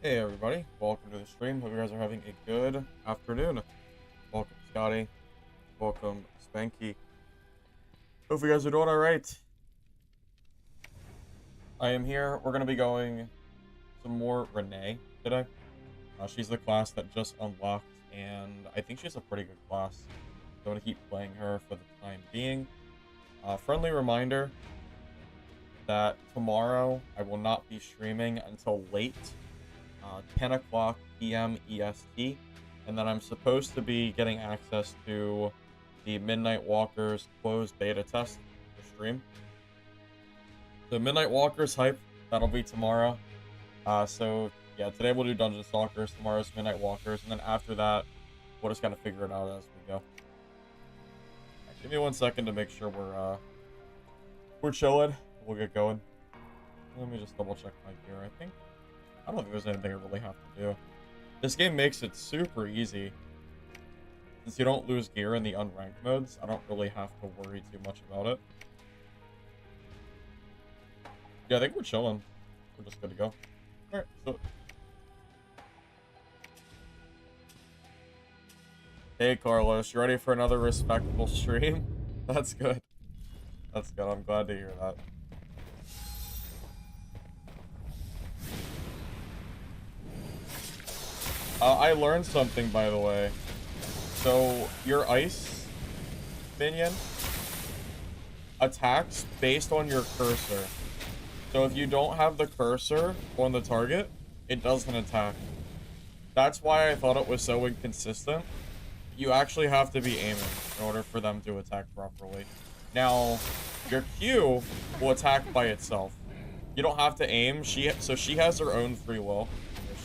Hey everybody, welcome to the stream. Hope you guys are having a good afternoon. Welcome Scotty, welcome Spanky. Hope you guys are doing alright. I am here. We're going to be going some more Renee today. She's the class that just unlocked, and I think she's a pretty good class. I'm going to keep playing her for the time being. Friendly reminder that tomorrow I will not be streaming until late 10 o'clock p.m. EST, and then I'm supposed to be getting access to the Midnight Walkers closed beta test for stream. The Midnight Walkers hype, that'll be tomorrow. So yeah, today we'll do Dungeon Stalkers, tomorrow's Midnight Walkers, and then after that, we'll just kind of figure it out as we go. Right, give me 1 second to make sure we're chilling. We'll get going. Let me just double check my gear. I don't think there's anything I really have to do. This game makes it super easy. Since you don't lose gear in the unranked modes, I don't really have to worry too much about it. Yeah, I think we're chilling. We're just good to go. Alright, so... Hey, Carlos, you ready for another respectable stream? That's good. That's good. I'm glad to hear that. I learned something, by the way. So, your ice minion attacks based on your cursor. So if you don't have the cursor on the target, it doesn't attack. That's why I thought it was so inconsistent. You actually have to be aiming in order for them to attack properly. Now, your Q will attack by itself. You don't have to aim. She has her own free will.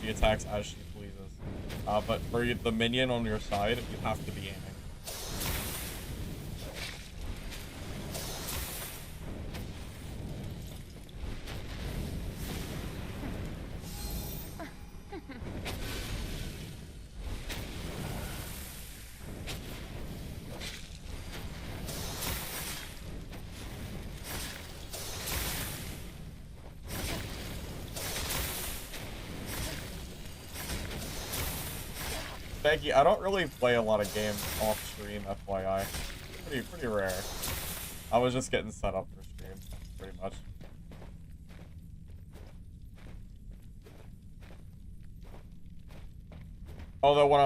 She attacks as she pleases. But for the minion on your side, you have to be aiming. Becky, I don't really play a lot of games off stream, FYI. Pretty rare. I was just getting set up for stream, pretty much. Although when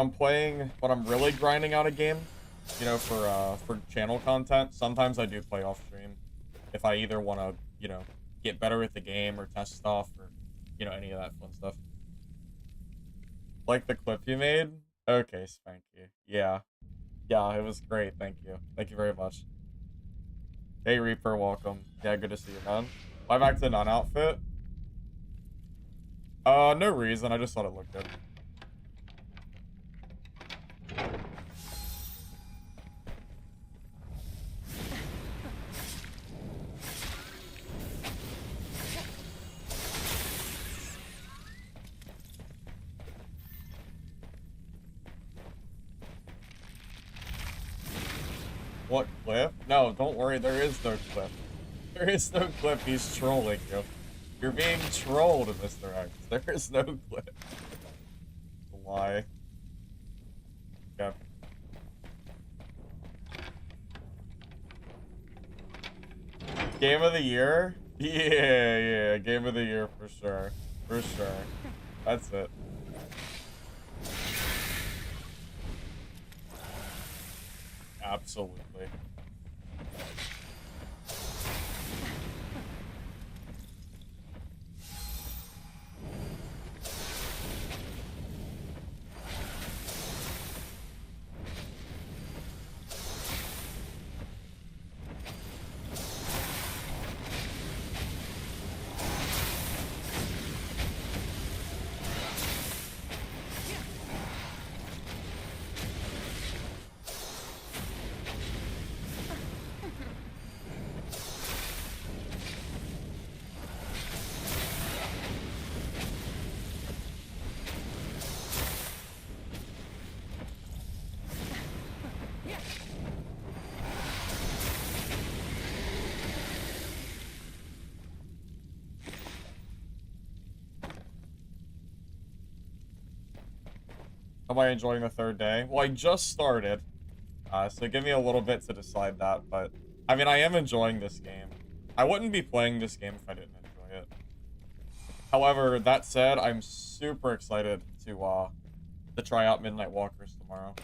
I'm really grinding out a game, you know, for channel content, sometimes I do play off stream. If I either want to, you know, get better at the game or test stuff or, you know, any of that fun stuff. Like the clip you made? Okay, Spanky. Yeah. Yeah, it was great. Thank you. Thank you very much. Hey, Reaper, welcome. Yeah, good to see you, man. Why back to the non-outfit? No reason. I just thought it looked good. What clip? No, don't worry, there is no clip. There is no clip, he's trolling you. You're being trolled, Mr. X. There is no clip. Lie. Yeah. Game of the year? Yeah, game of the year for sure. For sure. That's it. Absolutely. Am I enjoying the third day? Well, I just started, so give me a little bit to decide that, but I mean, I am enjoying this game. I wouldn't be playing this game if I didn't enjoy it. However, that said, I'm super excited to try out Midnight Walkers tomorrow.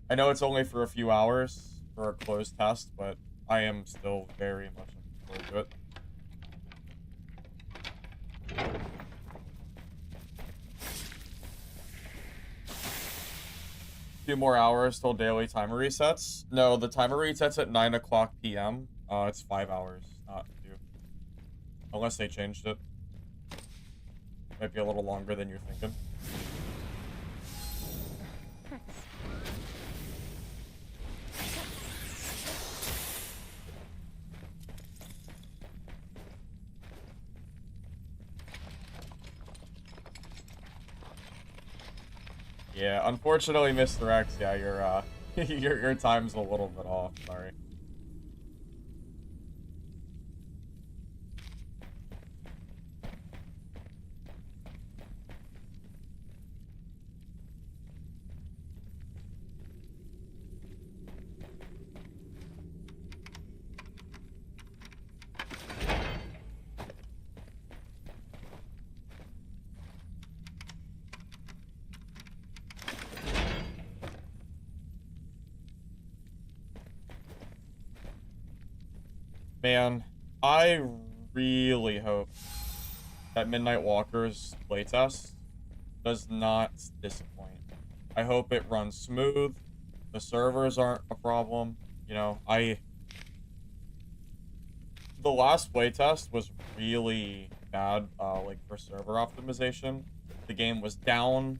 I know it's only for a few hours for a closed test, but I am still very much looking forward to it. Few more hours till daily timer resets. No, the timer resets at 9 o'clock p.m. It's 5 hours, not 2. Unless they changed it. Might be a little longer than you're thinking. Yeah, unfortunately, Mr. X, yeah, your time's a little bit off, sorry. Man, I really hope that Midnight Walker's playtest does not disappoint. I hope it runs smooth. The servers aren't a problem. You know, the last playtest was really bad, like for server optimization. The game was down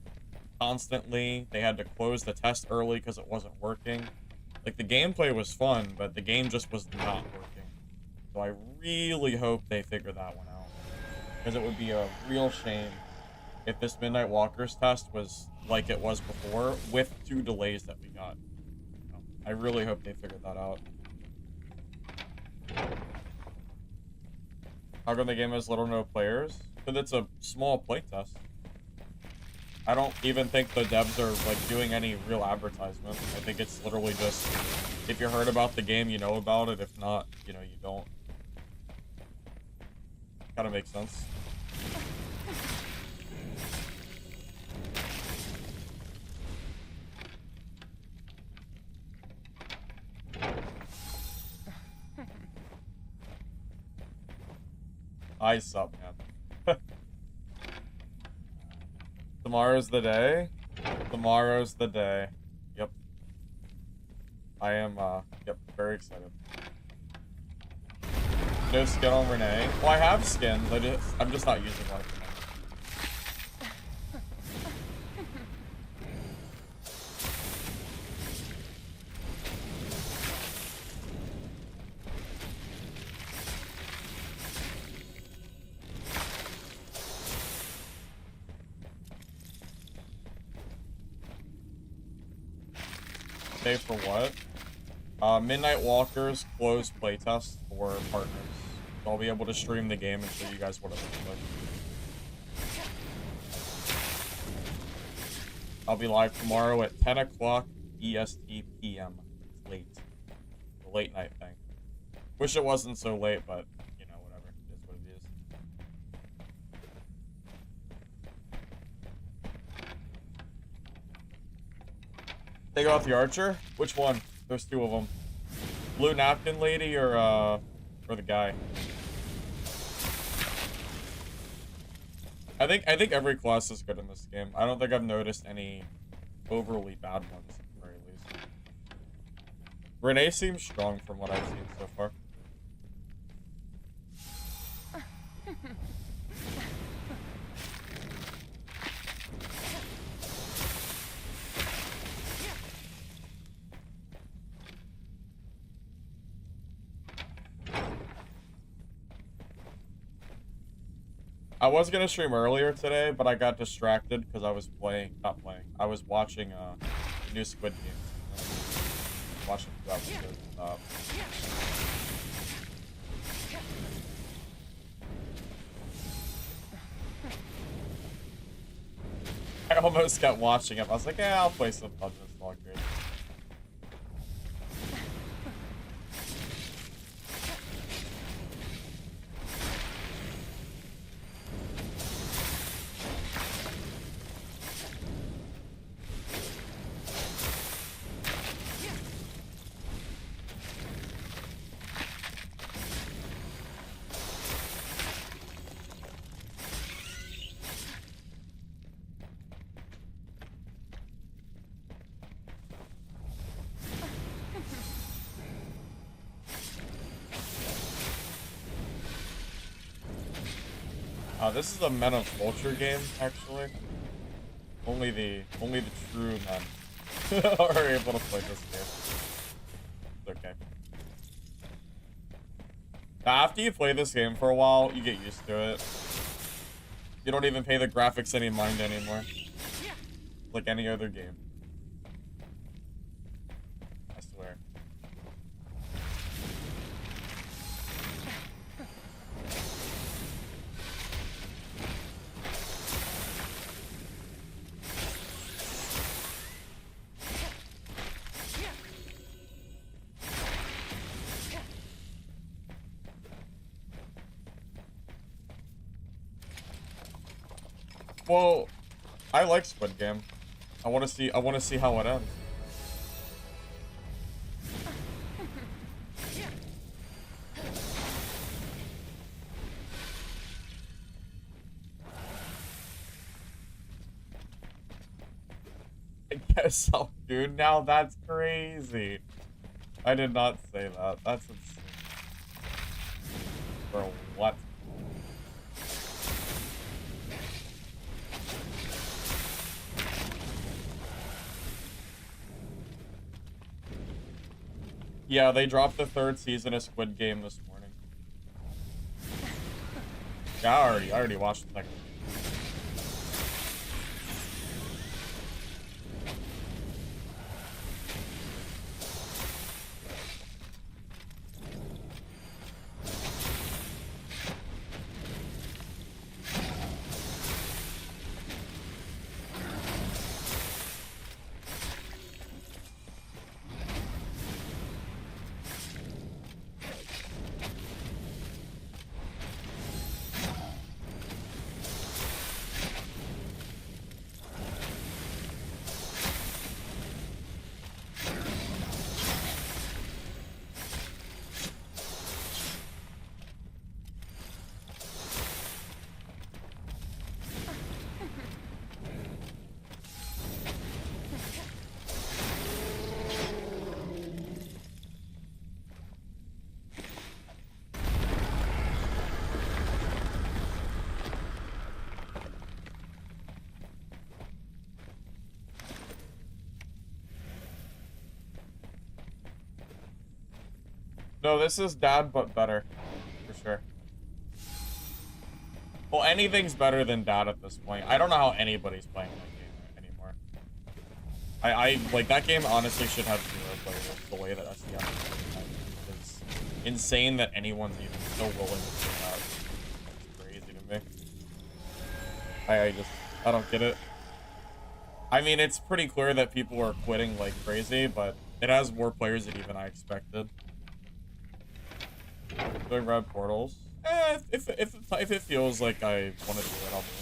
constantly. They had to close the test early because it wasn't working. Like, the gameplay was fun, but the game just was not working. So I really hope they figure that one out. Because it would be a real shame if this Midnight Walkers test was like it was before, with 2 delays that we got. I really hope they figure that out. How come the game has little or no players? Because it's a small playtest. I don't even think the devs are, like, doing any real advertisement. I think it's literally just, if you heard about the game, you know about it. If not, you know, you don't. Kinda makes sense. I suck, man. Tomorrow's the day. Tomorrow's the day. Yep. I am, yep, very excited. No skin on Renee. Well, I have skins. I'm just not using one at the moment. Day for what? Midnight Walkers closed playtest for partners. So I'll be able to stream the game and show you guys what it looks like. I'll be live tomorrow at 10 o'clock EST PM. It's late. The late night thing. Wish it wasn't so late, but, you know, whatever. It is what it is. Take off the archer? Which one? There's 2 of them. Blue napkin lady or the guy? I think every class is good in this game. I don't think I've noticed any overly bad ones, at the very least. Renee seems strong from what I've seen so far. I was gonna stream earlier today, but I got distracted because I was not playing. I was watching new Squid Games. Watching 2 episodes. I almost kept watching him. I was like, yeah, I'll play some Dungeon Stalkers. This is a Men of Culture game, actually. Only the true men are able to play this game. It's okay. Now, after you play this game for a while, you get used to it. You don't even pay the graphics any mind anymore. Like any other game. I swear. Well, I like Squid Game. I want to see how it ends. I guess so, dude. Now that's crazy. I did not say that. That's insane. Bro, what? Yeah, they dropped the 3rd season of Squid Game this morning. Yeah, I already watched the 2nd. No, this is Dad, but better. For sure. Well, anything's better than Dad at this point. I don't know how anybody's playing that game anymore. I like, that game honestly should have 0 players the way that SDF is playing it. It's insane that anyone's even so willing to play that. It's crazy to me. I don't get it. I mean, it's pretty clear that people are quitting like crazy, but it has more players than even I expected. Doing red portals. If it feels like I want to do it, I'll do it.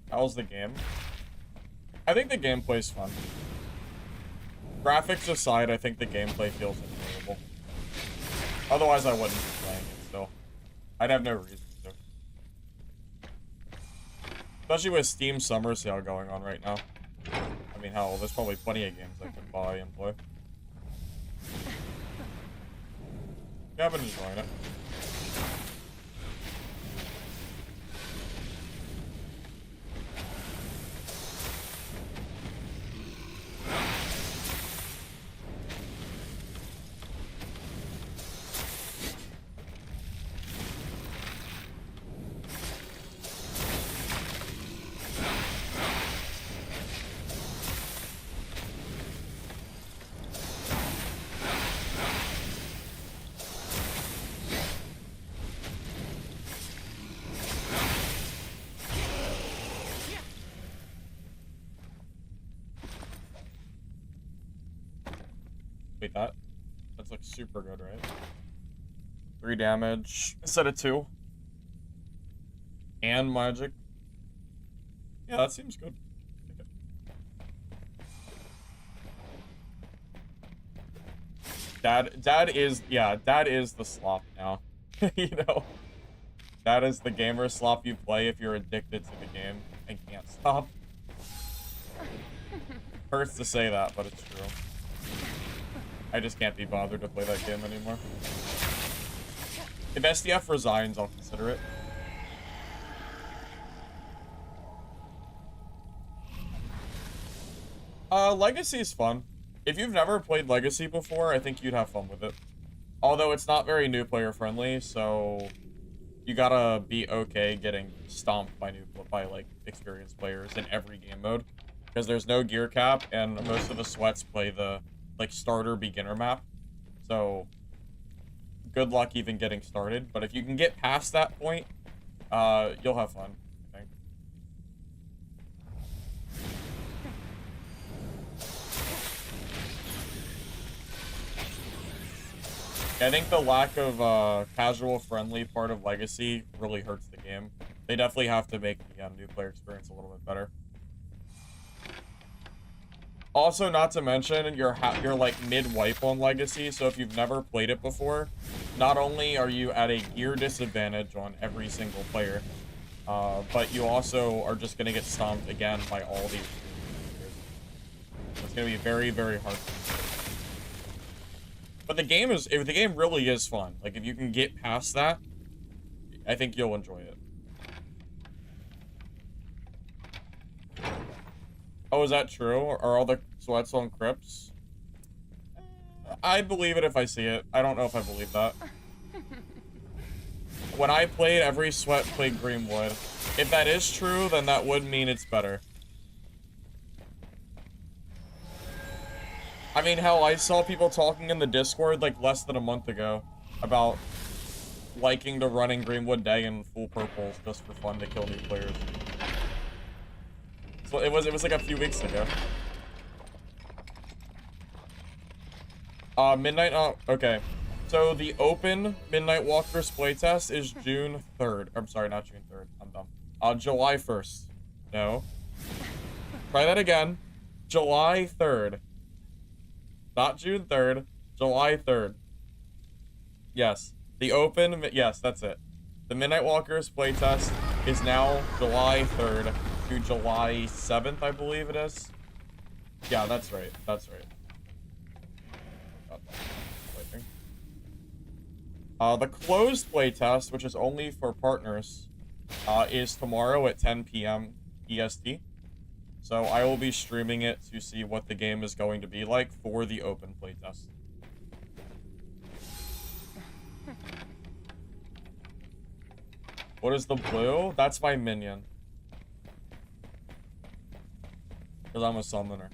How's the game? I think the gameplay's fun. Graphics aside, I think the gameplay feels enjoyable. Otherwise, I wouldn't be playing it still. I'd have no reason to. Especially with Steam Summer Sale going on right now. I mean, hell, there's probably plenty of games I can buy and play. Yeah, I've been enjoying it. Wait, that's like super good, right? 3 damage instead of 2. And magic. Yeah, that seems good. Okay. Dad is the slop now. You know? That is the gamer slop you play if you're addicted to the game and can't stop. Hurts to say that, but it's true. I just can't be bothered to play that game anymore. If SDF resigns, I'll consider it. Legacy is fun. If you've never played Legacy before, I think you'd have fun with it. Although it's not very new player friendly, so you gotta be okay getting stomped by like experienced players in every game mode, because there's no gear cap and most of the sweats play the like starter beginner map. So good luck even getting started, but if you can get past that point, you'll have fun, I think. I think the lack of casual friendly part of Legacy really hurts the game. They definitely have to make the new player experience a little bit better. Also, not to mention, you're like mid-wipe on Legacy, so if you've never played it before, not only are you at a gear disadvantage on every single player, but you also are just gonna get stomped again by all these players. So it's gonna be very, very hard. But the game really is fun. Like, if you can get past that, I think you'll enjoy it. Oh, is that true? Are all the sweats on Crypts? I believe it if I see it. I don't know if I believe that. When I played, every sweat played Greenwood. If that is true, then that would mean it's better. I mean, hell, I saw people talking in the Discord like less than a month ago about liking to run in Greenwood Day in full purples just for fun to kill new players. So it was like a few weeks ago. Midnight, okay. So the open Midnight Walkers playtest is June 3rd. I'm sorry, not June 3rd. I'm dumb. July 1st. No. Try that again. July 3rd. Not June 3rd. July 3rd. Yes. The open, yes, that's it. The Midnight Walkers playtest is now July 3rd to July 7th, I believe it is. Yeah, that's right. That's right. The closed playtest, which is only for partners, is tomorrow at 10 p.m. EST. So I will be streaming it to see what the game is going to be like for the open playtest. What is the blue? That's my minion. Because I'm a summoner.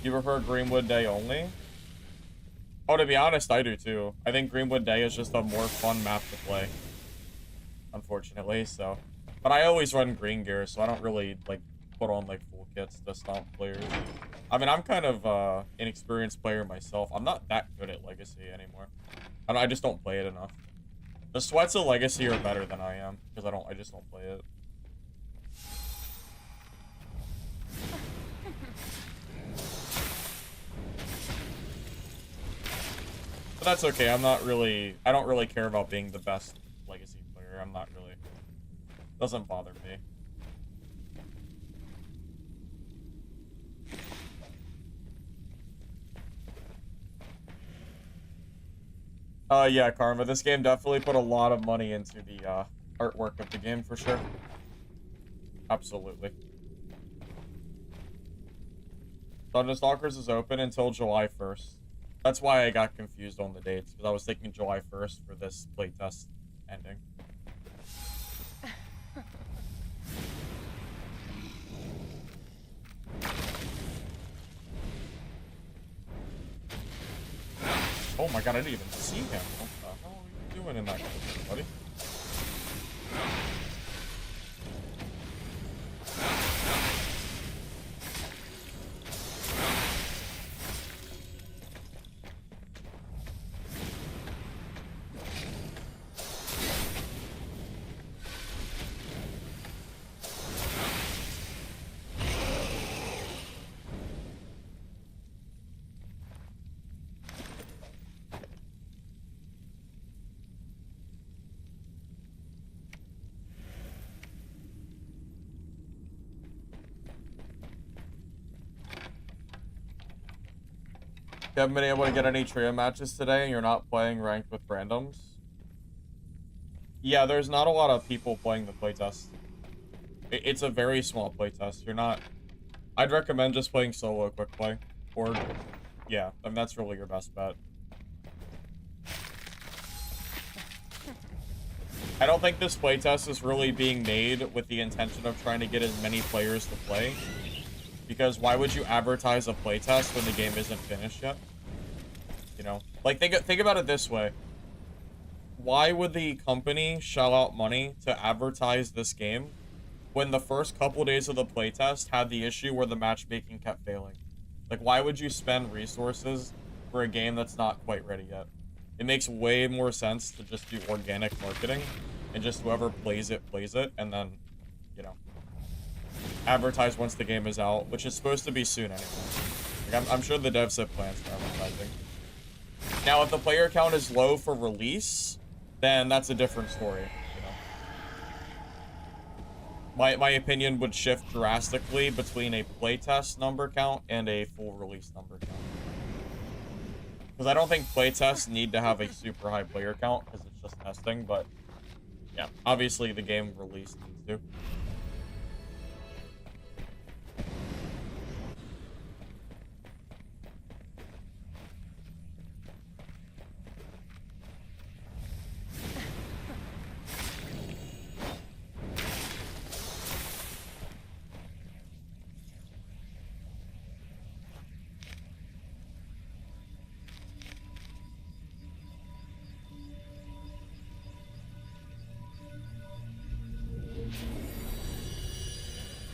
You prefer Greenwood Day only? Oh, to be honest, I do too. I think Greenwood Day is just a more fun map to play. Unfortunately, so. But I always run green gear, so I don't really, like, put on, like, full kits to stomp players. I mean, I'm kind of, an inexperienced player myself. I'm not that good at Legacy anymore. I just don't play it enough. The sweats of Legacy are better than I am, because I just don't play it. But that's okay, I don't really care about being the best Legacy player. I'm not really, doesn't bother me. Yeah, Karma, this game definitely put a lot of money into the, artwork of the game, for sure. Absolutely. Dungeon Stalkers is open until July 1st. That's why I got confused on the dates, because I was thinking July 1st for this playtest ending. Oh my god, I didn't even see him. What the hell are you doing in that position, buddy? you haven't been able to get any trio matches today and you're not playing ranked with randoms? Yeah, there's not a lot of people playing the playtest. It's a very small playtest. You're not... I'd recommend just playing solo quick play. Or, yeah, I mean, that's really your best bet. I don't think this playtest is really being made with the intention of trying to get as many players to play. Because why would you advertise a playtest when the game isn't finished yet? You know? Like, think about it this way. Why would the company shell out money to advertise this game when the first couple days of the playtest had the issue where the matchmaking kept failing? Like, why would you spend resources for a game that's not quite ready yet? It makes way more sense to just do organic marketing and just whoever plays it, and then, you know, advertise once the game is out, which is supposed to be soon anyway. Like, I'm sure the devs have plans for advertising. Now, if the player count is low for release, then that's a different story, you know. My opinion would shift drastically between a playtest number count and a full release number count. Because I don't think playtests need to have a super high player count, because it's just testing, but yeah, obviously the game release needs to.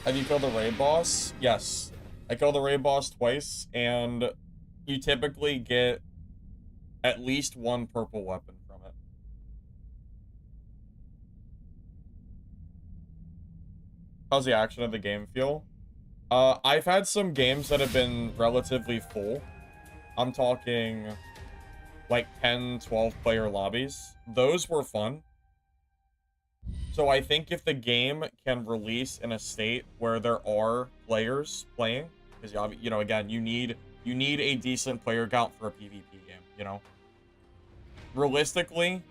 Have you killed the raid boss? Yes. I killed the raid boss twice, and you typically get at least one purple weapon from it. How's the action of the game feel? I've had some games that have been relatively full. I'm talking like 10, 12 player lobbies. Those were fun. So I think if the game can release in a state where there are players playing, because you know, again, you need a decent player count for a PvP game, you know. Realistically,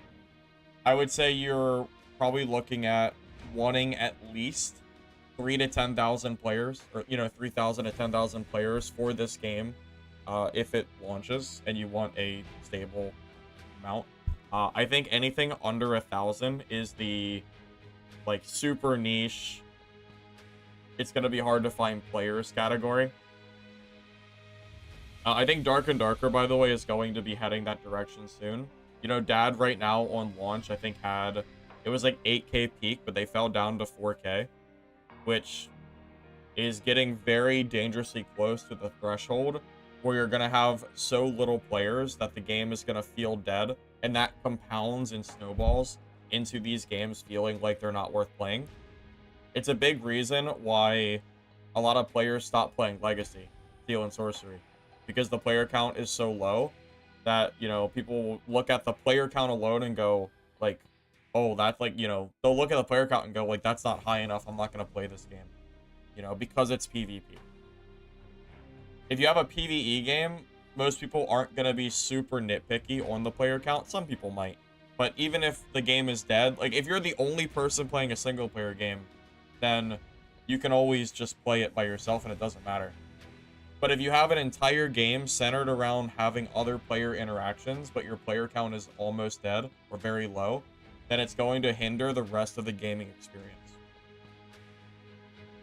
I would say you're probably looking at wanting at least 3,000 to 10,000 players, or you know, 3,000 to 10,000 players for this game, if it launches and you want a stable amount. I think anything under 1,000 is the like super niche, it's gonna be hard to find players category. I think Dark and Darker, by the way, is going to be heading that direction soon. You know, Dad right now on launch, I think it was like 8K peak, but they fell down to 4K, which is getting very dangerously close to the threshold where you're gonna have so little players that the game is gonna feel dead, and that compounds and snowballs into these games feeling like they're not worth playing. It's a big reason why a lot of players stop playing Legacy, Steel and Sorcery, because the player count is so low that, you know, people look at the player count alone and go like, oh, that's like, you know, they'll look at the player count and go like, that's not high enough, I'm not going to play this game, you know, because it's PvP. If you have a PvE game, most people aren't going to be super nitpicky on the player count. Some people might. But even if the game is dead, like if you're the only person playing a single player game, then you can always just play it by yourself and it doesn't matter. But if you have an entire game centered around having other player interactions, but your player count is almost dead or very low, then it's going to hinder the rest of the gaming experience.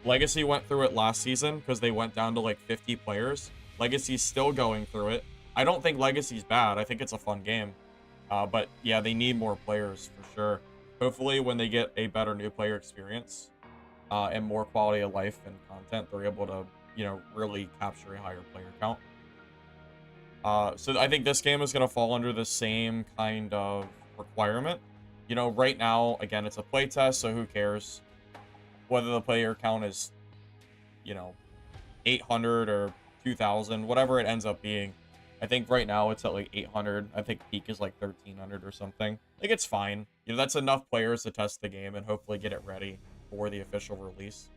Legacy went through it last season because they went down to like 50 players. Legacy's still going through it. I don't think Legacy's bad. I think it's a fun game. But yeah, they need more players for sure. Hopefully when they get a better new player experience and more quality of life and content, they're able to, you know, really capture a higher player count. So I think this game is going to fall under the same kind of requirement. You know, right now, again, it's a playtest, so who cares whether the player count is, you know, 800 or 2,000, whatever it ends up being. I think right now it's at like 800. I think peak is like 1,300 or something. Like, it's fine. You know, that's enough players to test the game and hopefully get it ready for the official release.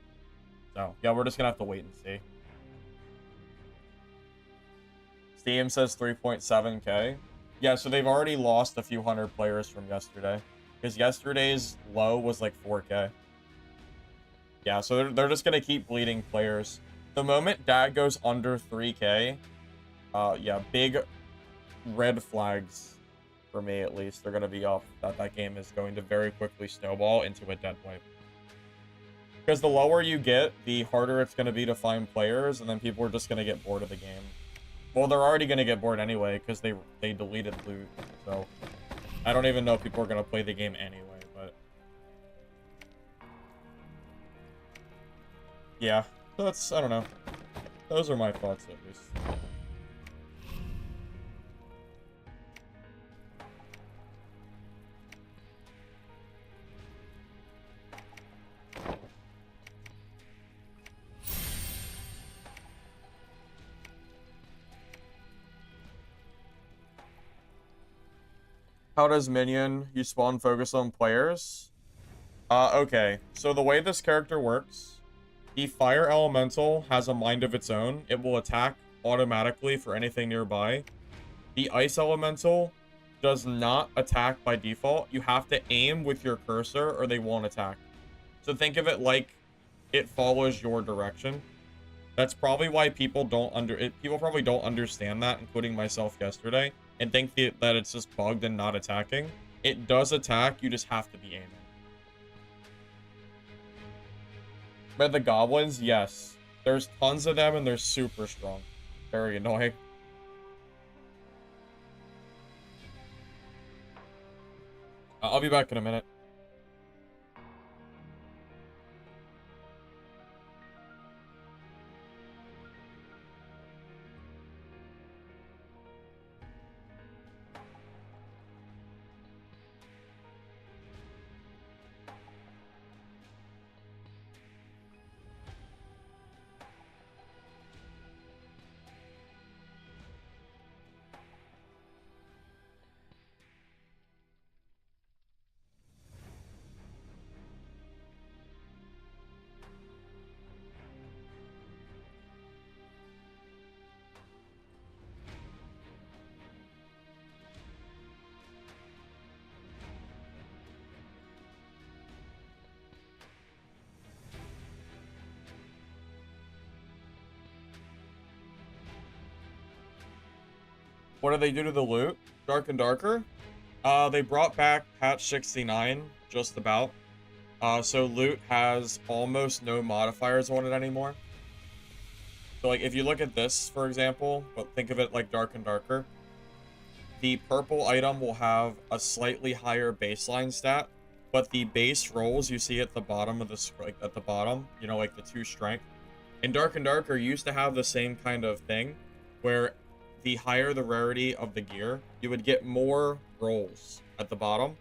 So, yeah, we're just going to have to wait and see. Steam says 3.7K. Yeah, so they've already lost a few hundred players from yesterday. Because yesterday's low was like 4K. Yeah, so they're just going to keep bleeding players. The moment DAG goes under 3K, yeah, big red flags, for me at least, they're going to be off. That game is going to very quickly snowball into a dead wipe. Because the lower you get, the harder it's going to be to find players, and then people are just going to get bored of the game. Well, they're already going to get bored anyway, because they deleted loot, so I don't even know if people are going to play the game anyway, but yeah, that's, I don't know. Those are my thoughts, at least. How does minion you spawn focus on players? Okay. So the way this character works, the fire elemental has a mind of its own. It will attack automatically for anything nearby. The ice elemental does not attack by default. You have to aim with your cursor or they won't attack. So think of it like it follows your direction. That's probably why people people probably don't understand that, including myself yesterday, and think that it's just bugged and not attacking. It does attack, you just have to be aiming. But the goblins, yes. There's tons of them and they're super strong. Very annoying. I'll be back in a minute. What do they do to the loot? Dark and Darker? They brought back patch 69, just about. So loot has almost no modifiers on it anymore. So like if you look at this, for example, but think of it like Dark and Darker, the purple item will have a slightly higher baseline stat, but the base rolls you see at the bottom of the like at the bottom, you know, like the 2 strength. In Dark and Darker used to have the same kind of thing, where the higher the rarity of the gear, you would get more rolls at the bottom.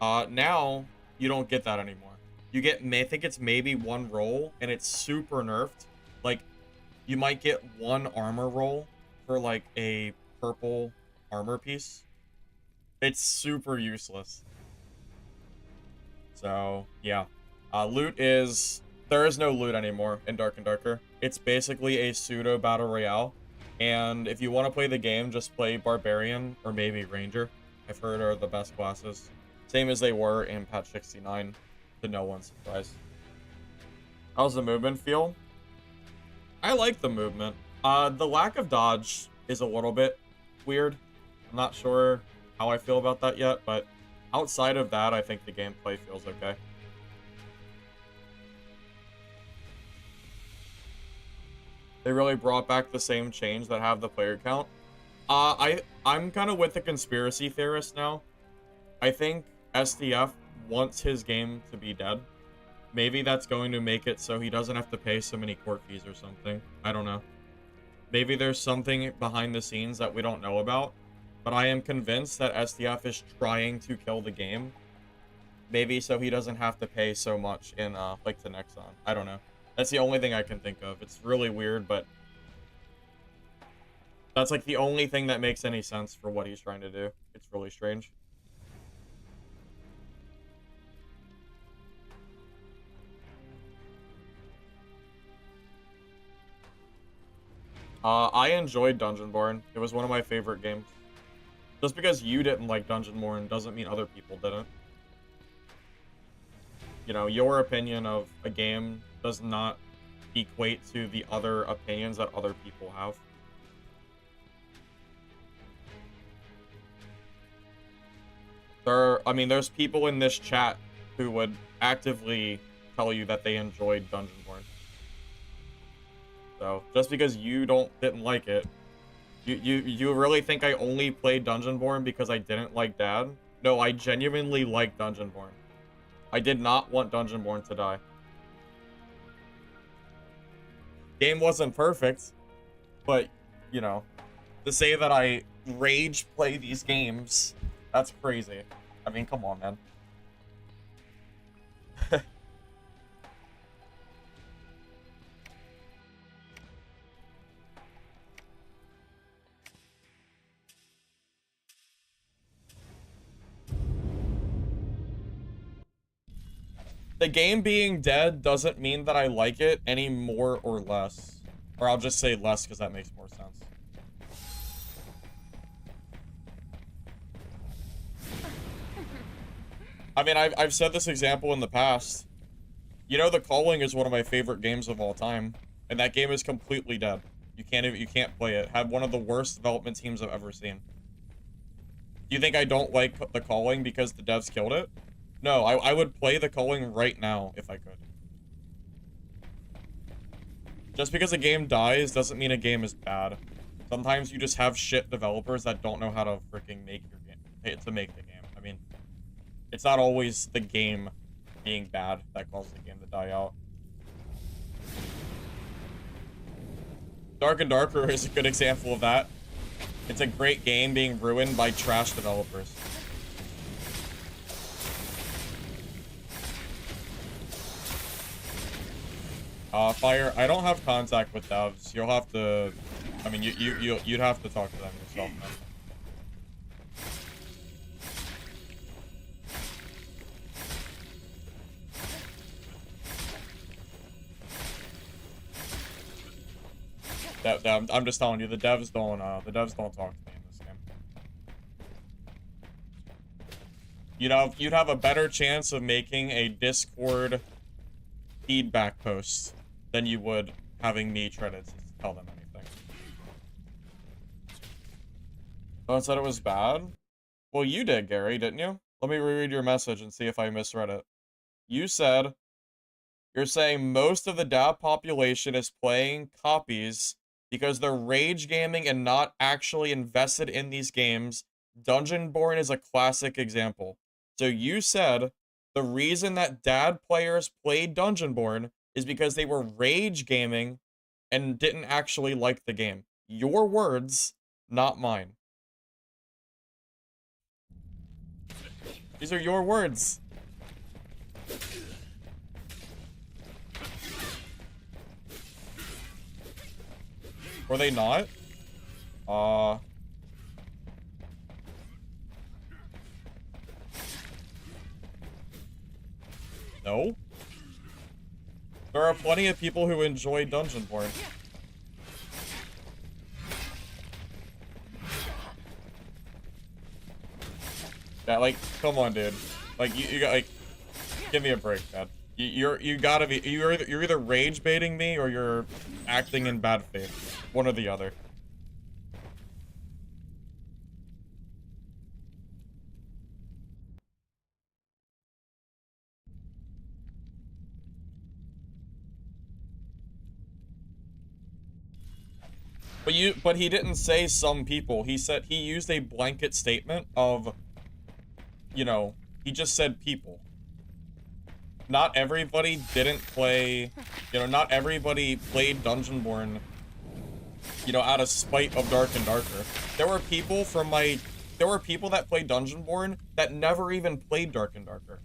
Now you don't get that anymore. You get, I think it's maybe 1 roll, and it's super nerfed. Like, you might get 1 armor roll for like a purple armor piece. It's super useless. So yeah, loot is, there is no loot anymore in Dark and Darker. It's basically a pseudo battle royale, and if you want to play the game, just play Barbarian or maybe Ranger. I've heard are the best classes, same as they were in patch 69, to no one's surprise. How's the movement feel? I like the movement. The lack of dodge is a little bit weird. I'm not sure how I feel about that yet, but outside of that, I think the gameplay feels okay. They really brought back the same change that have the player count. I'm kind of with the conspiracy theorist now. I think SDF wants his game to be dead. Maybe that's going to make it so he doesn't have to pay so many court fees or something. I don't know. Maybe there's something behind the scenes that we don't know about. But I am convinced that SDF is trying to kill the game. Maybe so he doesn't have to pay so much in, like, the Nexon. I don't know. That's the only thing I can think of. It's really weird, but that's, like, the only thing that makes any sense for what he's trying to do. It's really strange. I enjoyed Dungeonborn. It was one of my favorite games. Just because you didn't like Dungeonborn doesn't mean other people didn't. You know, your opinion of a game does not equate to the other opinions that other people have. I mean, there's people in this chat who would actively tell you that they enjoyed Dungeonborn. So, just because you didn't like it, you really think I only played Dungeonborn because I didn't like Dad? No, I genuinely liked Dungeonborn. I did not want Dungeonborn to die. Game wasn't perfect, but, you know, to say that I rage play these games, that's crazy. I mean, come on, man. The game being dead doesn't mean that I like it any more or less. Or I'll just say less because that makes more sense. I mean, I've said this example in the past. You know, The Calling is one of my favorite games of all time, and that game is completely dead. You can't play it. Had one of the worst development teams I've ever seen. Do you think I don't like The Calling because the devs killed it? No, I would play The Calling right now if I could. Just because a game dies doesn't mean a game is bad. Sometimes you just have shit developers that don't know how to freaking make your game, to make the game. I mean, it's not always the game being bad that causes the game to die out. Dark and Darker is a good example of that. It's a great game being ruined by trash developers. Fire, I don't have contact with devs. You'll have to, I mean, you'd have to talk to them yourself, man. I'm just telling you, the devs don't talk to me in this game. You'd have a better chance of making a Discord feedback post than you would having me try to tell them anything. Oh, it said it was bad? Well, you did, Gary, didn't you? Let me reread your message and see if I misread it. You said, you're saying most of the DAB population is playing copies because they're rage gaming and not actually invested in these games. Dungeonborn is a classic example. So you said the reason that dad players played Dungeonborn is because they were rage gaming and didn't actually like the game. Your words, not mine. These are your words. Were they not? No? There are plenty of people who enjoy Dungeonborn. Yeah, like, come on, dude. Like, you got, like, give me a break, man. You gotta be, you're either rage baiting me or you're acting in bad faith. One or the other. But he didn't say some people. He said, he used a blanket statement of, you know, he just said people. Not everybody didn't play, you know, not everybody played Dungeonborn, you know, out of spite of Dark and Darker. There were people that played Dungeonborn that never even played Dark and Darker.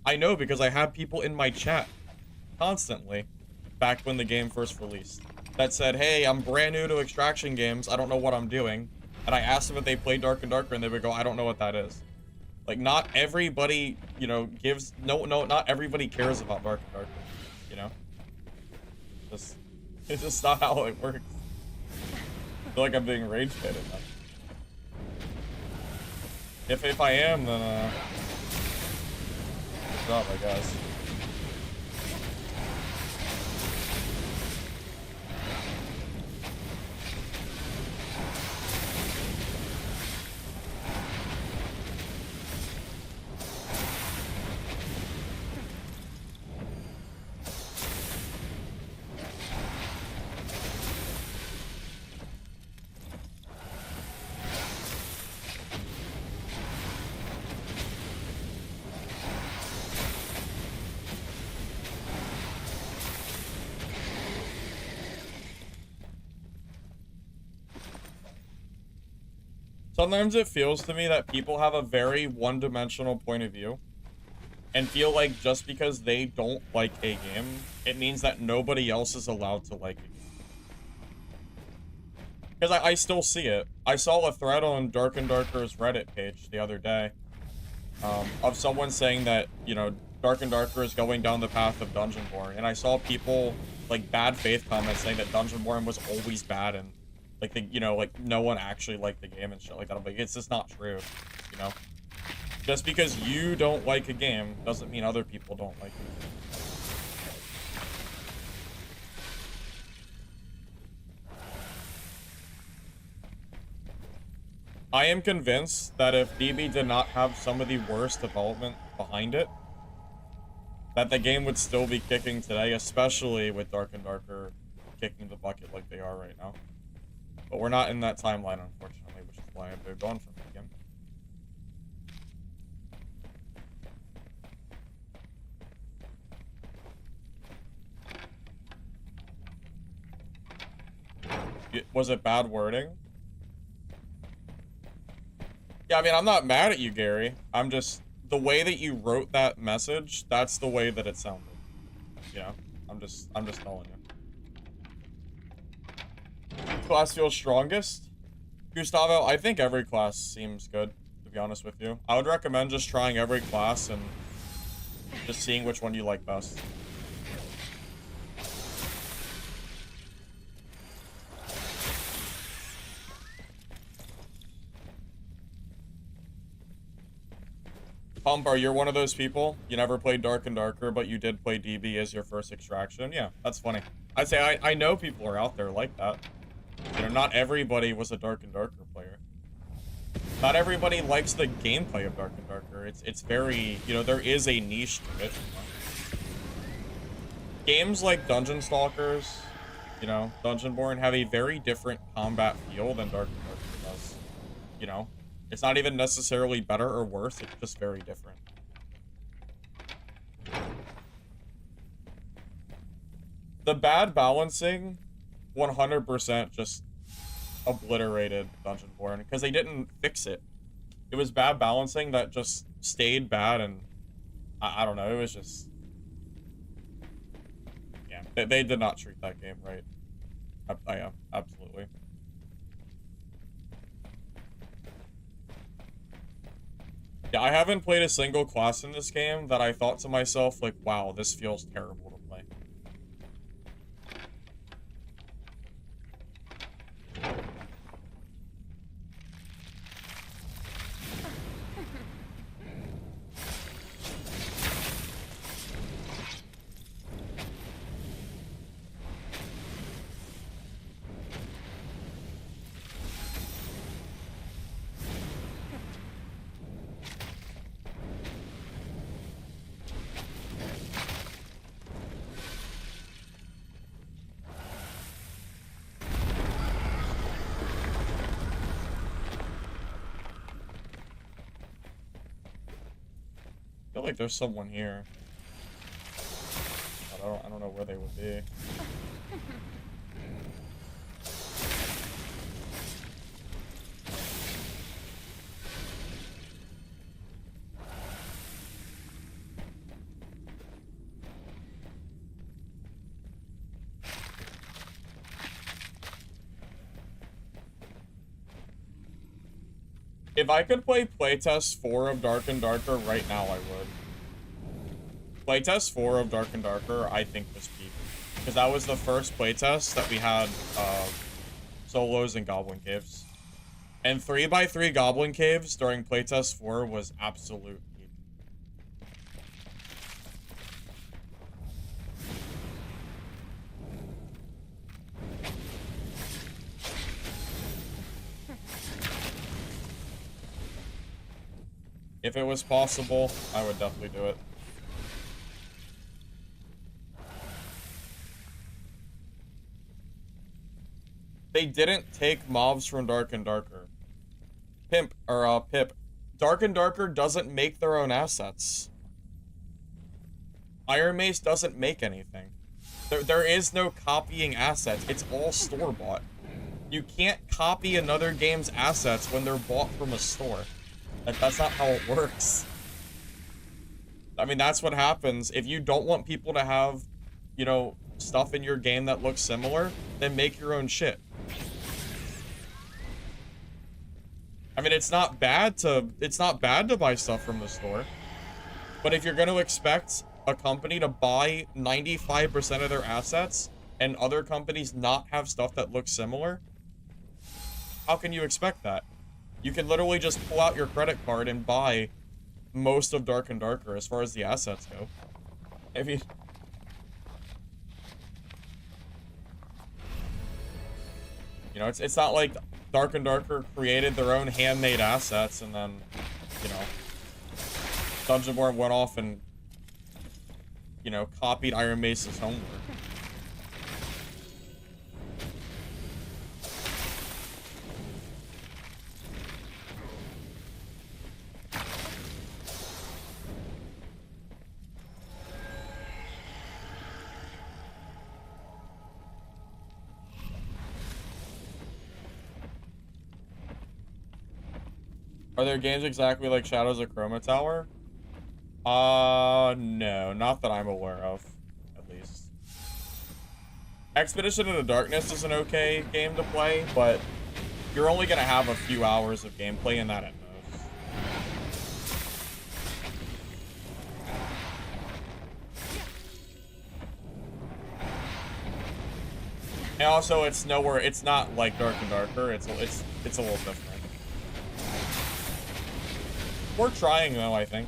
I know because I have people in my chat constantly back when the game first released that said, hey, I'm brand new to extraction games, I don't know what I'm doing. And I asked them if they played Dark and Darker and they would go, I don't know what that is. Like, not everybody, you know, not everybody cares about Dark and Darker, you know? It's just not how it works. feel like I'm being rage baited now. If I am, then good job, I guess. Sometimes it feels to me that people have a very one-dimensional point of view and feel like just because they don't like a game, it means that nobody else is allowed to like it. Because I still see it. I saw a thread on Dark and Darker's Reddit page the other day of someone saying that, you know, Dark and Darker is going down the path of Dungeonborn, and I saw people, like, bad faith comments saying that Dungeonborn was always bad and like, you know, like, no one actually liked the game and shit like that. I'm like, it's just not true, you know? Just because you don't like a game doesn't mean other people don't like it. I am convinced that if DB did not have some of the worst development behind it, that the game would still be kicking today, especially with Dark and Darker kicking the bucket like they are right now. But we're not in that timeline, unfortunately, which is why I moved on from the game. Was it bad wording? Yeah, I mean, I'm not mad at you, Gary. I'm just... The way that you wrote that message, that's the way that it sounded. You know? I'm just telling you. Class feels strongest? Gustavo, I think every class seems good, to be honest with you. I would recommend just trying every class and just seeing which one you like best. Pumper, you're one of those people? You never played Dark and Darker, but you did play DB as your first extraction? Yeah, that's funny. I'd say I know people are out there like that. You know, not everybody was a Dark and Darker player. Not everybody likes the gameplay of Dark and Darker. It's very, you know, there is a niche to it. Games like Dungeon Stalkers, you know, Dungeonborn have a very different combat feel than Dark and Darker does. You know? It's not even necessarily better or worse, it's just very different. The bad balancing 100% just obliterated Dungeonborn because they didn't fix it. It was bad balancing that just stayed bad, and I don't know, it was just... Yeah, they did not treat that game right. Yeah, absolutely. Yeah, I haven't played a single class in this game that I thought to myself, like, wow, this feels terrible to play. I feel like there's someone here. But I don't know where they would be. If I could play playtest 4 of Dark and Darker right now, I would. Playtest 4 of Dark and Darker, I think, was peak. Because that was the first playtest that we had solos and goblin caves. And 3x3 goblin caves during playtest 4 was absolute heat. If it was possible, I would definitely do it. They didn't take mobs from Dark and Darker. Pip. Dark and Darker doesn't make their own assets. Iron Mace doesn't make anything. There is no copying assets. It's all store-bought. You can't copy another game's assets when they're bought from a store. That's not how it works. I mean, that's what happens. If you don't want people to have, you know, stuff in your game that looks similar, then make your own shit. I mean, it's not bad to buy stuff from the store. But if you're going to expect a company to buy 95% of their assets and other companies not have stuff that looks similar, how can you expect that? You can literally just pull out your credit card and buy most of Dark and Darker as far as the assets go. I mean, you know, it's not like Dark and Darker created their own handmade assets and then, you know, Dungeon Born went off and, you know, copied Iron Mace's homework. Are there games exactly like Shadows of Chroma Tower? No, not that I'm aware of, at least. Expedition into Darkness is an okay game to play, but you're only gonna have a few hours of gameplay in that at most. And also, it's not like Dark and Darker. It's a little different. We're trying, though, I think.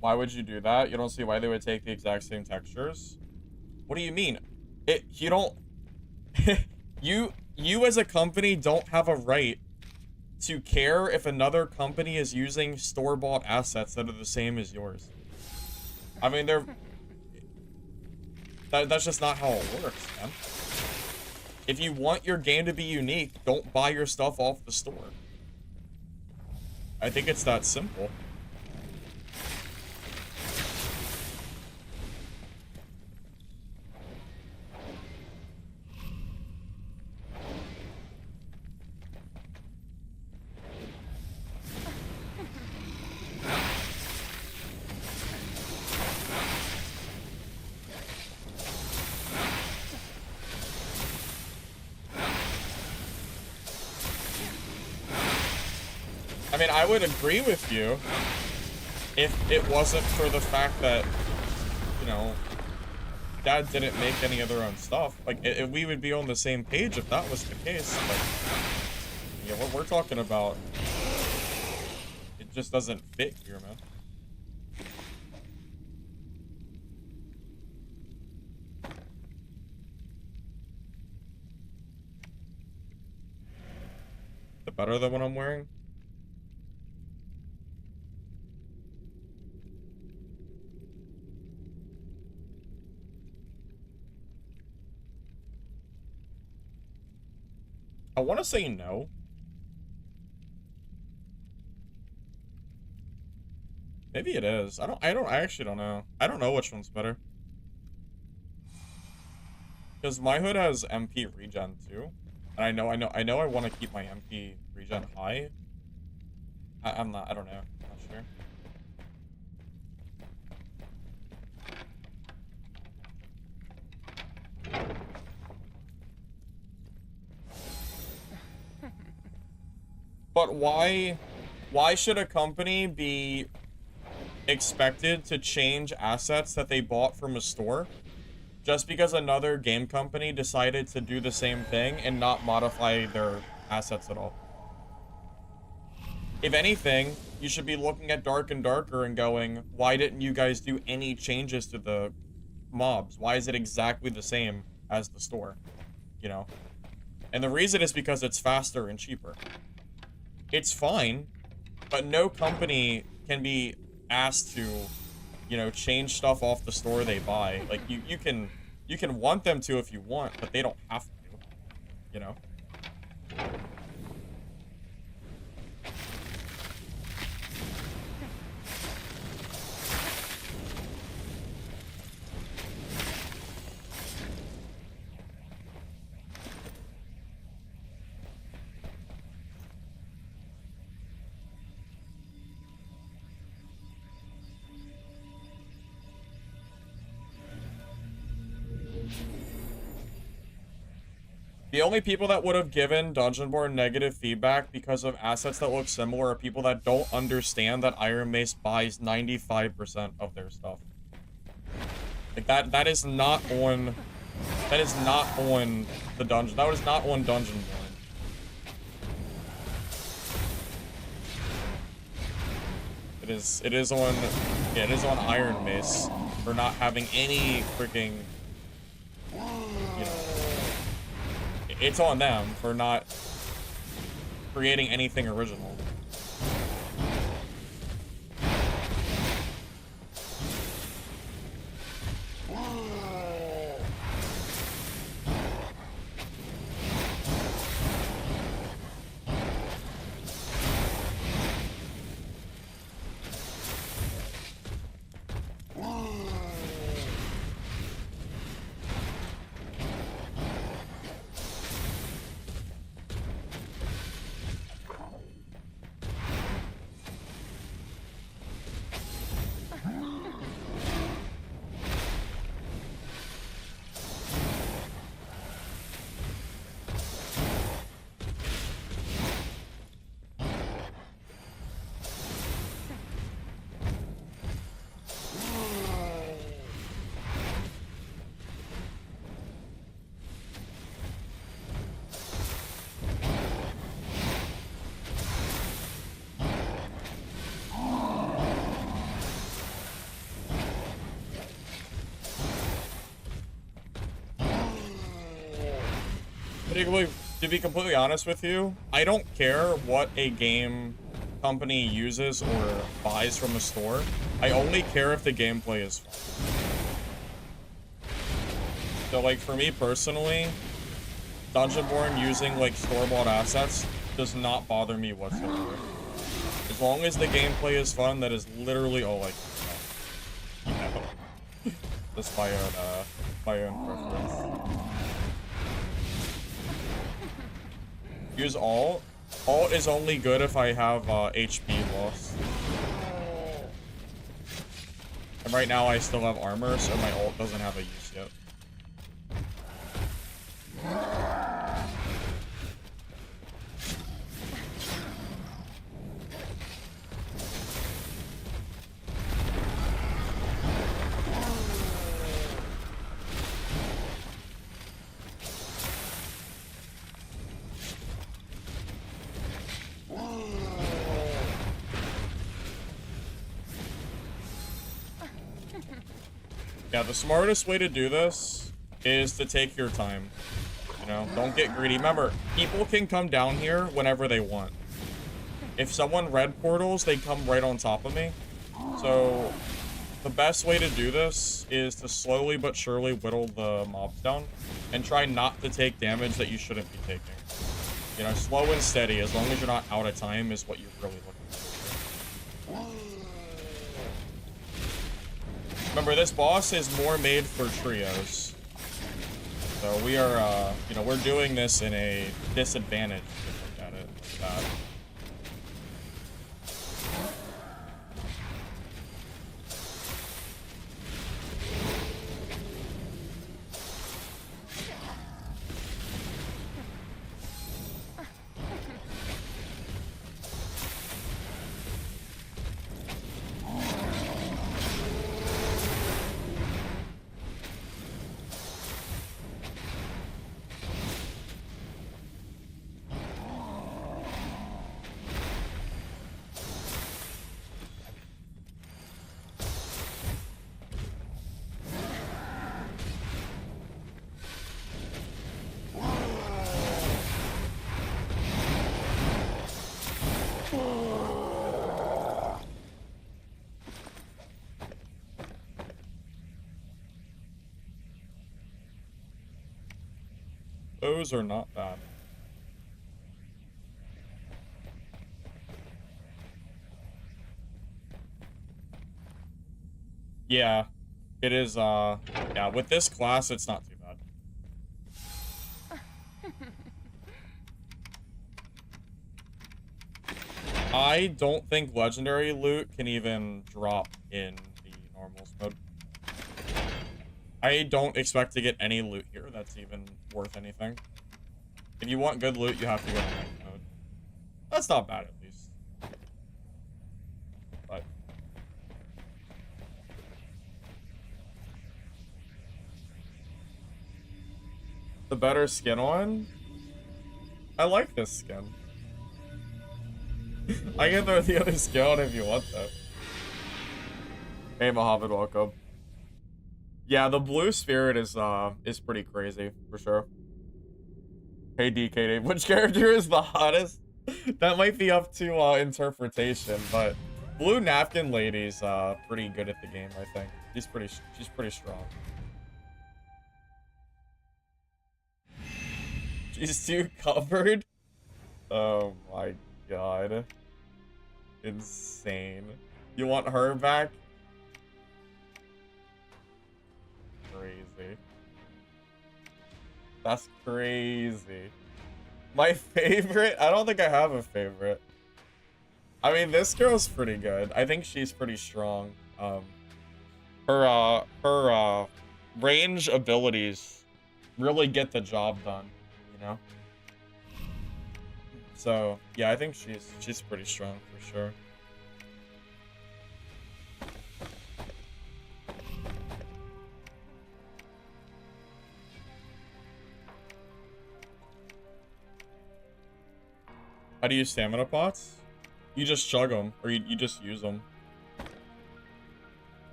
Why would you do that? You don't see why they would take the exact same textures? What do you mean? You don't... you as a company don't have a right to care if another company is using store-bought assets that are the same as yours. I mean, that's just not how it works, man. If you want your game to be unique, don't buy your stuff off the store. I think it's that simple. I mean, I would agree with you if it wasn't for the fact that, you know, Dad didn't make any of their own stuff. Like, we would be on the same page if that was the case. But, yeah, what we're talking about, it just doesn't fit here, man. Is it better than what I'm wearing? I want to say no. Maybe it is. I actually don't know. I don't know which one's better. Because my hood has MP regen too. And I know I want to keep my MP regen high. I don't know. I'm not sure. But why should a company be expected to change assets that they bought from a store just because another game company decided to do the same thing and not modify their assets at all? If anything, you should be looking at Dark and Darker and going, why didn't you guys do any changes to the mobs? Why is it exactly the same as the store? You know? And the reason is because it's faster and cheaper. It's fine, but no company can be asked to, you know, change stuff off the store they buy. Like, you can want them to if you want, but they don't have to, you know? The only people that would have given Dungeonborn negative feedback because of assets that look similar are people that don't understand that Iron Mace buys 95% of their stuff. Like, that is not on the dungeon. That was not on Dungeonborn. It is on Iron Mace for not having any freaking, you know, it's on them for not creating anything original. To be completely honest with you, I don't care what a game company uses or buys from a store. I only care if the gameplay is fun. So, like, for me personally, Dungeonborn using, like, store-bought assets does not bother me whatsoever. As long as the gameplay is fun, that is literally all I care about. Just my own preference. Use alt. Alt is only good if I have HP loss. And right now I still have armor, so my alt doesn't have a use yet. Yeah, the smartest way to do this is to take your time. You know, don't get greedy. Remember, people can come down here whenever they want. If someone red portals, they come right on top of me. So, the best way to do this is to slowly but surely whittle the mobs down and try not to take damage that you shouldn't be taking. You know, slow and steady, as long as you're not out of time, is what you're really looking for. Remember, this boss is more made for trios. So we are, you know, we're doing this in a disadvantage, if you look at it like that. Those are not bad. Yeah, it is, yeah, with this class, it's not too bad. I don't think legendary loot can even drop in the normals mode. I don't expect to get any loot here that's even worth anything. If you want good loot, you have to go to night mode. That's not bad, at least. But the better skin one? I like this skin. I can throw the other skin on if you want that. Hey, Mohammed, welcome. Yeah, the blue spirit is pretty crazy, for sure. Hey, DKD, which character is the hottest? That might be up to, interpretation, but Blue Napkin Lady's, pretty good at the game, I think. She's pretty strong. She's too covered? Oh my god. Insane. You want her back? Crazy. That's crazy. My favorite? I don't think I have a favorite. I mean, this girl's pretty good. I think she's pretty strong. Her range abilities really get the job done, you know? So, yeah, I think she's pretty strong for sure. How do you use stamina pots? You just chug them, or you just use them.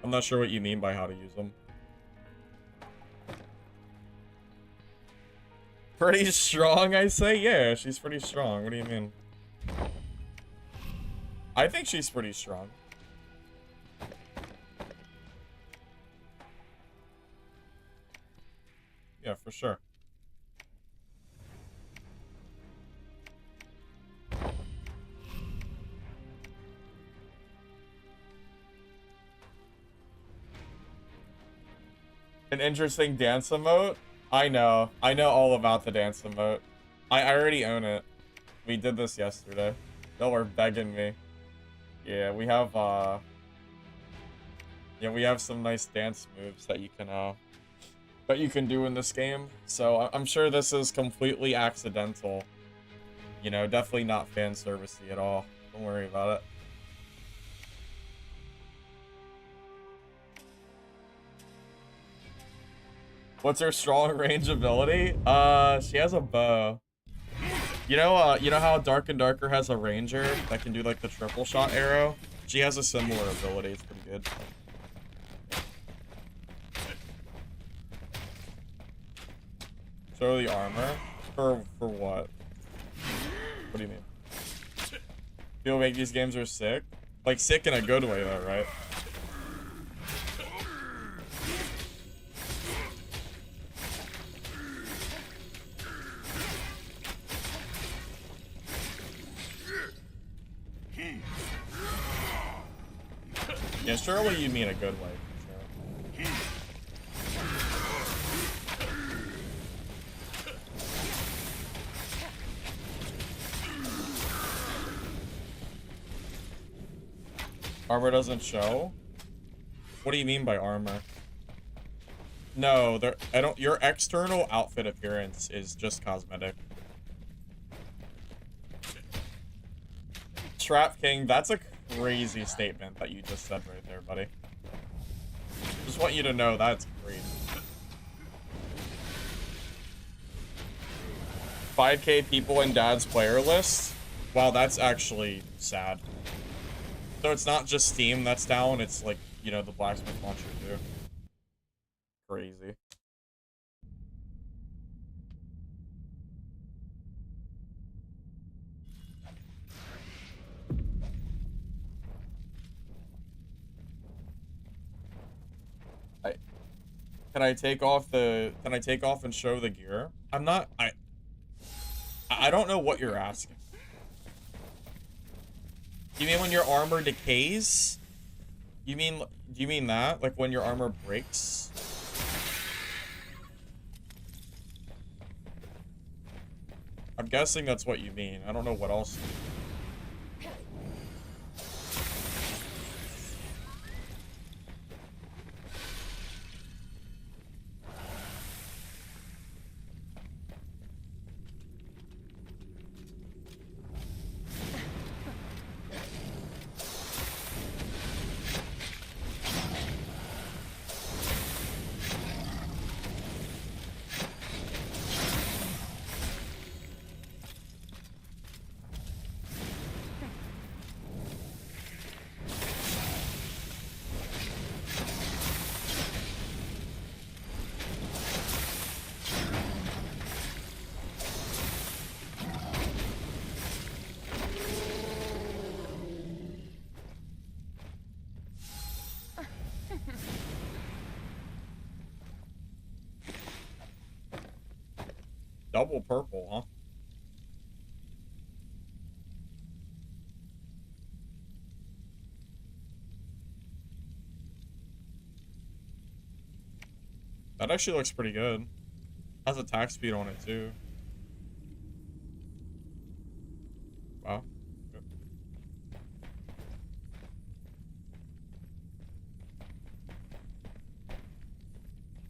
I'm not sure what you mean by how to use them. Pretty strong, I say? Yeah, she's pretty strong. What do you mean? I think she's pretty strong. Yeah, for sure. An interesting dance emote? I know all about the dance emote. I already own it. We did this yesterday. They were begging me. Yeah, we have some nice dance moves that you can do in this game. So I'm sure this is completely accidental. You know, definitely not fan servicey at all. Don't worry about it. What's her strong range ability? She has a bow. You know how Dark and Darker has a ranger that can do like the triple shot arrow? She has a similar ability. It's pretty good. Show the armor? For what? What do you mean? People make these games are sick? Like sick in a good way though, right? Yeah, surely you mean a good way, for sure. Armor doesn't show? What do you mean by armor? No, I don't. Your external outfit appearance is just cosmetic. Trap King, that's a crazy statement that you just said right there, buddy. Just want you to know that's crazy. 5K people in Dad's player list? Wow, that's actually sad. So it's not just Steam that's down, it's like, you know, the Blacksmith launcher too. Crazy. Can I take off and show the gear? I don't know what you're asking. You mean when your armor decays? Do you mean that? Like when your armor breaks? I'm guessing that's what you mean. I don't know what else. Double purple, huh? That actually looks pretty good. Has attack speed on it too. Wow. Good.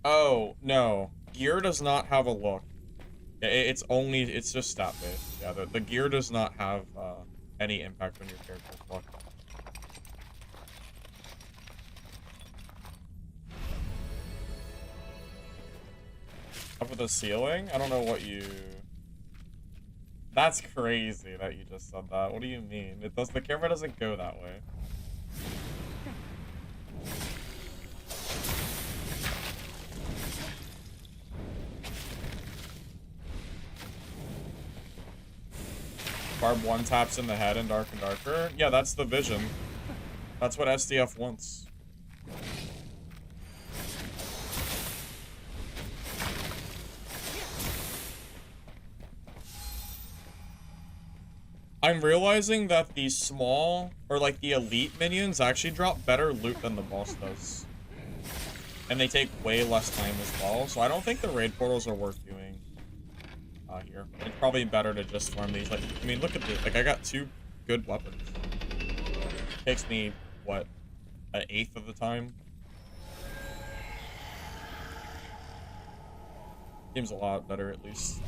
Oh, no. Gear does not have a look. It's just stat based. Yeah, the gear does not have any impact on your character's look. Up with the ceiling? I don't know what you... That's crazy that you just said that. What do you mean? The camera doesn't go that way. Barb one taps in the head in Dark and Darker. Yeah, that's the vision. That's what SDF wants. I'm realizing that the small, or like the elite minions actually drop better loot than the boss does. And they take way less time as well, so I don't think the raid portals are worth doing here. It's probably better to just farm these. Like, I mean, look at this. Like, I got 2 good weapons. Takes me, what, an 1/8 of the time? Seems a lot better, at least.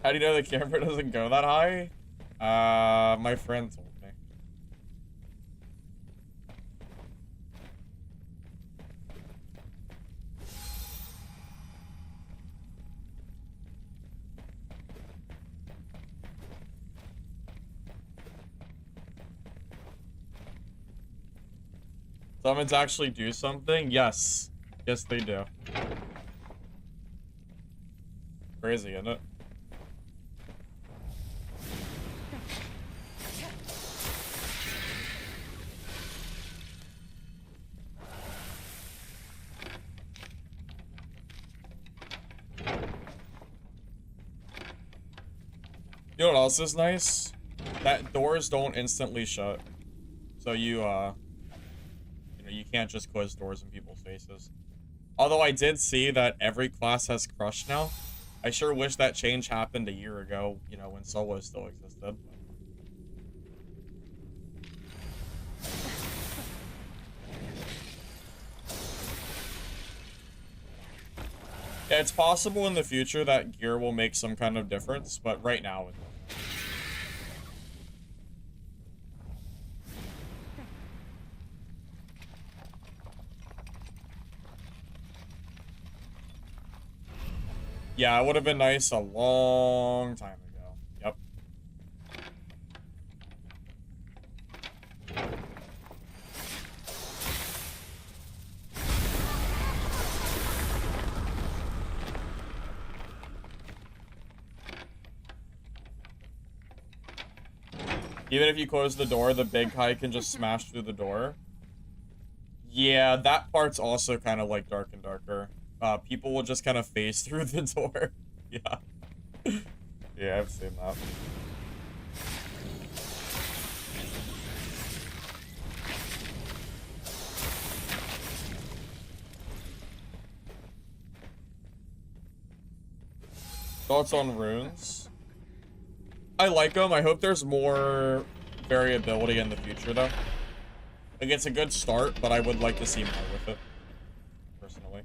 How do you know the camera doesn't go that high? My friend told me. Summons actually do something? Yes. Yes, they do. Crazy, isn't it? You know what else is nice? That doors don't instantly shut. So you know, you can't just close doors in people's faces. Although I did see that every class has crush now. I sure wish that change happened a year ago, you know, when solo still existed. Yeah, it's possible in the future that gear will make some kind of difference, but right now it doesn't. Yeah, it would have been nice a long time ago. Yep. Even if you close the door, the big guy can just smash through the door. Yeah, that part's also kind of like Dark and Darker. People will just kind of phase through the door. Yeah. Yeah, I've seen that. Thoughts on runes? I like them. I hope there's more variability in the future, though. Like, it's a good start, but I would like to see more with it, personally.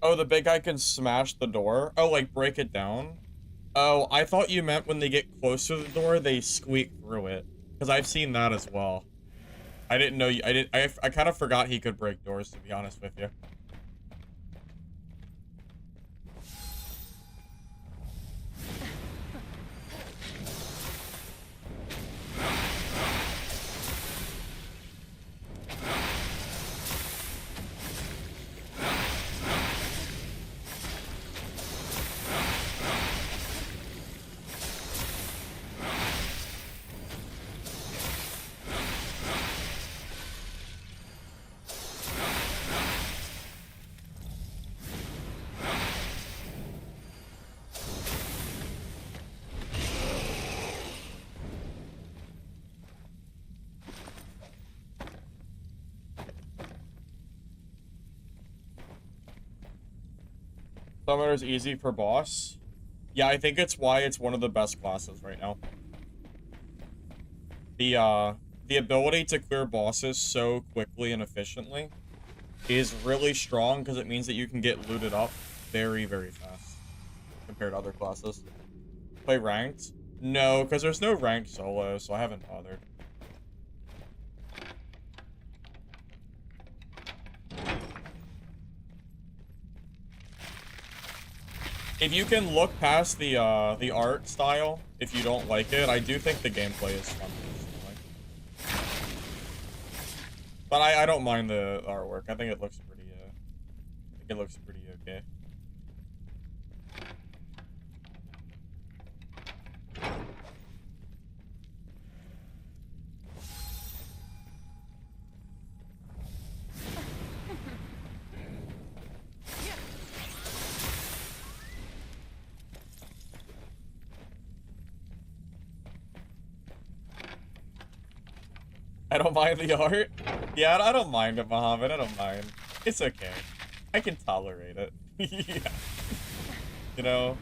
Oh, the big guy can smash the door? Oh, like, break it down? Oh, I thought you meant when they get close to the door, they squeak through it. Because I've seen that as well. I didn't know you, I kind of forgot he could break doors, to be honest with you. Summoner's easy for boss. Yeah, I think it's why it's one of the best classes right now. The ability to clear bosses so quickly and efficiently is really strong because it means that you can get looted up very, very fast compared to other classes. Play ranked? No, because there's no ranked solo, so I haven't bothered. If you can look past the art style, if you don't like it, I do think the gameplay is fun personally. But I don't mind the artwork. I think it looks pretty okay. I don't mind the art. Yeah, I don't mind it, Mohammed. I don't mind. It's okay. I can tolerate it. Yeah. You know?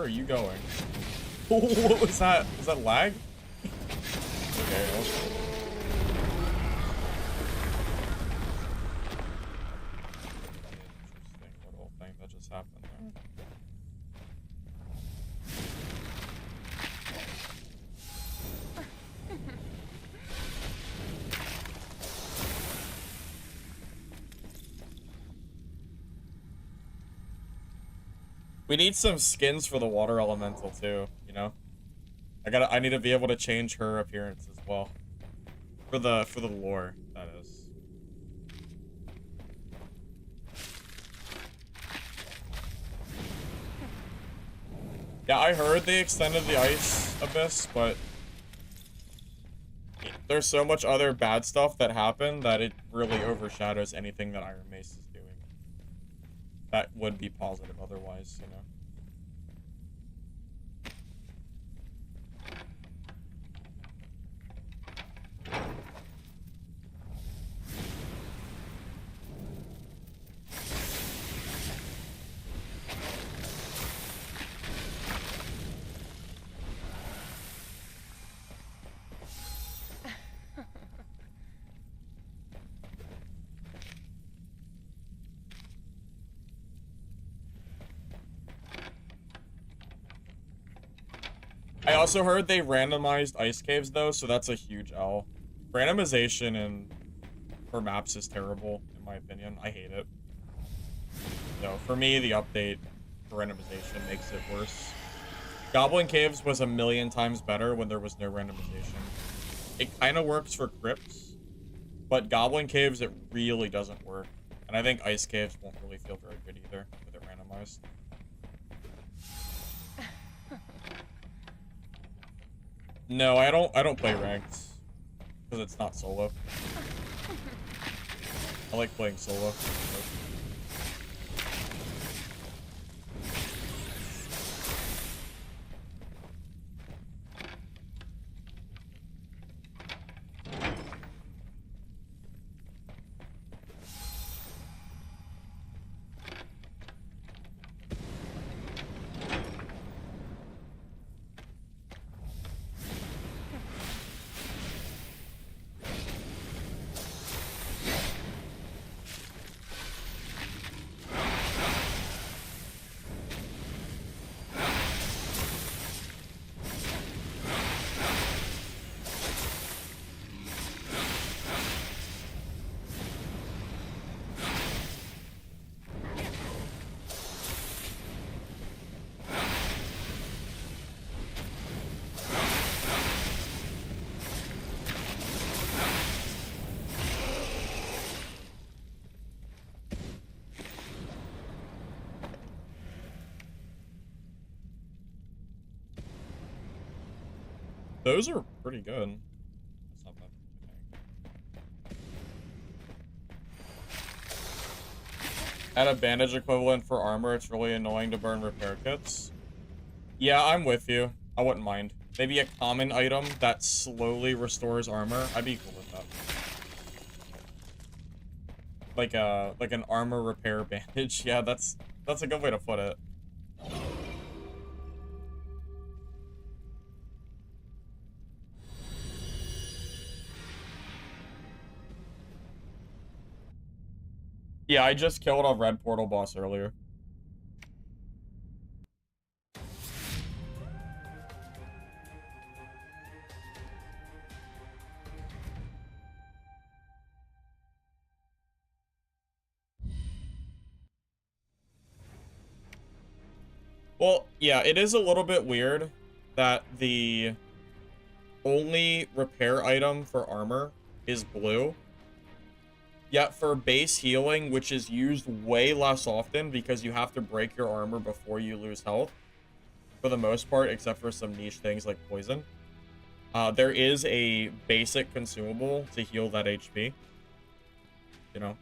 are you going? What was that? Was that lag? Okay. Interesting little thing that just happened there. We need some skins for the water elemental too, you know? I need to be able to change her appearance as well. For the lore, that is. Yeah, I heard they extended the ice abyss, but there's so much other bad stuff that happened that it really overshadows anything that Iron Mace is doing. That would be positive otherwise, you know? I also heard they randomized ice caves though, so that's a huge L. Randomization for maps is terrible, in my opinion. I hate it. So for me, the update for randomization makes it worse. Goblin Caves was a million times better when there was no randomization. It kind of works for crypts, but Goblin Caves, it really doesn't work. And I think Ice Caves won't really feel very good either with it randomized. No, I don't play ranked because it's not solo. I like playing solo. Those are pretty good. That's not bad. At a bandage equivalent for armor, it's really annoying to burn repair kits. Yeah, I'm with you. I wouldn't mind. Maybe a common item that slowly restores armor. I'd be cool with that. Like an armor repair bandage. Yeah, that's a good way to put it. Yeah, I just killed a red portal boss earlier. Well, yeah, it is a little bit weird that the only repair item for armor is blue. Yet for base healing, which is used way less often because you have to break your armor before you lose health, for the most part, except for some niche things like poison, there is a basic consumable to heal that HP. You know?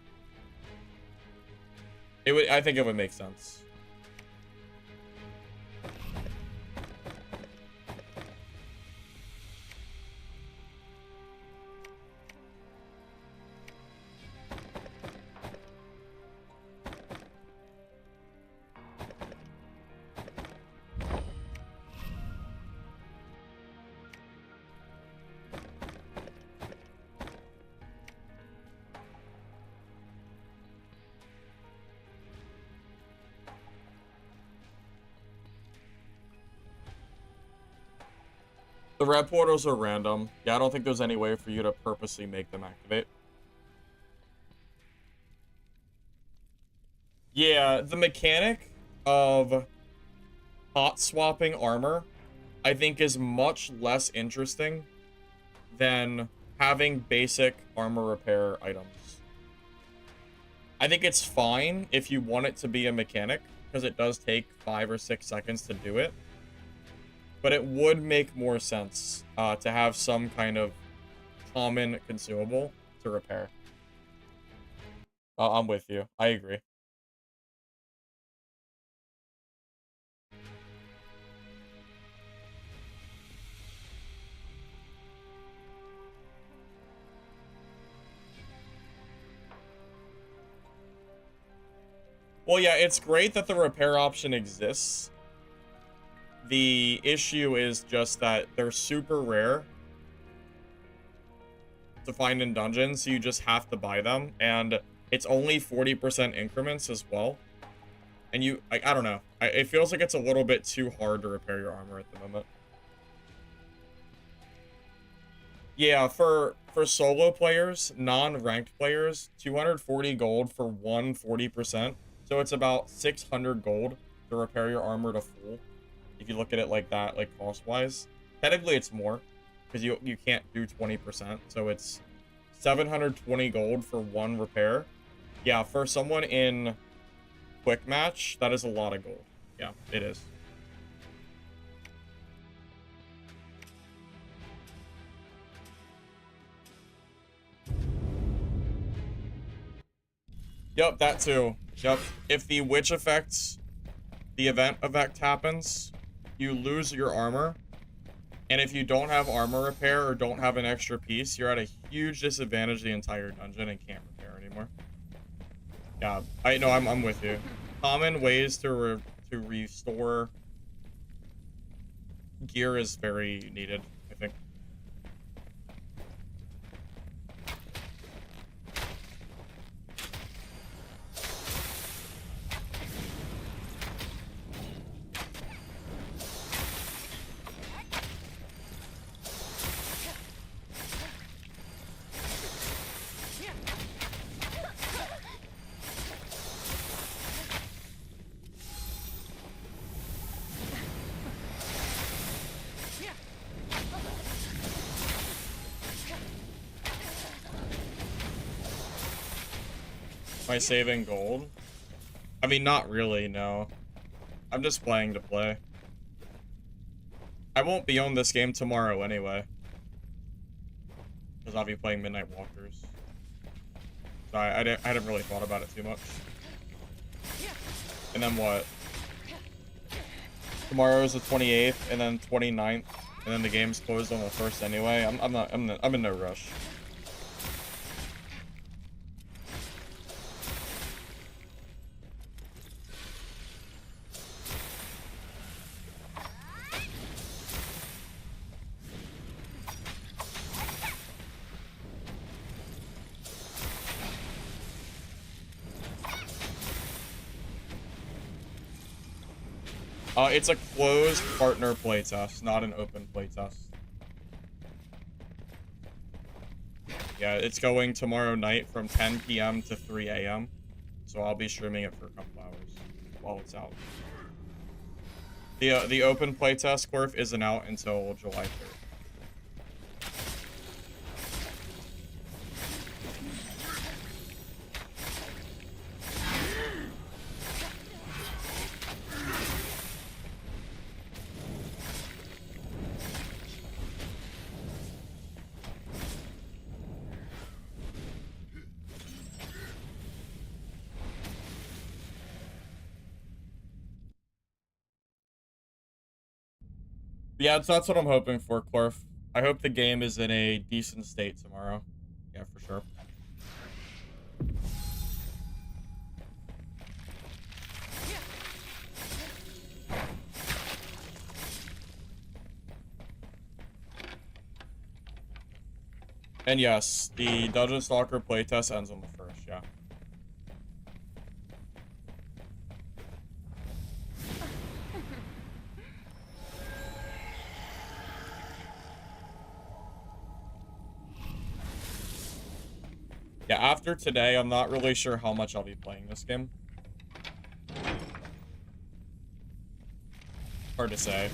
I think it would make sense. The red portals are random. Yeah, I don't think there's any way for you to purposely make them activate. Yeah, the mechanic of hot swapping armor, I think, is much less interesting than having basic armor repair items. I think it's fine if you want it to be a mechanic, because it does take 5 or 6 seconds to do it. But it would make more sense to have some kind of common consumable to repair. I'm with you. I agree. Well, yeah, it's great that the repair option exists. The issue is just that they're super rare to find in dungeons, so you just have to buy them, and it's only 40% increments as well. And I don't know. It feels like it's a little bit too hard to repair your armor at the moment. Yeah, for solo players, non-ranked players, 240 gold for 40%. So it's about 600 gold to repair your armor to full. If you look at it like that, like cost-wise. Technically, it's more, because you can't do 20%. So it's 720 gold for 1 repair. Yeah, for someone in quick match, that is a lot of gold. Yeah, it is. Yep, that too. Yep. If the witch effects, the event effect happens, you lose your armor. And if you don't have armor repair or don't have an extra piece, you're at a huge disadvantage the entire dungeon and can't repair anymore. Yeah, I know, I'm with you. Common ways to restore gear is very needed, I think. Am I saving gold? I mean, not really, no. I'm just playing to play. I won't be on this game tomorrow anyway. Because I'll be playing Midnight Walkers. So I hadn't really thought about it too much. And then what? Tomorrow is the 28th, and then 29th, and then the game's closed on the 1st anyway. I'm in no rush. It's a closed partner playtest, not an open playtest. Yeah, it's going tomorrow night from 10 p.m. to 3 a.m. So I'll be streaming it for a couple hours while it's out. The open playtest, Corf, isn't out until July 3rd. Yeah, that's what I'm hoping for, Clorf. I hope the game is in a decent state tomorrow. Yeah, for sure. And yes, the Dungeon Stalker playtest ends on the 1st, yeah. Yeah, after today, I'm not really sure how much I'll be playing this game. Hard to say.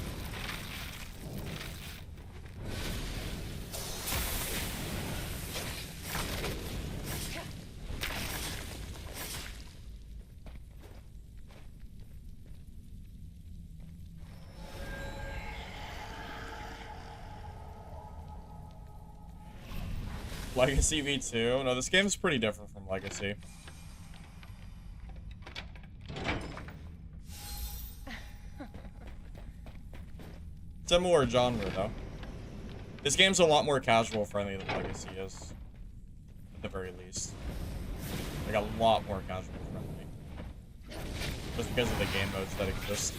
Legacy V2? No, this game's pretty different from Legacy. Similar genre, though. This game's a lot more casual friendly than Legacy is. At the very least. Like, a lot more casual friendly. Just because of the game modes that exist.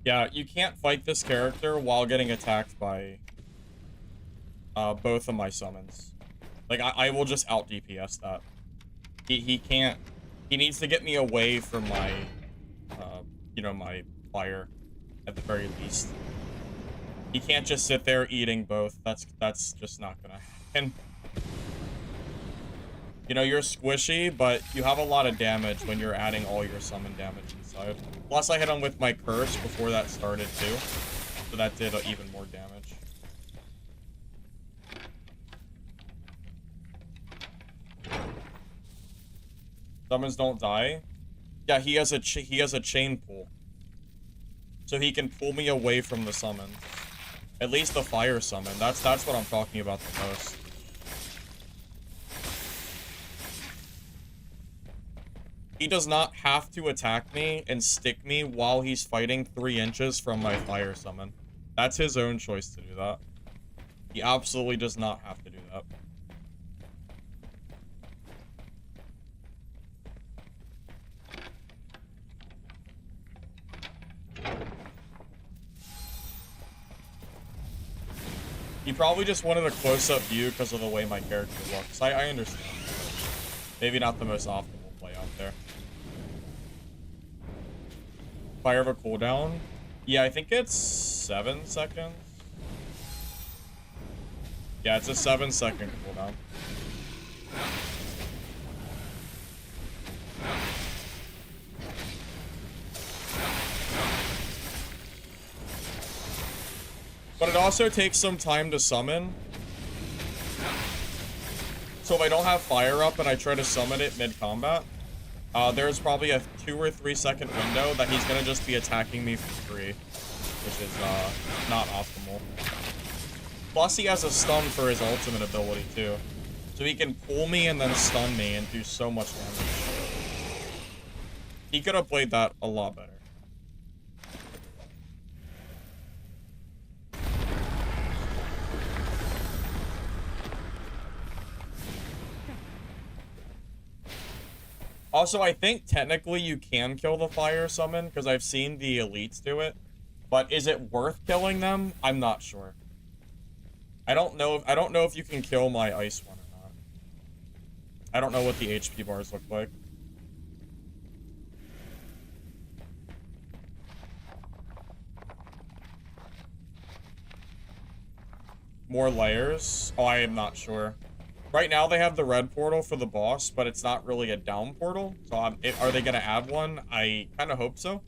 Yeah, you can't fight this character while getting attacked by both of my summons. Like, I will just out DPS that. He can't. He needs to get me away from my, you know, my fire, at the very least. He can't just sit there eating both. That's just not gonna happen. You know, you're squishy, but you have a lot of damage when you're adding all your summon damage inside. Plus, I hit him with my curse before that started, too. So that did even more damage. Summons don't die. Yeah, he has a chain pull. So he can pull me away from the summon. At least the fire summon. That's what I'm talking about the most. He does not have to attack me and stick me while he's fighting 3 inches from my fire summon. That's his own choice to do that. He absolutely does not have to do that. He probably just wanted a close-up view because of the way my character looks. I understand. Maybe not the most optimal play out there. Fire of a cooldown? Yeah, I think it's 7 seconds. Yeah, it's a 7-second cooldown. But it also takes some time to summon. So if I don't have fire up and I try to summon it mid-combat, there's probably a 2 or 3 second window that he's gonna just be attacking me for free, which is not optimal. Plus he has a stun for his ultimate ability too. So he can pull me and then stun me and do so much damage. He could have played that a lot better. Also, I think technically you can kill the fire summon because I've seen the elites do it. But is it worth killing them? I'm not sure. I don't know if you can kill my ice one or not. I don't know what the HP bars look like. More layers? Oh, I am not sure. Right now they have the red portal for the boss, but it's not really a down portal. So are they gonna add one? I kind of hope so,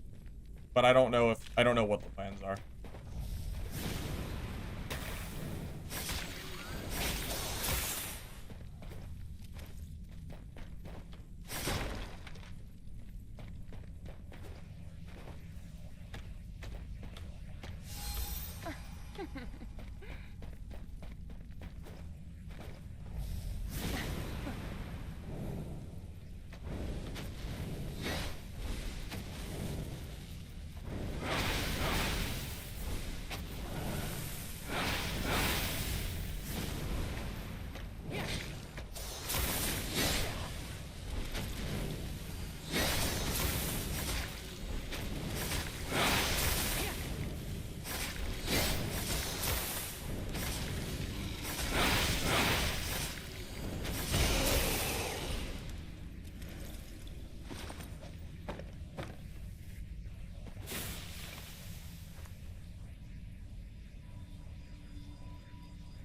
but I don't know what the plans are.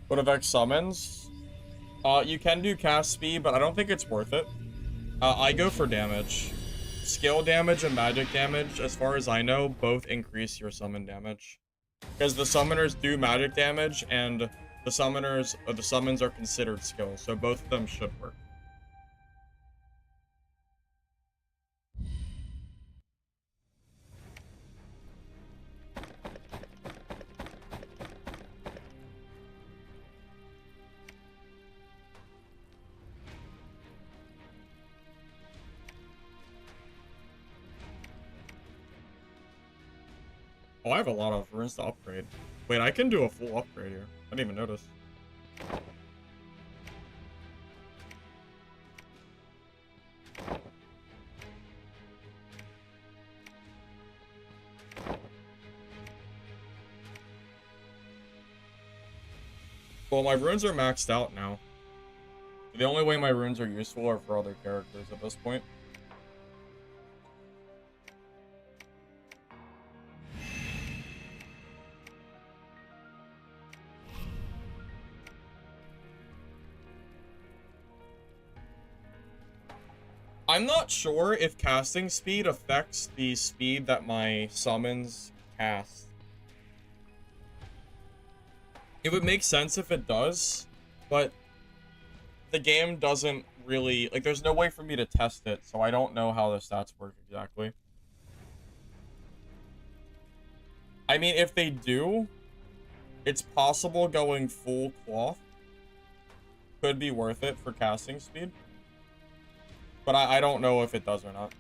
What affects summons? You can do cast speed, but I don't think it's worth it. I go for damage. Skill damage and magic damage, as far as I know, both increase your summon damage. Because the summoners do magic damage, and the summons are considered skills, so both of them should work. Oh, I have a lot of runes to upgrade. Wait, I can do a full upgrade here. I didn't even notice. Well, my runes are maxed out now. The only way my runes are useful are for other characters at this point. I'm not sure if casting speed affects the speed that my summons cast. It would make sense if it does, but the game doesn't really, like, there's no way for me to test it, so I don't know how the stats work exactly. I mean, if they do, it's possible going full cloth could be worth it for casting speed. But I don't know if it does or not.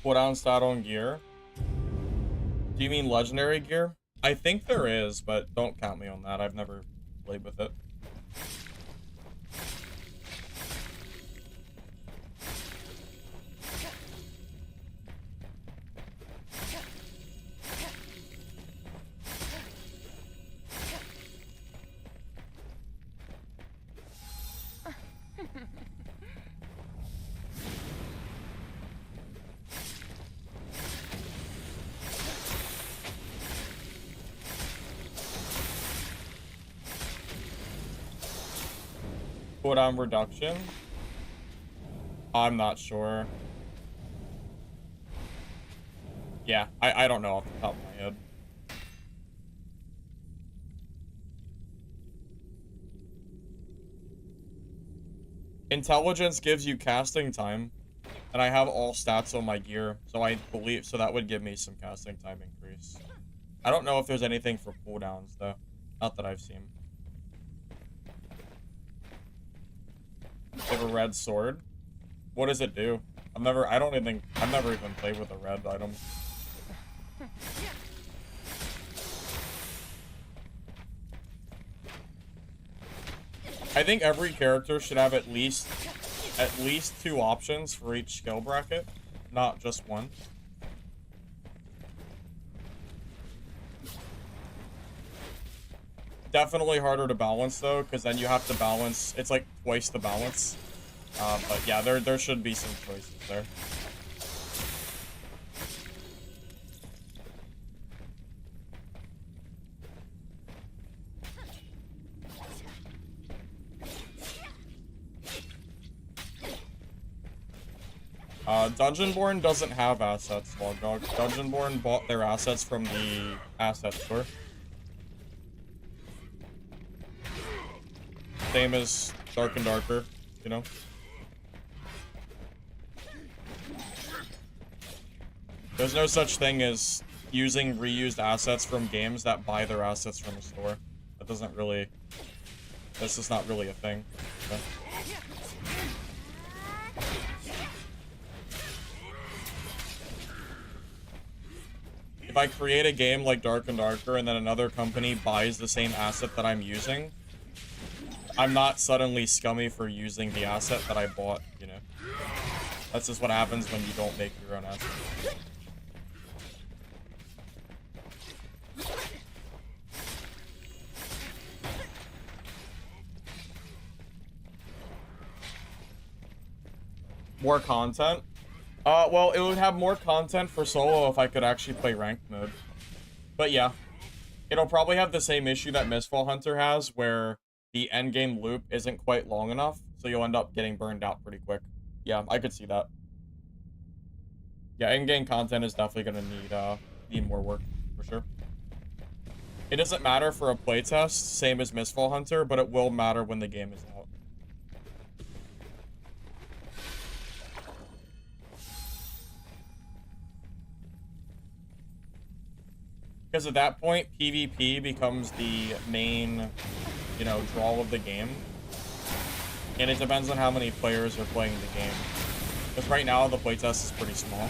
Cooldown stat on gear. Do you mean legendary gear? I think there is, but don't count me on that. I've never played with it. Cooldown reduction? I'm not sure. Yeah, I don't know off the top of my head. Intelligence gives you casting time, and I have all stats on my gear, so I believe, so that would give me some casting time increase. I don't know if there's anything for cooldowns, though. Not that I've seen. They have a red sword. What does it do? I've never even played with a red item. I think every character should have at least 2 options for each skill bracket. not just one. Definitely harder to balance though, because then you have to balance. It's like twice the balance. But yeah, there should be some choices there. Dungeonborn doesn't have assets, Logdog. Dungeonborn bought their assets from the asset store. Same as Dark and Darker, you know? There's no such thing as using reused assets from games that buy their assets from a store. That doesn't really... That's just not really a thing. Okay? If I create a game like Dark and Darker and then another company buys the same asset that I'm using, I'm not suddenly scummy for using the asset that I bought, you know? That's just what happens when you don't make your own asset. More content? Well, it would have more content for solo if I could actually play ranked mode. But yeah, it'll probably have the same issue that Mistfall Hunter has, where the endgame loop isn't quite long enough, so you'll end up getting burned out pretty quick. Yeah, I could see that. Yeah, in-game content is definitely gonna need more work, for sure. It doesn't matter for a playtest, same as Mistfall Hunter, but it will matter when the game is out. Because at that point, PvP becomes the main, you know, draw of the game. And it depends on how many players are playing the game. Because right now, the playtest is pretty small.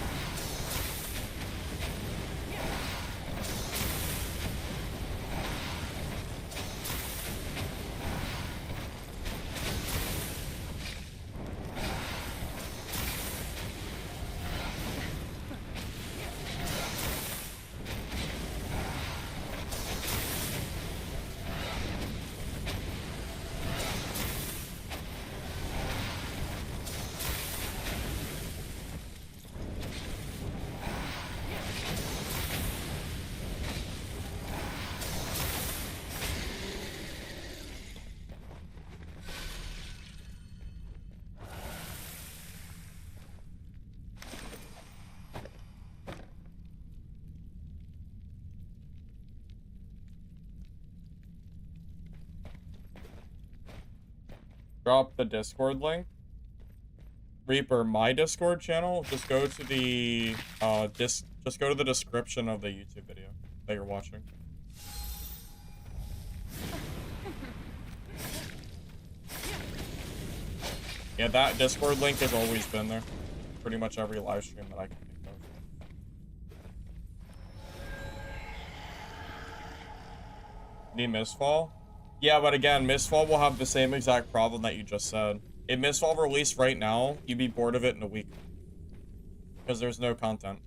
Drop the Discord link. Reaper, my Discord channel, just go to the just go to the description of the YouTube video that you're watching. Yeah, that Discord link has always been there. Pretty much every live stream that I can think of. Need Mistfall? Yeah, but again, Mistfall will have the same exact problem that you just said. If Mistfall released right now, you'd be bored of it in a week. Because there's no content.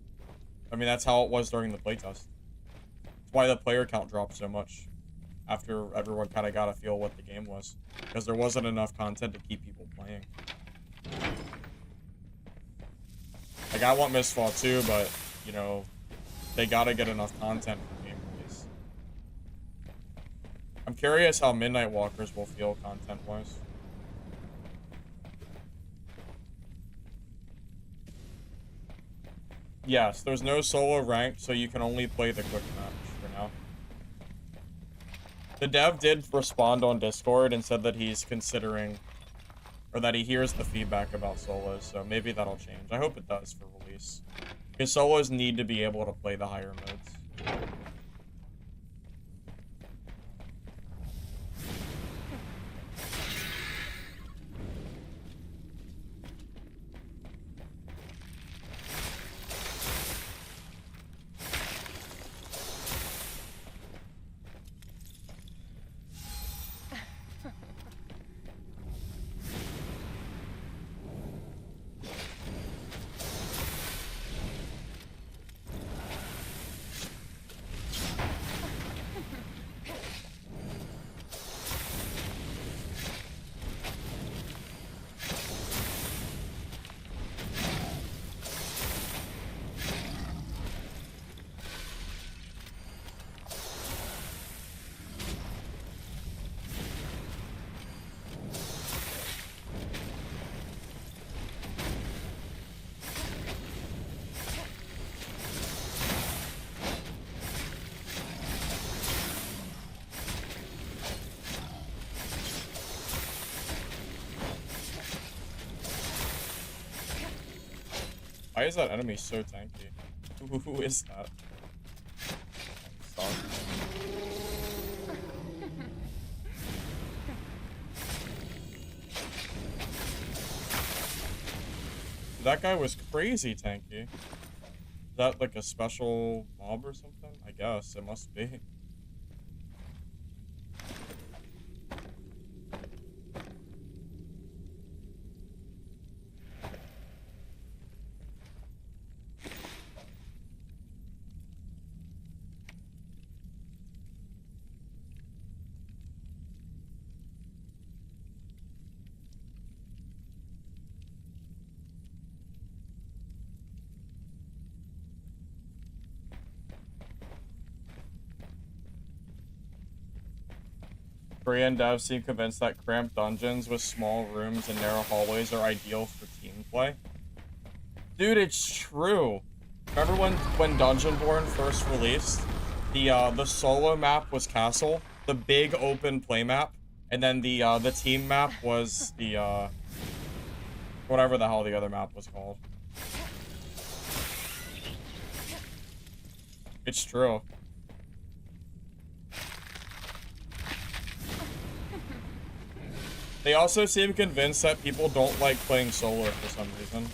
I mean, that's how it was during the playtest. That's why the player count dropped so much. After everyone kind of got a feel what the game was. Because there wasn't enough content to keep people playing. Like, I want Mistfall too, but, you know, they gotta get enough content for game release. I'm curious how Midnight Walkers will feel content-wise. Yes, there's no solo rank, so you can only play the quick match for now. The dev did respond on Discord and said that he's considering, or that he hears the feedback about solos, so maybe that'll change. I hope it does for release. Because solos need to be able to play the higher modes. Why is that enemy so tanky? Who is that? Stalkers. That guy was crazy tanky. Is that like a special mob or something? I guess it must be. Korean devs seem convinced that cramped dungeons with small rooms and narrow hallways are ideal for team play. Dude, it's true. Remember when Dungeonborn first released? The solo map was Castle, the big open play map, and then the team map was the whatever the hell the other map was called. It's true. They also seem convinced that people don't like playing solo for some reason.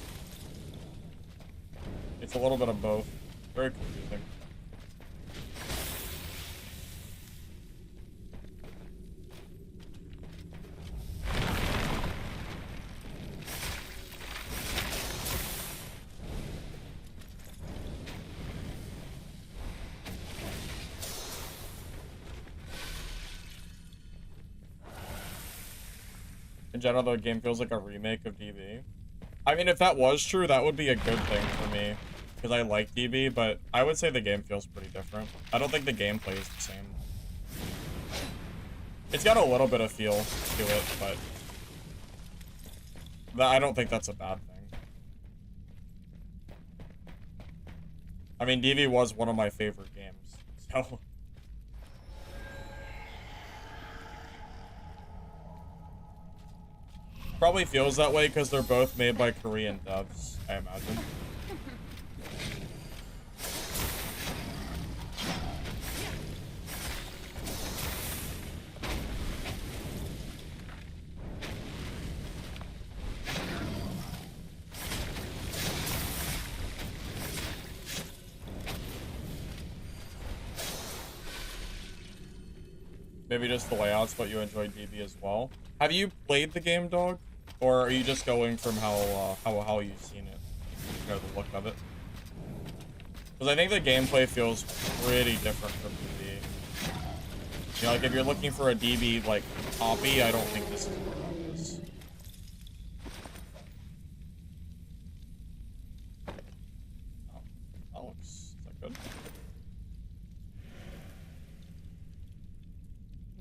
It's a little bit of both. Very confusing. In general, the game feels like a remake of DB. I mean, if that was true, that would be a good thing for me. Because I like DB, but I would say the game feels pretty different. I don't think the gameplay is the same. It's got a little bit of feel to it, but I don't think that's a bad thing. I mean, DB was one of my favorite games, so... Probably feels that way because they're both made by Korean devs, I imagine. Maybe just the layouts, but you enjoyed DB as well. Have you played the game, dog? Or are you just going from how you've seen it? You know, the look of it? Because I think the gameplay feels pretty different from DB. You know, like if you're looking for a DB, like, copy, I don't think this is what it is. Oh, that looks... is that good?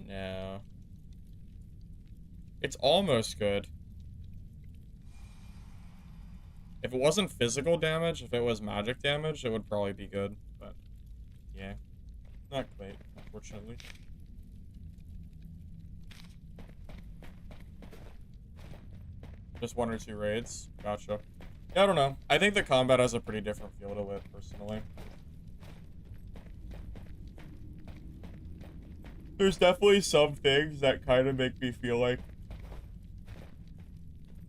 No. It's almost good. If it wasn't physical damage, if it was magic damage, it would probably be good. But, yeah. Not quite, unfortunately. Just 1 or 2 raids. Gotcha. Yeah, I don't know. I think the combat has a pretty different feel to it, personally. There's definitely some things that kind of make me feel like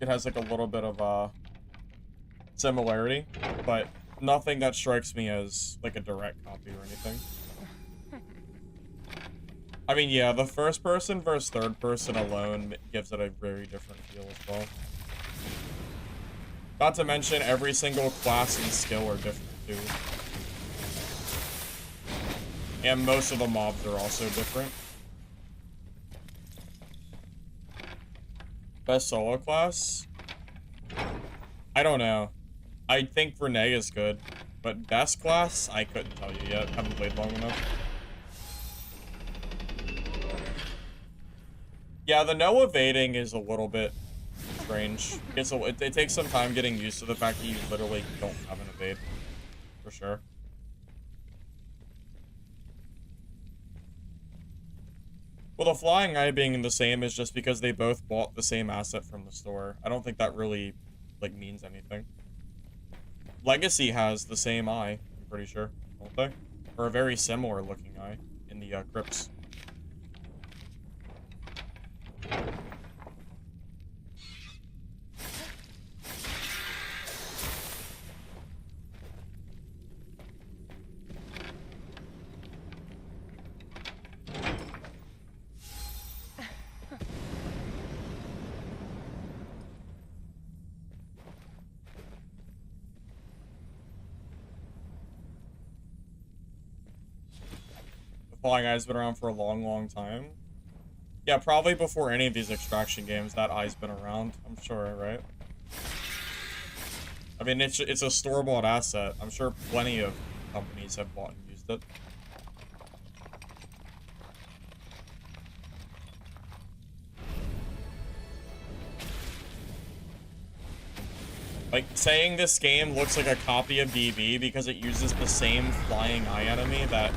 it has, like, a little bit of, similarity, but nothing that strikes me as like a direct copy or anything. I mean, yeah, the first person versus third person alone gives it a very different feel as well. Not to mention every single class and skill are different too. And most of the mobs are also different. Best solo class? I don't know. I think Rene is good, but best class, I couldn't tell you yet. Haven't played long enough. Yeah, the no evading is a little bit strange. It takes some time getting used to the fact that you literally don't have an evade, for sure. Well, the flying eye being the same is just because they both bought the same asset from the store. I don't think that really, like, means anything. Legacy has the same eye, I'm pretty sure, don't they? Or a very similar looking eye in the crypts. Falling Eye's been around for a long, long time. Yeah, probably before any of these extraction games, that eye's been around, I'm sure, right? I mean, it's a store-bought asset. I'm sure plenty of companies have bought and used it. Like, saying this game looks like a copy of DB because it uses the same flying eye enemy that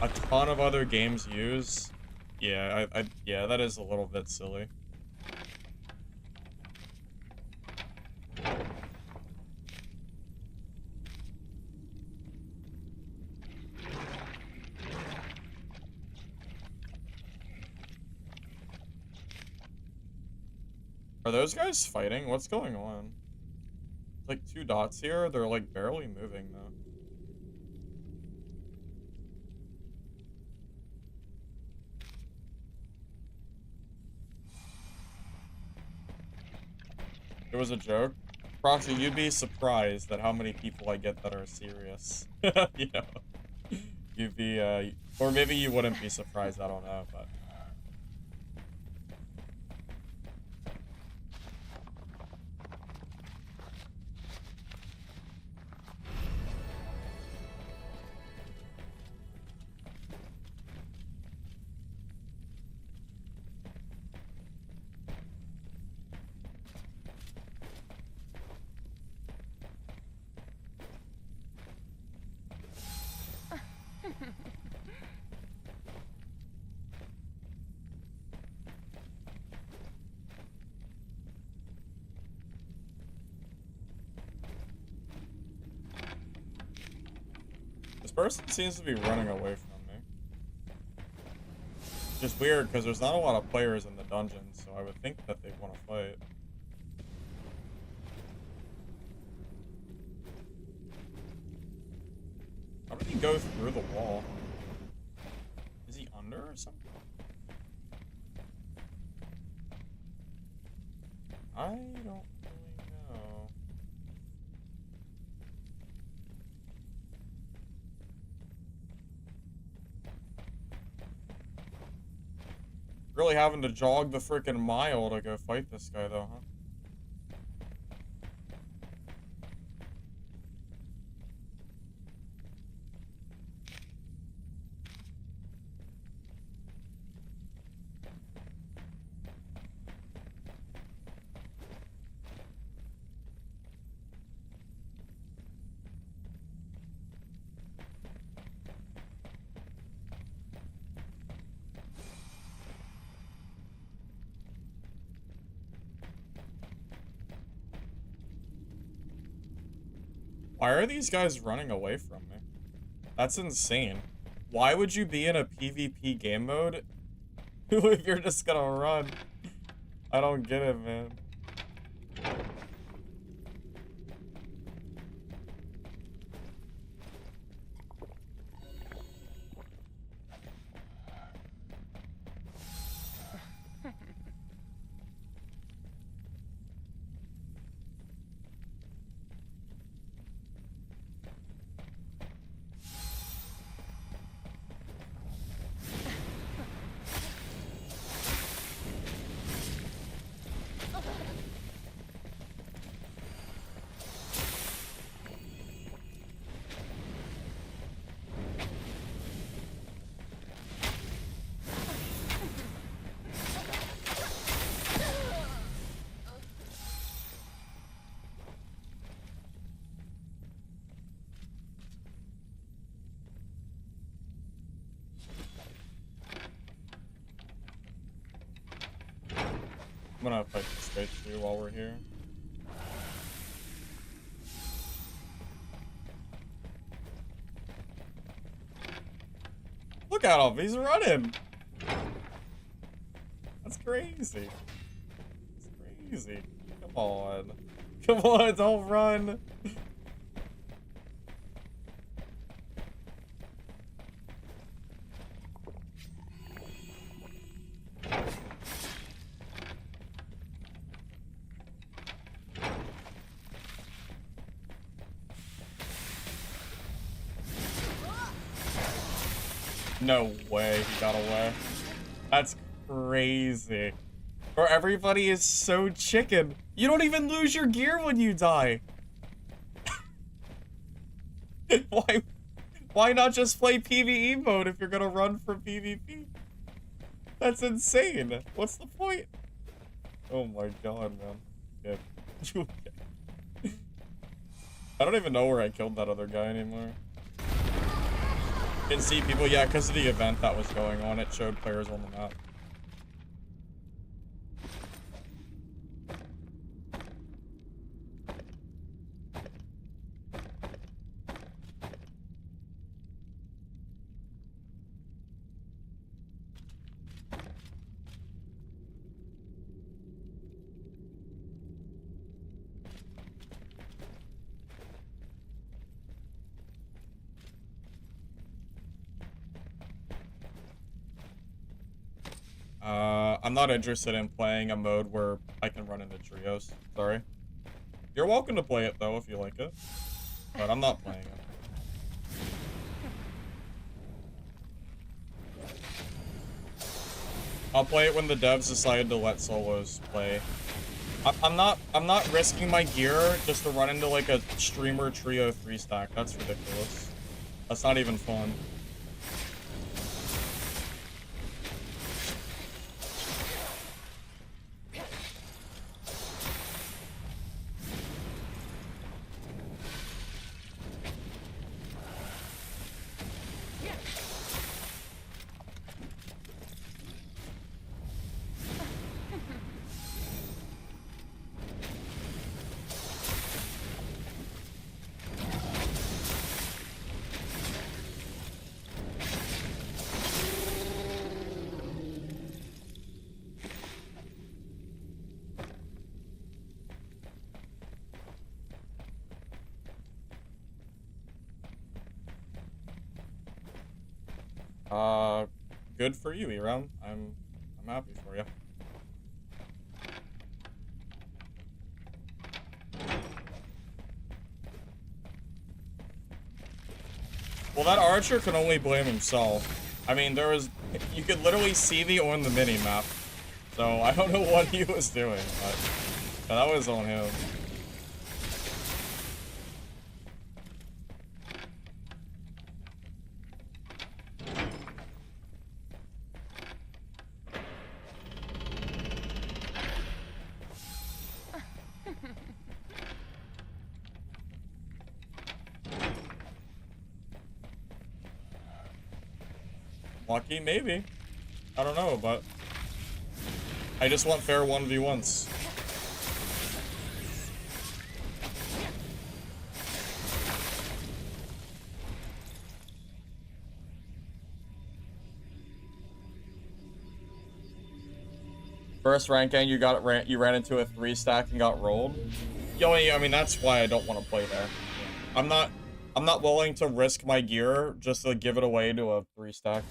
a ton of other games use. Yeah, yeah, that is a little bit silly. Are those guys fighting? What's going on? Like 2 dots here? They're like barely moving though. It was a joke. Proxy, you'd be surprised at how many people I get that are serious. You know? You'd be, or maybe you wouldn't be surprised, I don't know, but... This person seems to be running away from me. Just weird, because there's not a lot of players in the dungeon, so I would think that they'd want to fight. How did he go through the wall? Is he under or something? I don't really know. Really having to jog the frickin' mile to go fight this guy, though, huh? Why are these guys running away from me? That's insane. Why would you be in a PvP game mode if you're just gonna run? I don't get it, man. I'm gonna fight this guy too while we're here. Look at him. He's running. That's crazy. That's crazy. Come on. Come on, don't run. No way he got away. That's crazy. Or everybody is so chicken. You don't even lose your gear when you die. Why not just play PvE mode if you're gonna run from PvP? That's insane. What's the point? Oh my god, man. Yeah. I don't even know where I killed that other guy anymore. Didn't see people, yeah, because of the event that was going on, it showed players on the map. I'm not interested in playing a mode where I can run into trios. Sorry. You're welcome to play it, though, if you like it. But I'm not playing it. I'll play it when the devs decide to let solos play. I'm not risking my gear just to run into, like, a streamer trio 3-stack. That's ridiculous. That's not even fun. Good for you, Eram. I'm happy for you. Well, that archer can only blame himself. I mean, you could literally see me on the mini-map. So, I don't know what he was doing, but that was on him. Lucky? Maybe. I don't know, but I just want fair 1v1s. First ranking, you ran into a 3-stack and got rolled. Yo, I mean, that's why I don't want to play there. I'm not willing to risk my gear just to give it away to a 3-stack.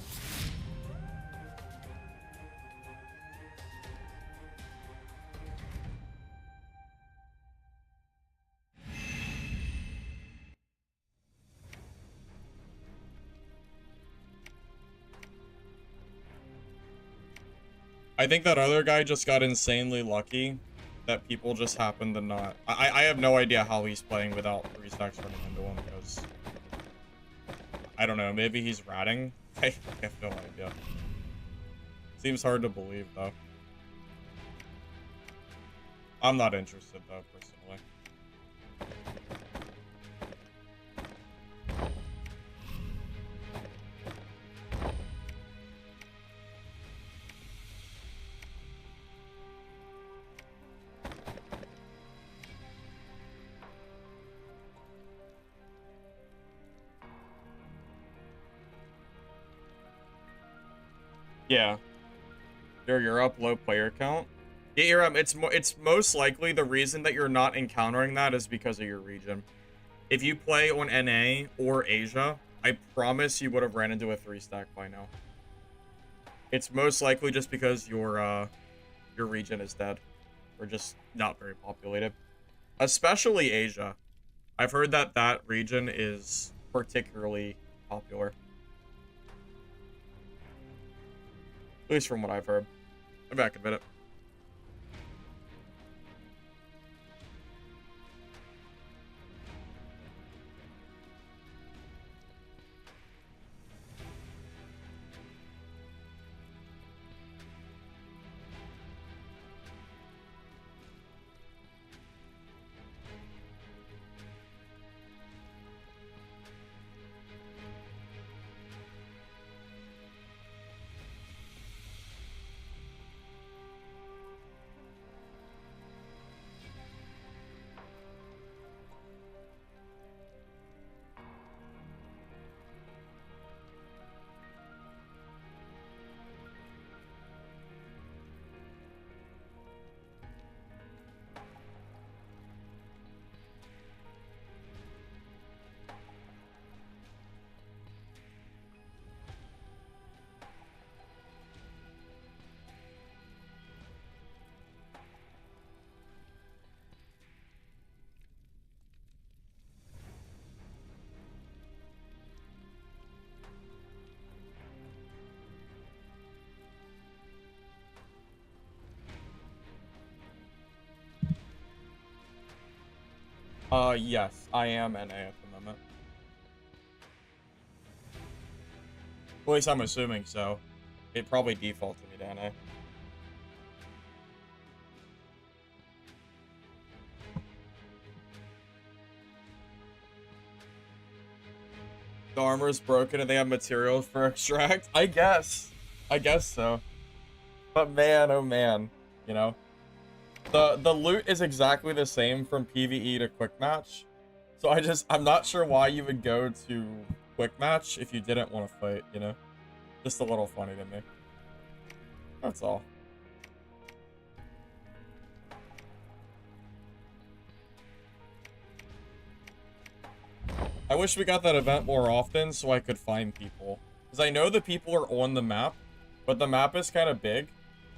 I think that other guy just got insanely lucky that people just happened to not. I have no idea how he's playing without 3-stacks running into him because I don't know, maybe he's ratting. I have no idea. Seems hard to believe though. I'm not interested though, personally. Yeah. You're up, low player count. Yeah, it's most likely the reason that you're not encountering that is because of your region. If you play on NA or Asia, I promise you would have ran into a 3-stack by now. It's most likely just because your region is dead. Or just not very populated. Especially Asia. I've heard that that region is particularly popular. At least from what I've heard. I'm back in a minute. Yes, I am NA at the moment. At least I'm assuming so. It probably defaulted me to NA. The armor's broken and they have materials for extract? I guess. I guess so. But man, oh man, you know. The loot is exactly the same from PvE to quick match. So I'm not sure why you would go to quick match if you didn't want to fight, you know? Just a little funny to me. That's all. I wish we got that event more often so I could find people. Because I know the people are on the map, but the map is kind of big.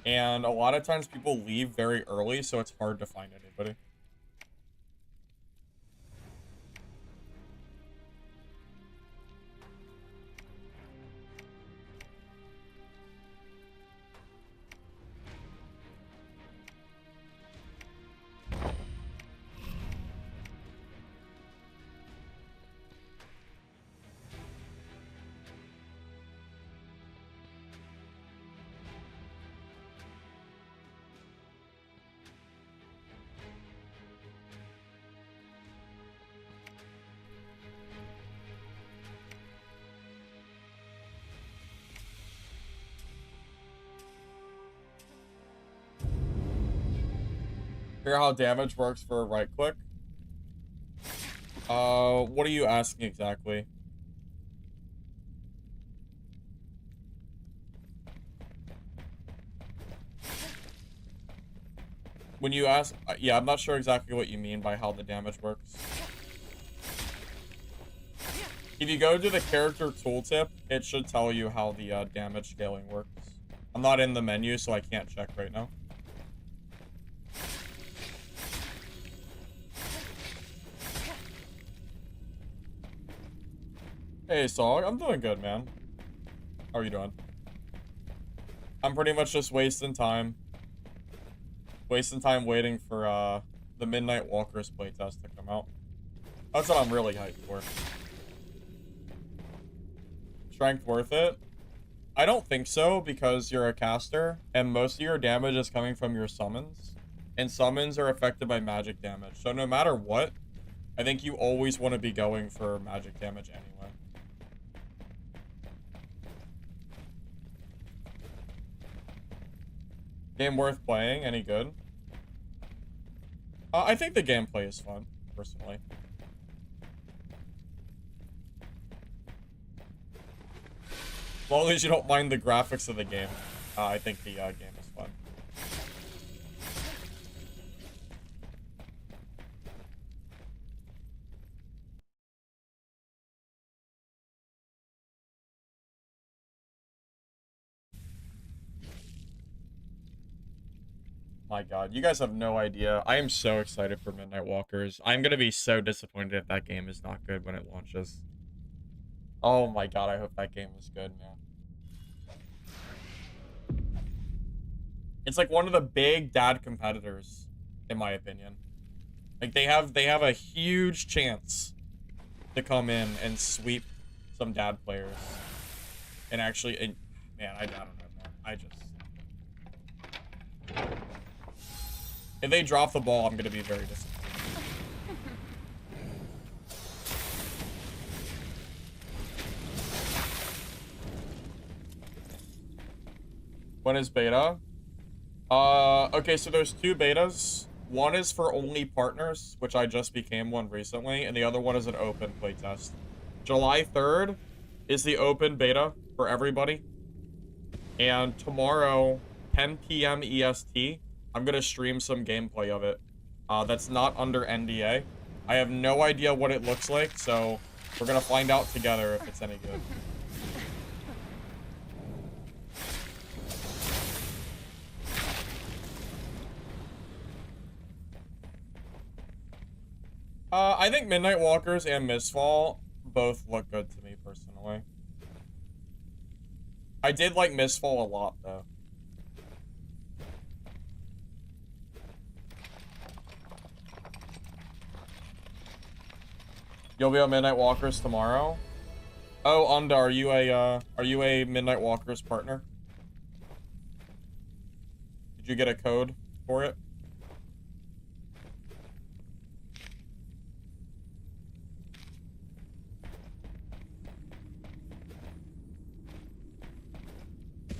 And a lot of times people leave very early, so it's hard to find anybody. Hear how damage works for a right click? What are you asking exactly? When you ask, yeah, I'm not sure exactly what you mean by how the damage works. If you go to the character tooltip, it should tell you how the damage scaling works. I'm not in the menu, so I can't check right now. Hey, Sog, I'm doing good, man. How are you doing? I'm pretty much just wasting time. Wasting time waiting for, the Midnight Walkers playtest to come out. That's what I'm really hyped for. Strength worth it? I don't think so, because you're a caster, and most of your damage is coming from your summons. And summons are affected by magic damage. So no matter what, I think you always want to be going for magic damage anyway. Game worth playing? Any good? I think the gameplay is fun, personally. As long as you don't mind the graphics of the game, I think the game is fun. My god, you guys have no idea. I am so excited for Midnight Walkers. I'm gonna be so disappointed if that game is not good when it launches. Oh my god, I hope that game is good, man. It's like one of the big dad competitors, in my opinion. Like they have a huge chance to come in and sweep some dad players. And actually, man, I don't know, man. I just... If they drop the ball, I'm gonna be very disappointed. When is beta? Okay, so there's 2 betas. One is for only partners, which I just became one recently, and the other one is an open playtest. July 3rd is the open beta for everybody. And tomorrow, 10 p.m. EST, I'm gonna stream some gameplay of it. That's not under NDA. I have no idea what it looks like, so we're gonna find out together if it's any good. I think Midnight Walkers and Mistfall both look good to me, personally. I did like Mistfall a lot, though. You'll be on Midnight Walkers tomorrow? Oh, Unda, are you a Midnight Walkers partner? Did you get a code for it?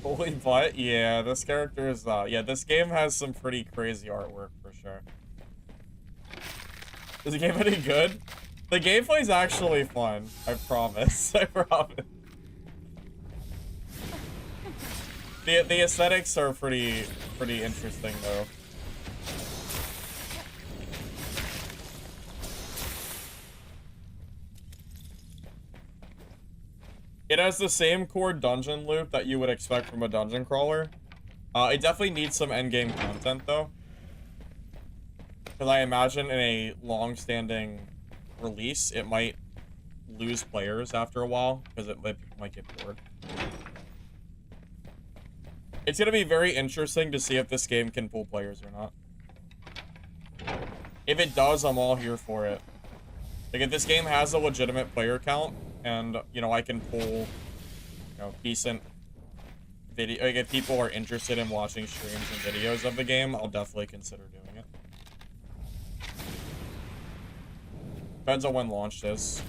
Holy butt? Yeah, this character is, yeah, this game has some pretty crazy artwork, for sure. Is the game any good? The gameplay's actually fun. I promise. I promise. The aesthetics are pretty interesting, though. It has the same core dungeon loop that you would expect from a dungeon crawler. It definitely needs some endgame content, though. Because I imagine in a long-standing release, it might lose players after a while, because people might get bored. It's going to be very interesting to see if this game can pull players or not. If it does, I'm all here for it. Like, if this game has a legitimate player count, and, you know, I can pull, you know, decent video. Like, if people are interested in watching streams and videos of the game, I'll definitely consider doing it. Depends on when launch is.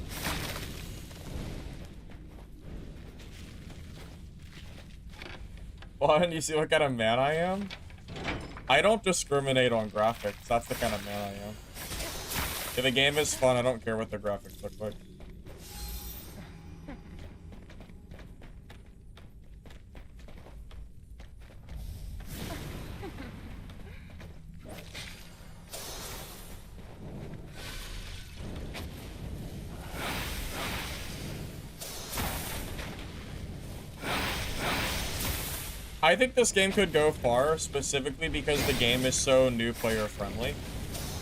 Well, you see what kind of man I am? I don't discriminate on graphics. That's the kind of man I am. If the game is fun, I don't care what the graphics look like. I think this game could go far, specifically because the game is so new player friendly.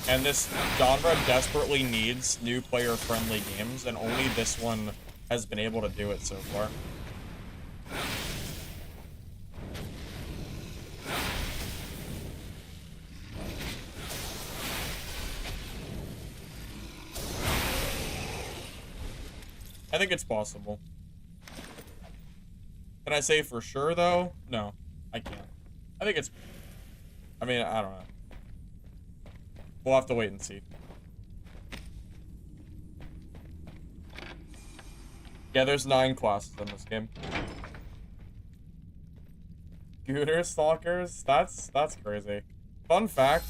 And this genre desperately needs new player friendly games, and only this one has been able to do it so far. I think it's possible. Can I say for sure, though? No, I can't. I think it's... I mean, I don't know. We'll have to wait and see. Yeah, there's 9 classes in this game. Gooter Stalkers? That's crazy. Fun fact,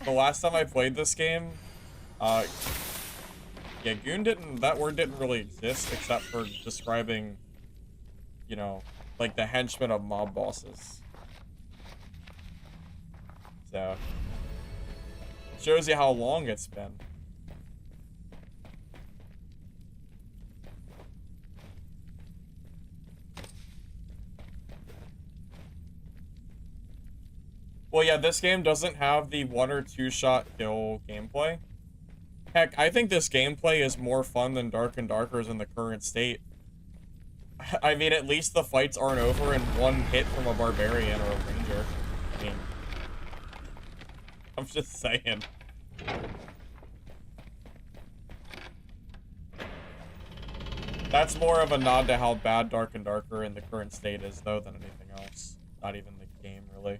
the last time I played this game, yeah, goon didn't... That word didn't really exist, except for describing... you know, like the henchmen of mob bosses. So, shows you how long it's been. Well, yeah, this game doesn't have the 1 or 2 shot kill gameplay. Heck, I think this gameplay is more fun than Dark and Darker's in the current state. I mean, at least the fights aren't over in 1 hit from a barbarian or a ranger. I mean, I'm just saying. That's more of a nod to how bad Dark and Darker in the current state is, though, than anything else. Not even the game, really.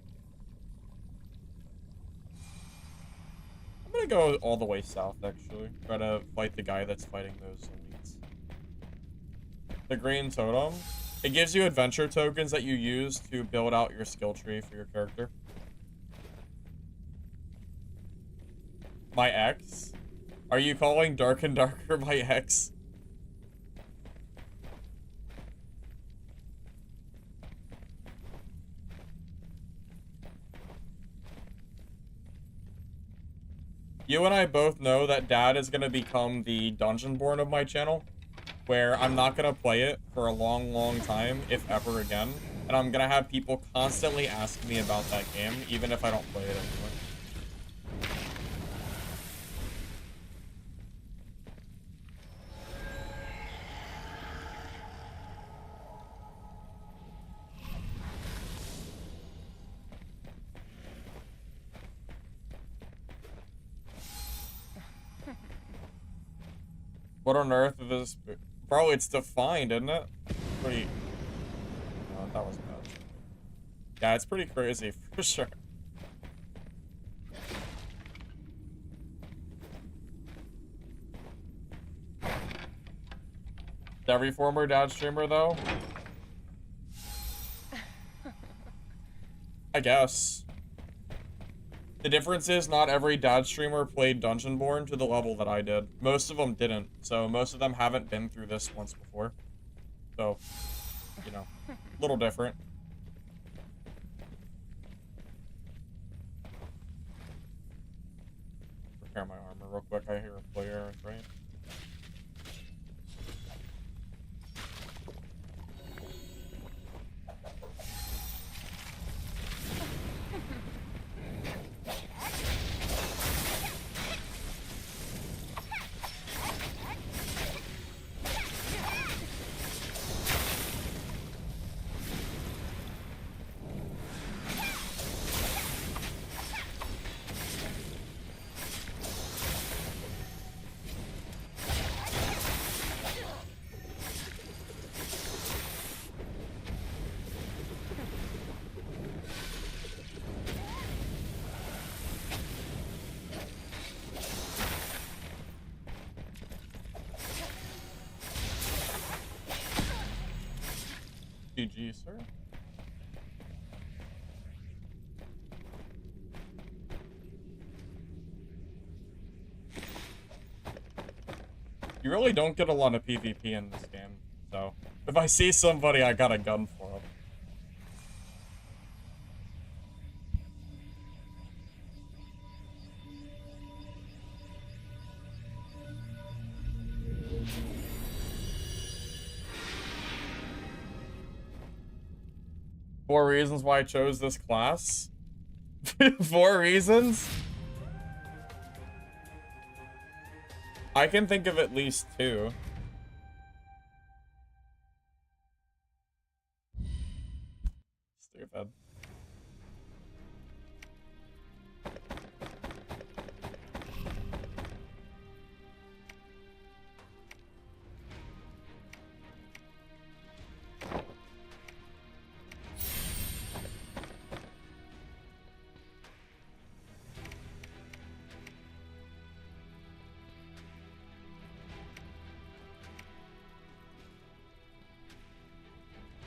I'm gonna go all the way south, actually. Try to fight the guy that's fighting those elites. The green totem. It gives you adventure tokens that you use to build out your skill tree for your character. My ex? Are you calling Dark and Darker my ex? You and I both know that Dad is going to become the Dungeonborn of my channel, where I'm not going to play it for a long, long time, if ever again, and I'm going to have people constantly asking me about that game, even if I don't play it anymore. What on earth is this? Bro, it's defined, isn't it? Pretty... No, that was bad. Yeah, it's pretty crazy, for sure. Every former Dad streamer, though? I guess. The difference is not every Dad streamer played Dungeonborn to the level that I did. Most of them didn't, so most of them haven't been through this once before. So, you know, a little different. Repair my armor real quick. I hear a player, right? GG, sir. You really don't get a lot of PvP in this game, so if I see somebody, I got a gun for them. Four reasons why I chose this class? 4 reasons? I can think of at least 2. Stupid.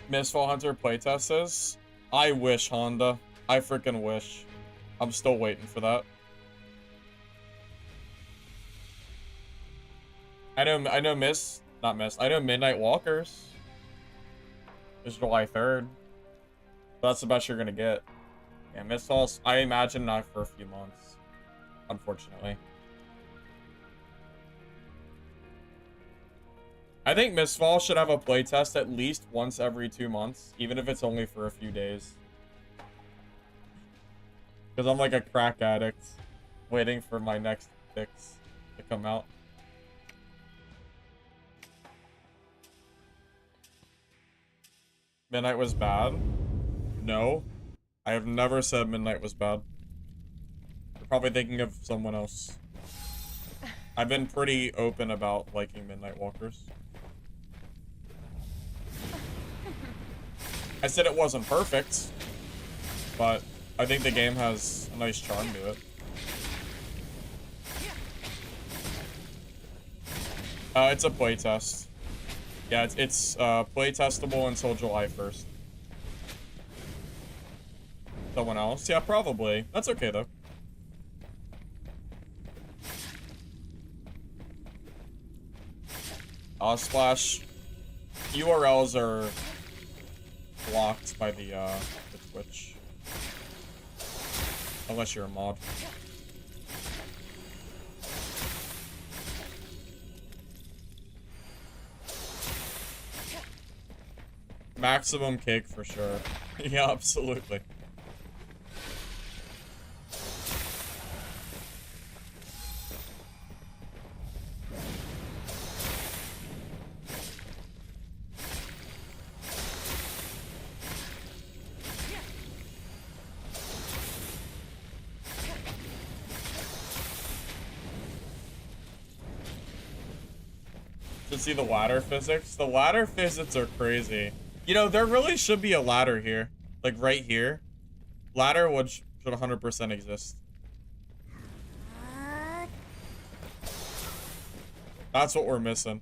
Mistfall Hunter playtest is? I wish, Honda. I freaking wish. I'm still waiting for that. I know I know Midnight Walkers. It's July 3rd. That's the best you're gonna get. Yeah, Mistfall, I imagine not for a few months, unfortunately. I think Mistfall should have a playtest at least once every 2 months, even if it's only for a few days. Because I'm like a crack addict, waiting for my next fix to come out. Midnight was bad? No. I have never said Midnight was bad. You're probably thinking of someone else. I've been pretty open about liking Midnight Walkers. I said it wasn't perfect, but I think the game has a nice charm to it. It's a playtest. Yeah, it's playtestable until July 1st. Someone else? Yeah, probably. That's okay, though. Splash. URLs are blocked by the Twitch. Unless you're a mod. Maximum cake for sure. Yeah, absolutely. To see the ladder physics? The ladder physics are crazy. You know, there really should be a ladder here. Like, right here. Ladder should 100% exist. That's what we're missing.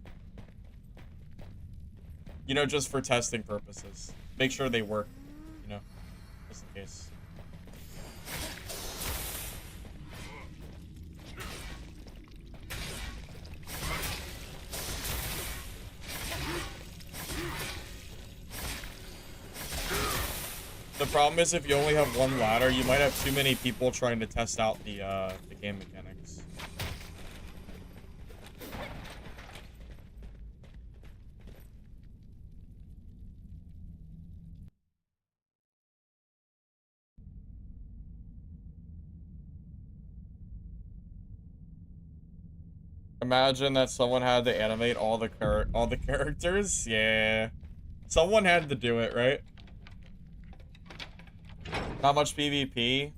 You know, just for testing purposes. Make sure they work, you know, just in case. The problem is if you only have one ladder, you might have too many people trying to test out the game mechanics. Imagine that someone had to animate all the characters. Yeah, someone had to do it, right? Not much PvP.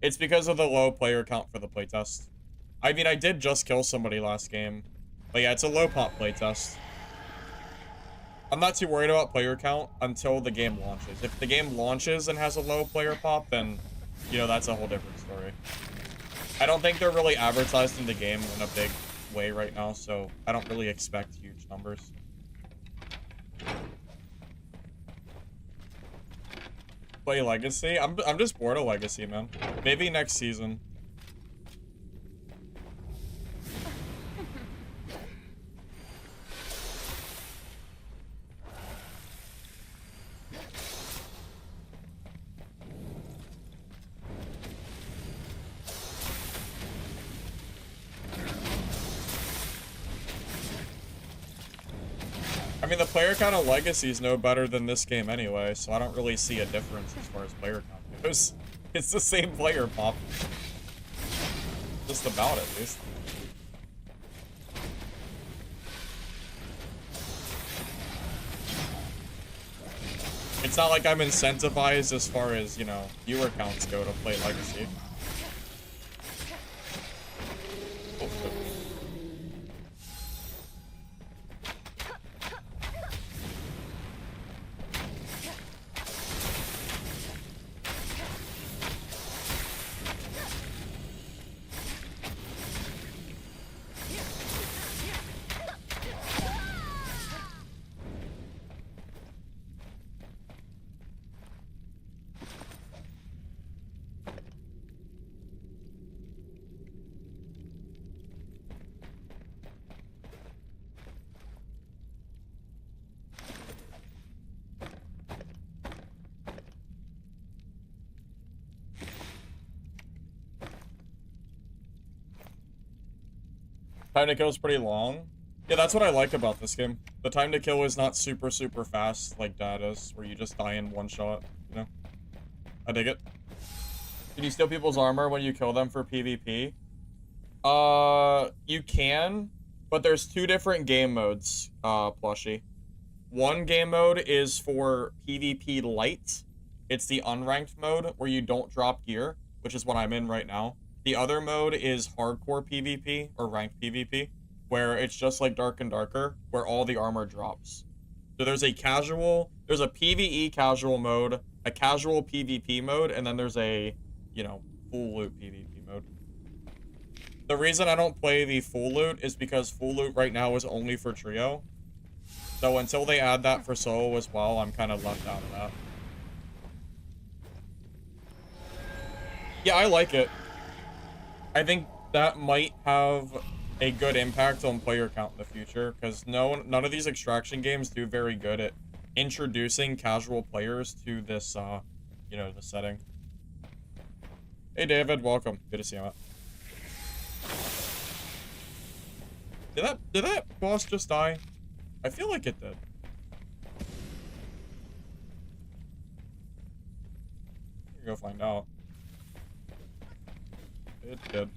It's because of the low player count for the playtest. I mean, I did just kill somebody last game. But yeah, it's a low pop playtest. I'm not too worried about player count until the game launches. If the game launches and has a low player pop, then, you know, that's a whole different story. I don't think they're really advertised in the game in a big way right now, so I don't really expect huge numbers. Play Legacy? I'm just bored of Legacy, man. Maybe next season. I mean, the player count of Legacy is no better than this game anyway, so I don't really see a difference as far as player count goes. It's the same player pop. Just about, at least. It's not like I'm incentivized as far as, you know, viewer counts go to play Legacy. Time to kill is pretty long. Yeah, that's what I like about this game. The time to kill is not super, super fast like that is, where you just die in one shot, you know? I dig it. Can you steal people's armor when you kill them for PvP? You can, but there's two different game modes, plushie. One game mode is for PvP light. It's the unranked mode where you don't drop gear, which is what I'm in right now. The other mode is hardcore PvP or ranked PvP, where it's just like Dark and Darker, where all the armor drops. So there's a PvE casual mode, a casual PvP mode, and then there's a, you know, full loot PvP mode. The reason I don't play the full loot is because full loot right now is only for trio. So until they add that for solo as well, I'm kind of left out of that. Yeah, I like it. I think that might have a good impact on player count in the future, because none of these extraction games do very good at introducing casual players to this, you know, the setting. Hey David, welcome. Good to see you, Matt. Did that boss just die? I feel like it did. Go find out. It did.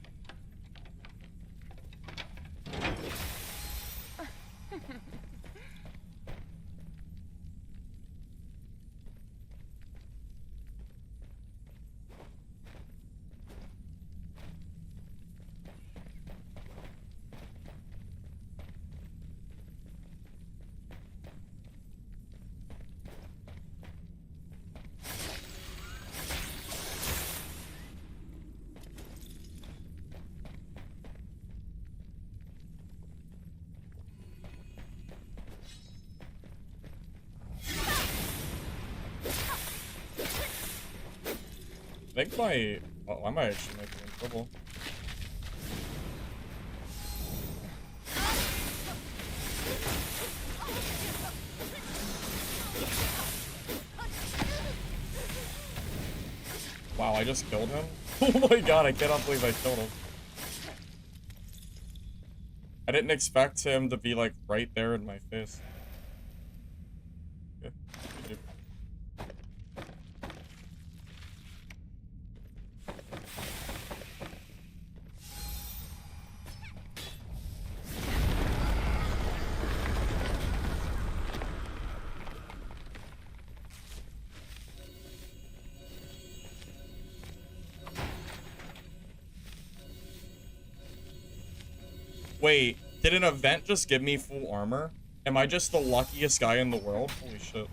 I think I might actually make him in trouble. Wow, I just killed him? Oh my god, I cannot believe I killed him. I didn't expect him to be, like, right there in my face. Okay. Wait, did an event just give me full armor? Am I just the luckiest guy in the world? Holy shit.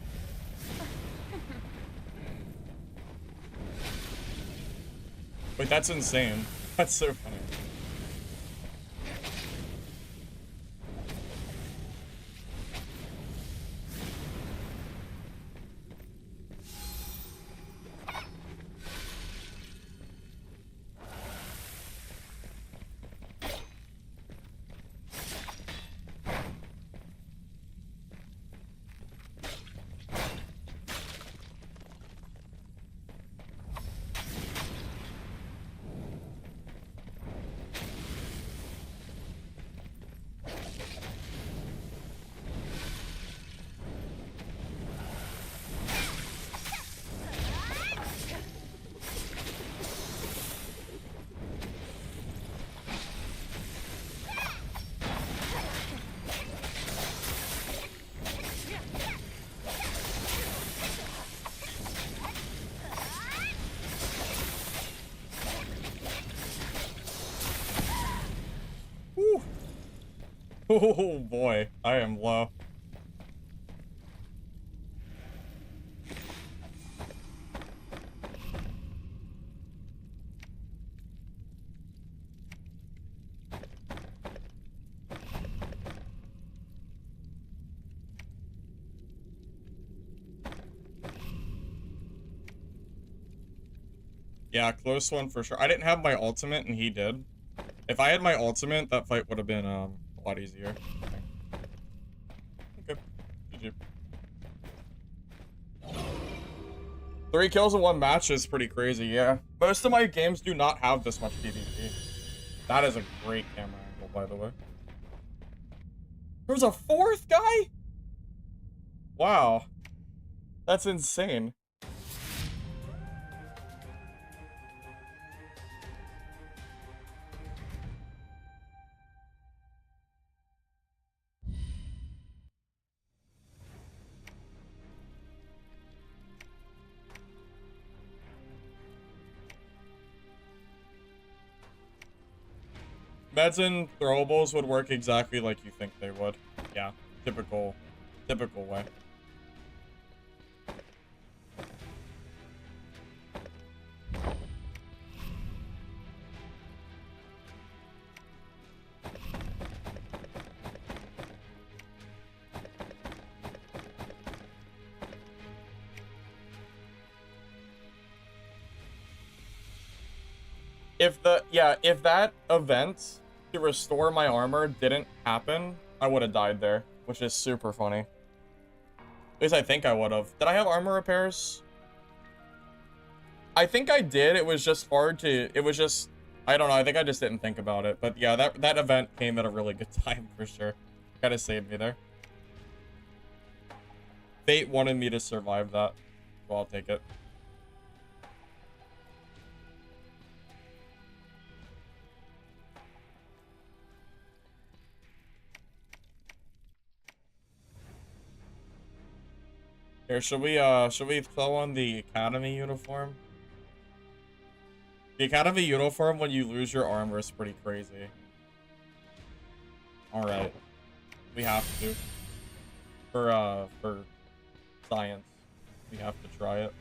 Wait, that's insane. That's so funny. Oh boy, I am low. Yeah, close one for sure. I didn't have my ultimate and he did. If I had my ultimate, that fight would have been a lot easier. Okay. GG. 3 kills in 1 match is pretty crazy, yeah. Most of my games do not have this much PvP. That is a great camera angle, by the way. There's a fourth guy? Wow. That's insane. Imagine throwables would work exactly like you think they would. Yeah, typical way. If that event to restore my armor didn't happen, I would have died there, which is super funny. At least I think I would have. Did I have armor repairs? I think I did. It was just hard to, I don't know. I think I just didn't think about it. But yeah, that event came at a really good time for sure. Kind of saved me there. Fate wanted me to survive that, so I'll take it. Here, should we throw on the academy uniform? The academy uniform when you lose your armor is pretty crazy. Alright. We have to. For science. We have to try it.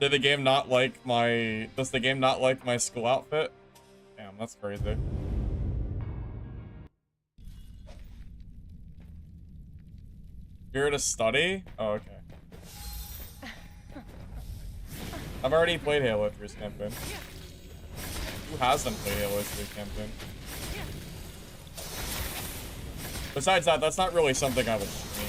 Does the game not like my school outfit? Damn, that's crazy. Here to study? Oh, okay. I've already played Halo 3's campaign. Who hasn't played Halo 3's campaign? Besides that, that's not really something I would stream.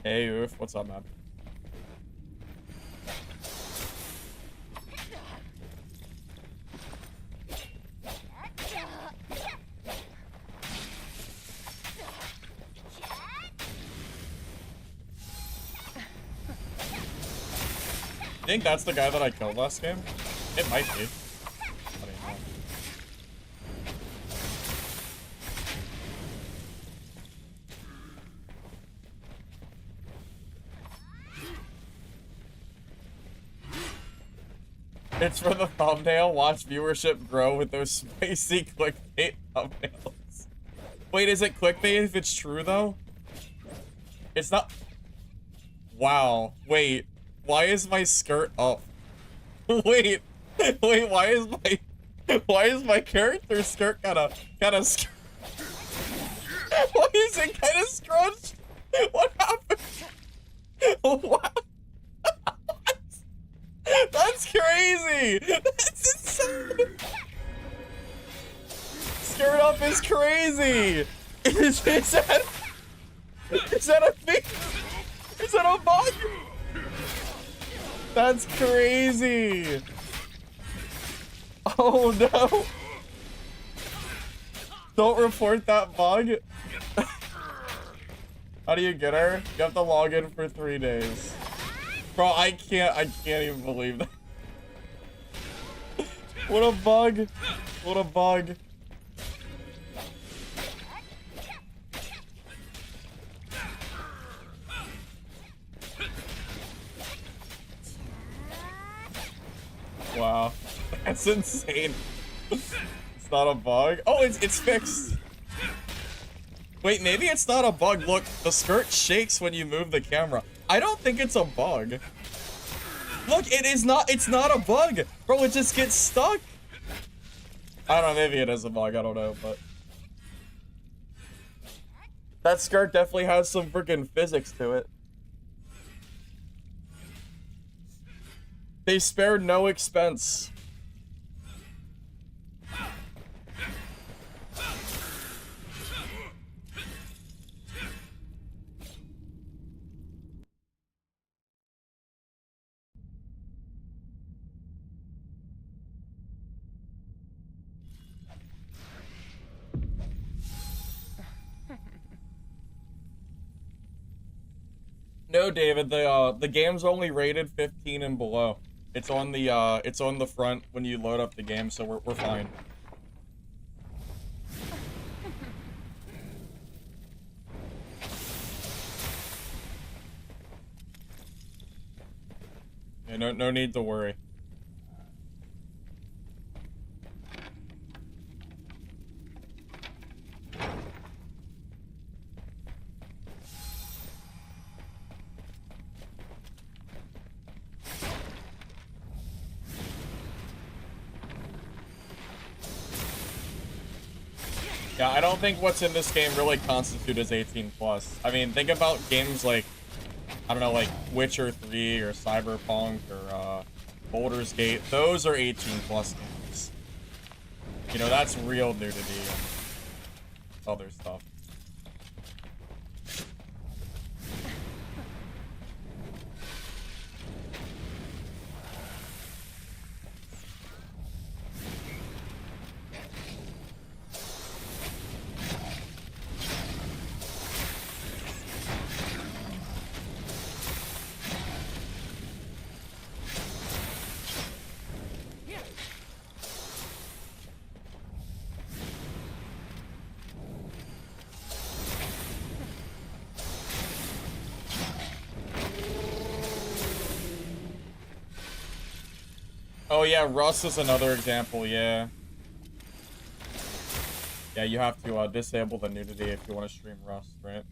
Hey, Oof, what's up, man? I think that's the guy that I killed last game. It might be. I don't know. It's for the thumbnail. Watch viewership grow with those spicy clickbait thumbnails. Wait, is it clickbait if it's true though? It's not. Wow. Wait. Why is my skirt up? Wait. Wait. Why is my character's skirt kind of Why is it kind of scrunched? What happened? What? That's crazy! That's insane! Skirt up is crazy! Is that a thing? Is that a bug? That's crazy! Oh no! Don't report that bug. How do you get her? You have to log in for 3 days. Bro, I can't even believe that. What a bug. What a bug. Wow. That's insane. It's not a bug. Oh, it's fixed. Wait, maybe it's not a bug. Look, the skirt shakes when you move the camera. I don't think it's a bug. Look, it's not a bug. Bro, it just gets stuck. I don't know, maybe it is a bug, I don't know, but that skirt definitely has some freaking physics to it. They spared no expense. No, David, the game's only rated 15 and below. It's on the front when you load up the game, so we're fine. Yeah, no need to worry. Yeah, I don't think what's in this game really constitute as 18 plus. I mean, think about games like, I don't know, like Witcher 3 or Cyberpunk or Baldur's Gate. Those are 18 plus games. You know, that's real nudity and other stuff. Oh yeah, Rust is another example, yeah. Yeah, you have to disable the nudity if you want to stream Rust, right?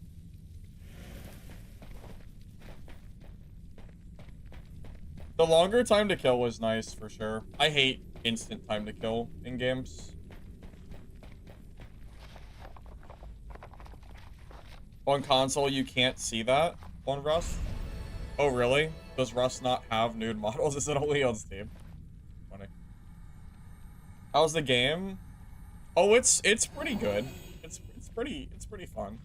The longer time to kill was nice, for sure. I hate instant time to kill in games. On console, you can't see that on Rust. Oh, really? Does Rust not have nude models? Is it only on Steam? Funny. How's the game? Oh, it's pretty good. It's pretty fun.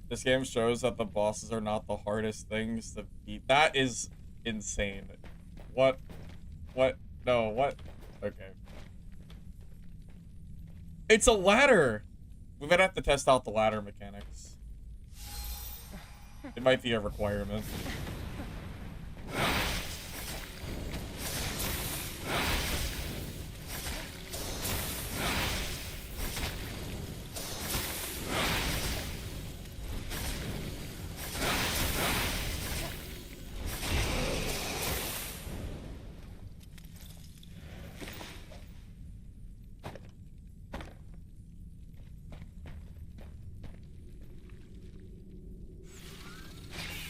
This game shows that the bosses are not the hardest things to beat. That is insane. What? What? No, what? Okay. It's a ladder! We're gonna have to test out the ladder mechanics. It might be a requirement.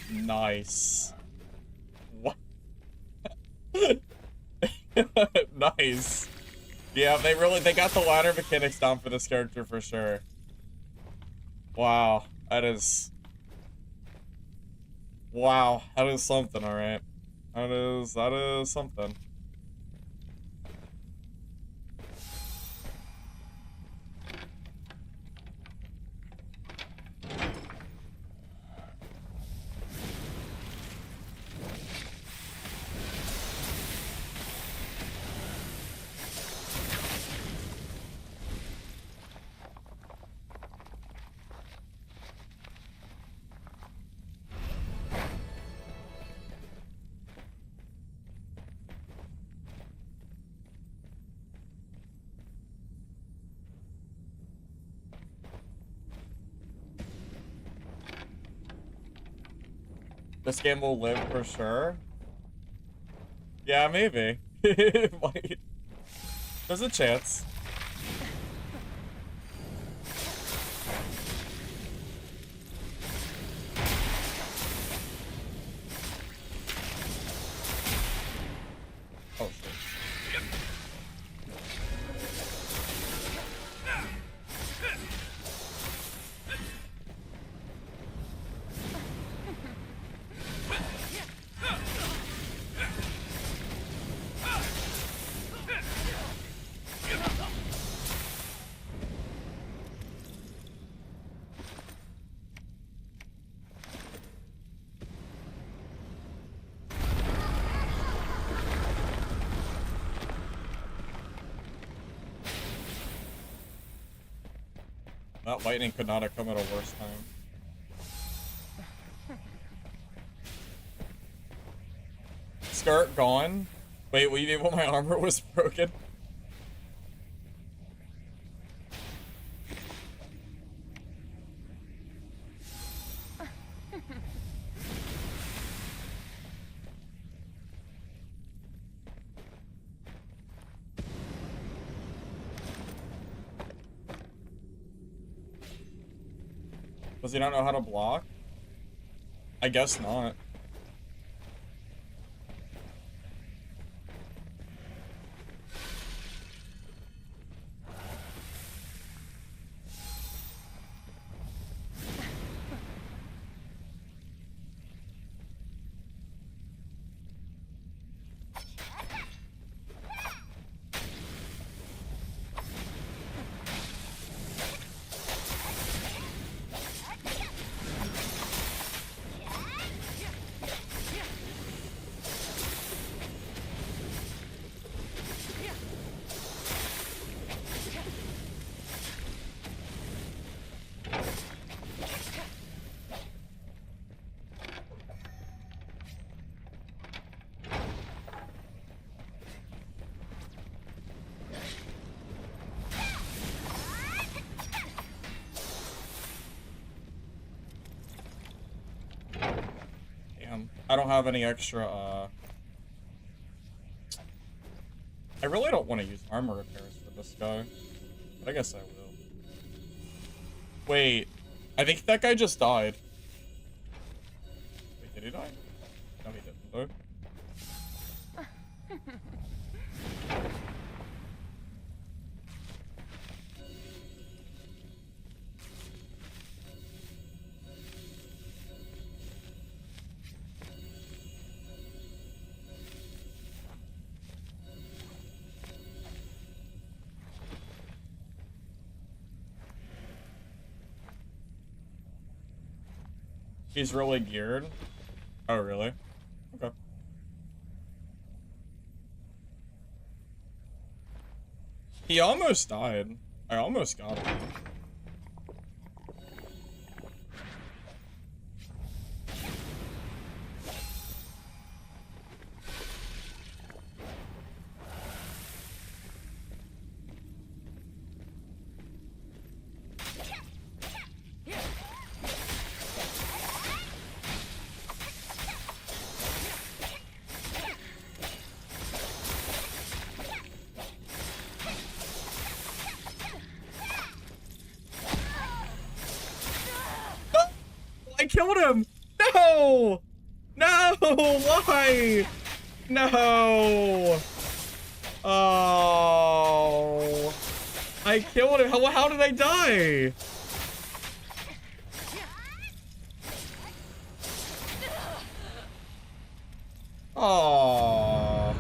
Nice. What? Nice. Yeah, they got the ladder mechanics down for this character for sure. Wow, that is something, all right. That is something. This game will live for sure. Yeah, maybe. It might. There's a chance. That lightning could not have come at a worse time. Skirt gone. Wait, what you did when my armor was broken? Does he not know how to block? I guess not. I don't have any extra, I really don't want to use armor repairs for this guy, but I guess I will. Wait, I think that guy just died. Wait, did he die? No, he didn't, though. He's really geared. Oh, really? Okay. He almost died. I almost got him. I killed him! No! No! Why? No! Oh! I killed him. How did I die? Oh!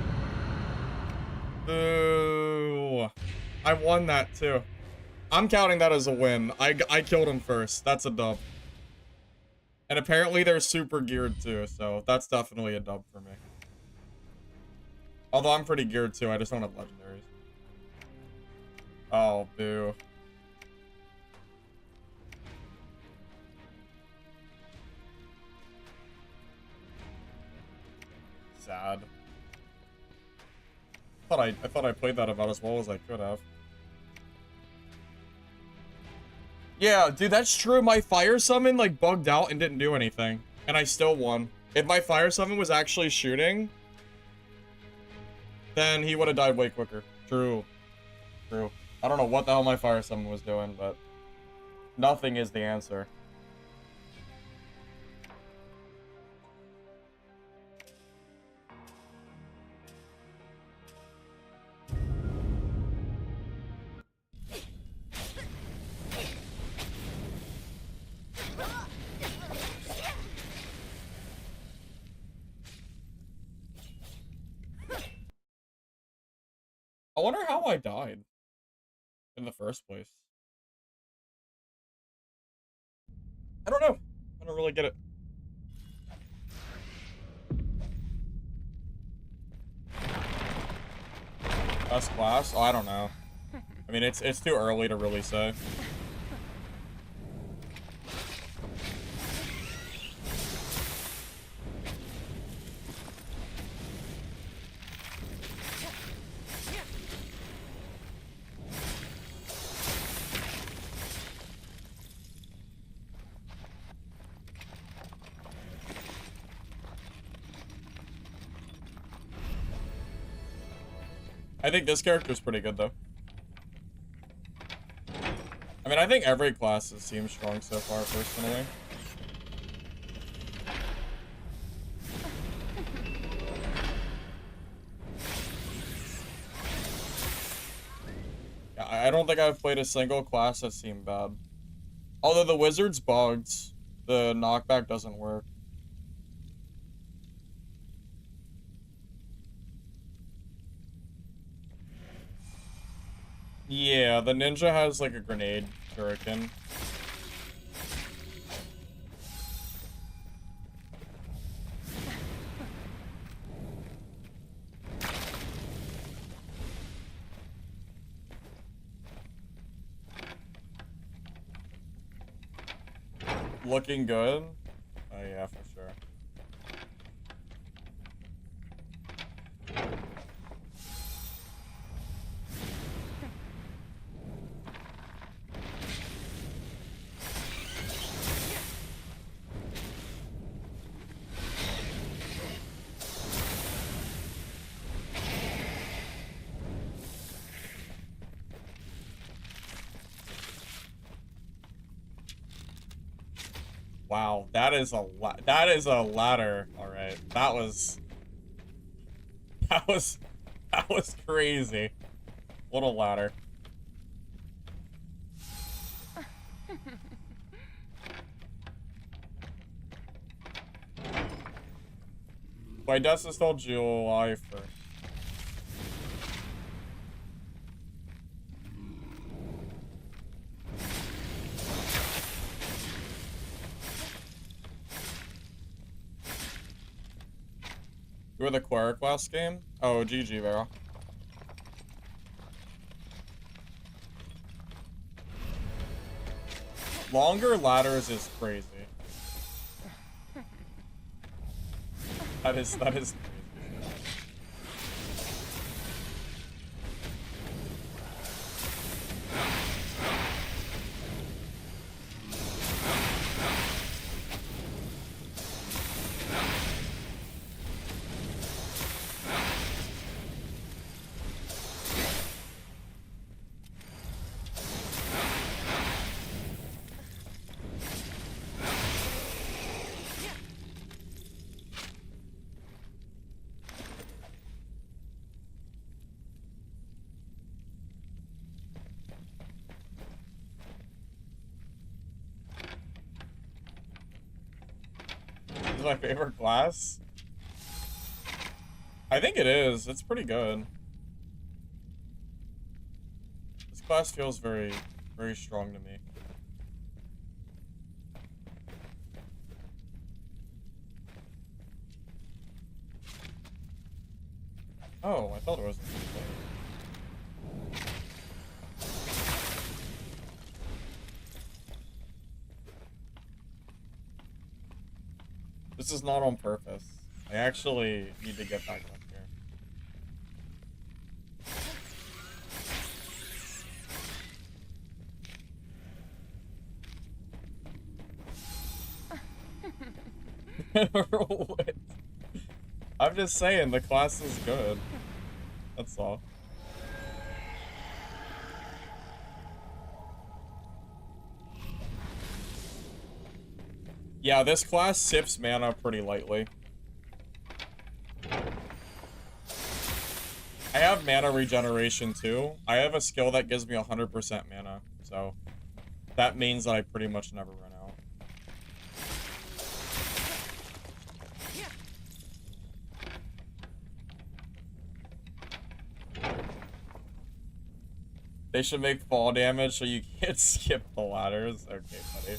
Boo! I won that too. I'm counting that as a win. I killed him first. That's a dub. And apparently they're super geared too, so that's definitely a dub for me. Although I'm pretty geared too, I just don't have legendaries. Oh, boo. Sad. I thought I played that about as well as I could have. Yeah, dude, that's true. My fire summon, like, bugged out and didn't do anything. And I still won. If my fire summon was actually shooting, then he would have died way quicker. True. True. I don't know what the hell my fire summon was doing, but nothing is the answer. I wonder how I died in the first place. I don't know. I don't really get it. Best class? Oh, I don't know. I mean, it's too early to really say. I think this character's pretty good, though. I mean, I think every class has seemed strong so far, personally. Yeah, I don't think I've played a single class that seemed bad. Although the wizard's bugged, the knockback doesn't work. Yeah, the ninja has like a grenade shuriken. Looking good? Oh yeah, for sure. Wow, that is a ladder. All right, that was crazy. What a ladder. Why Dust is still July 1st? You were the cleric last game? Oh, GG, Vera. Longer ladders is crazy. That is crazy. This is my favorite class. I think it is. It's pretty good. This class feels very, very strong to me. Oh, I thought it was. This is not on purpose. I actually need to get back up here. What? I'm just saying, the class is good. That's all. Yeah, this class sips mana pretty lightly. I have mana regeneration too. I have a skill that gives me 100% mana, so that means that I pretty much never run out. They should make fall damage so you can't skip the ladders. Okay, buddy.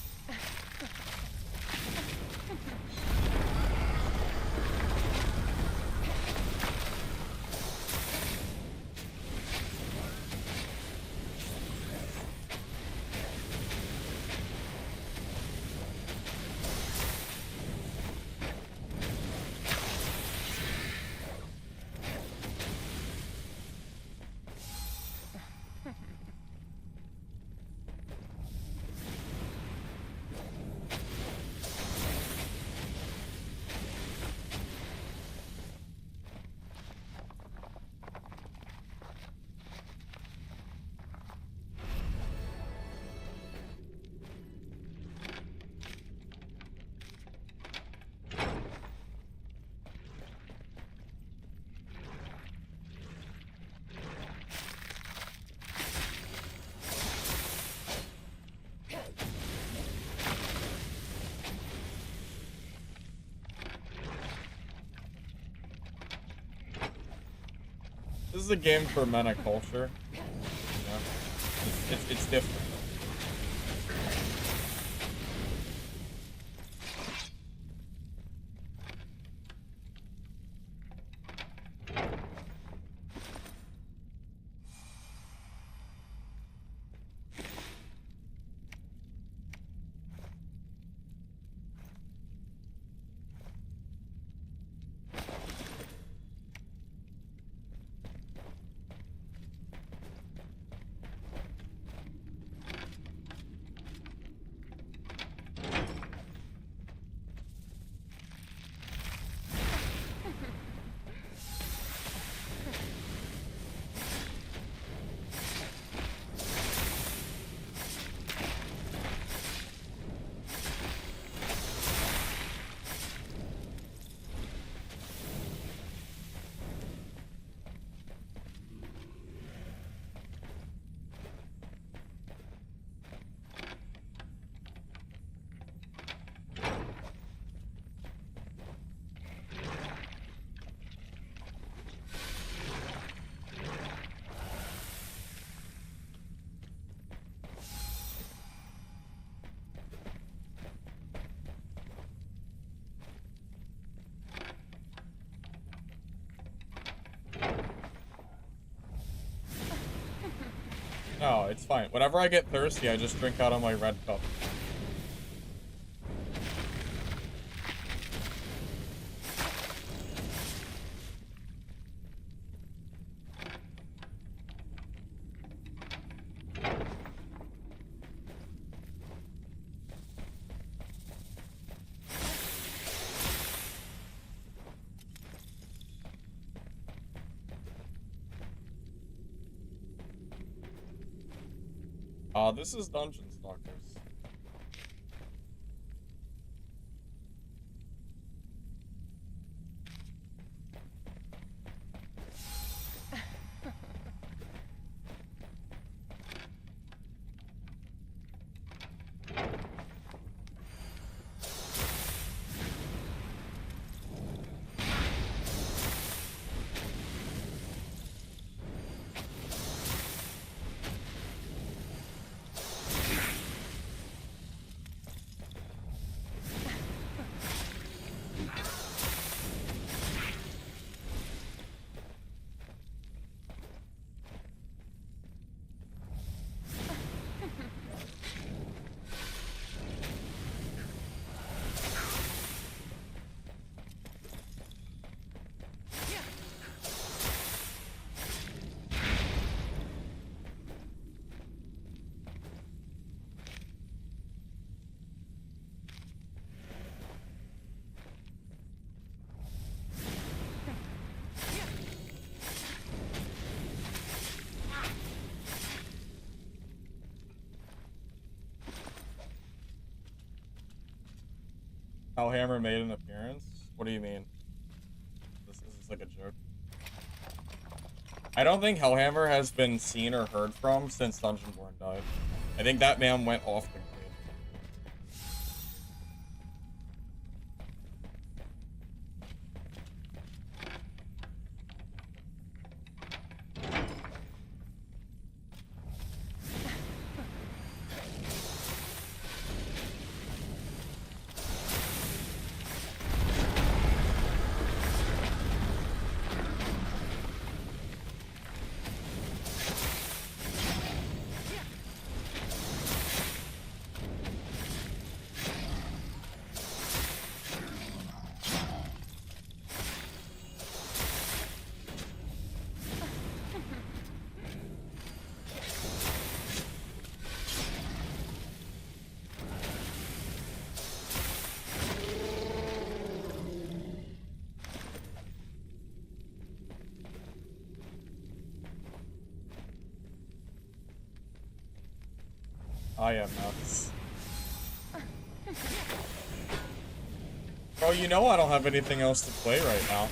This is a game for meta culture. You know? It's different. No, it's fine. Whenever I get thirsty, I just drink out of my red cup. This is Dungeon Stalkers. Hellhammer made an appearance? What do you mean? This is like a joke. I don't think Hellhammer has been seen or heard from since Dungeonborn died. I think that man went off the grid. I am nuts. Bro, you know I don't have anything else to play right now.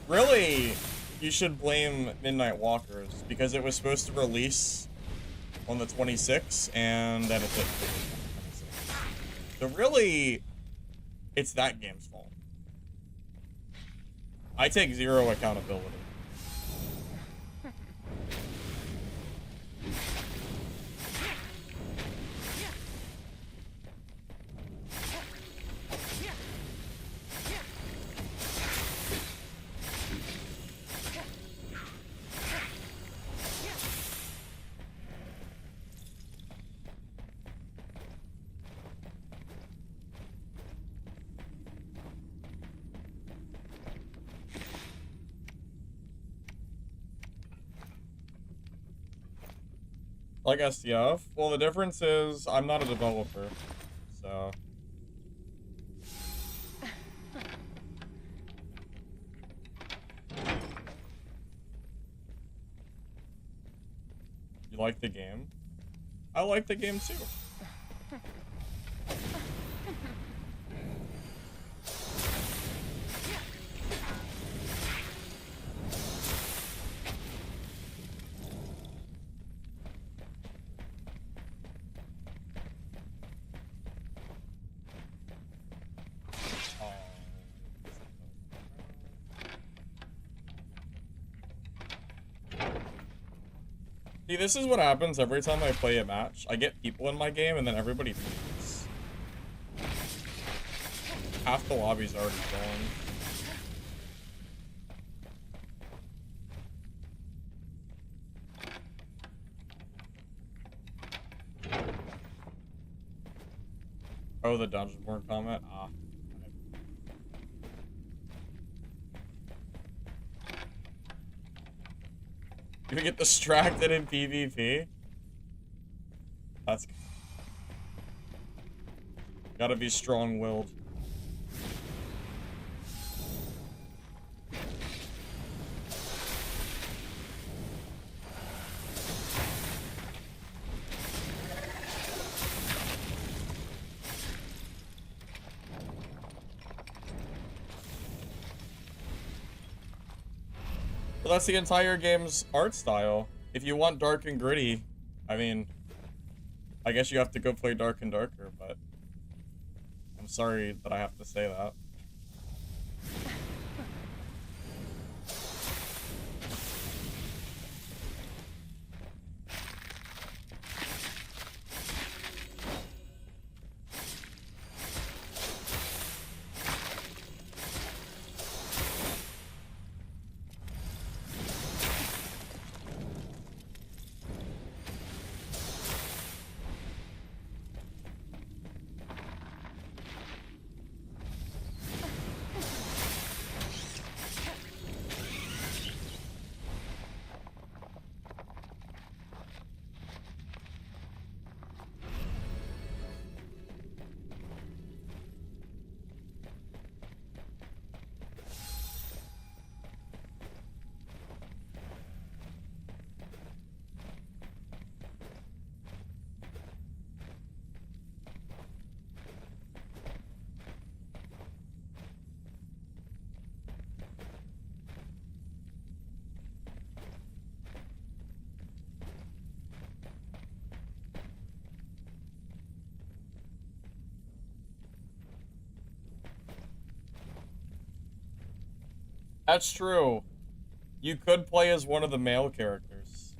Really, you should blame Midnight Walkers, because it was supposed to release on the 26th, and then it didn't. So really, it's that game's fault. I take zero accountability. Like STF? Well, the difference is I'm not a developer, so... You like the game? I like the game too. See, this is what happens every time I play a match. I get people in my game, and then everybody leaves. Half the lobby's already gone. Oh, the dungeon born comment? Ah. You get distracted in PvP? That's... Gotta be strong-willed. Well, that's the entire game's art style. If you want dark and gritty, I mean, I guess you have to go play Dark and Darker, but I'm sorry that I have to say that. That's true. You could play as one of the male characters.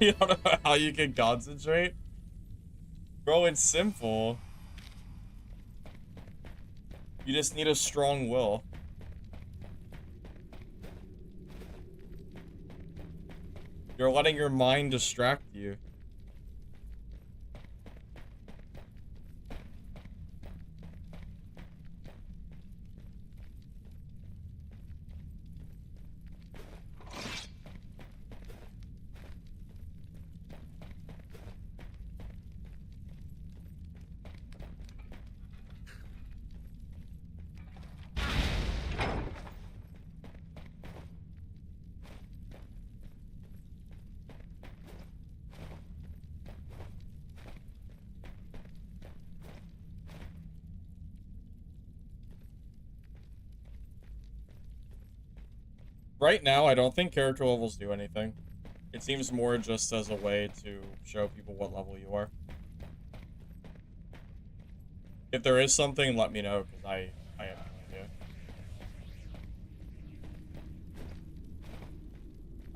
You don't know how you can concentrate? Bro, it's simple. You just need a strong will. You're letting your mind distract you. Right now, I don't think character levels do anything. It seems more just as a way to show people what level you are. If there is something, let me know, because I have no idea.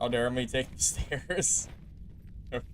How dare me take the stairs? Okay.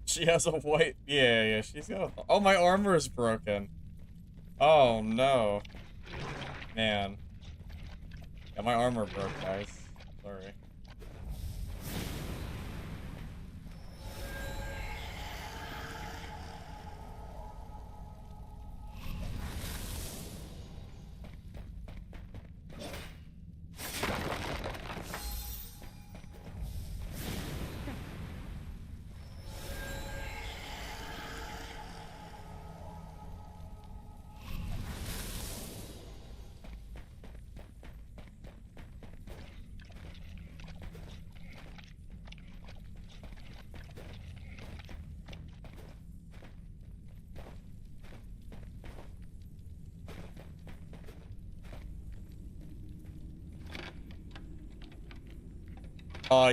She has a white... Yeah, she's got a... Oh, my armor is broken. Oh, no. Man. Yeah, my armor broke, guys. Sorry.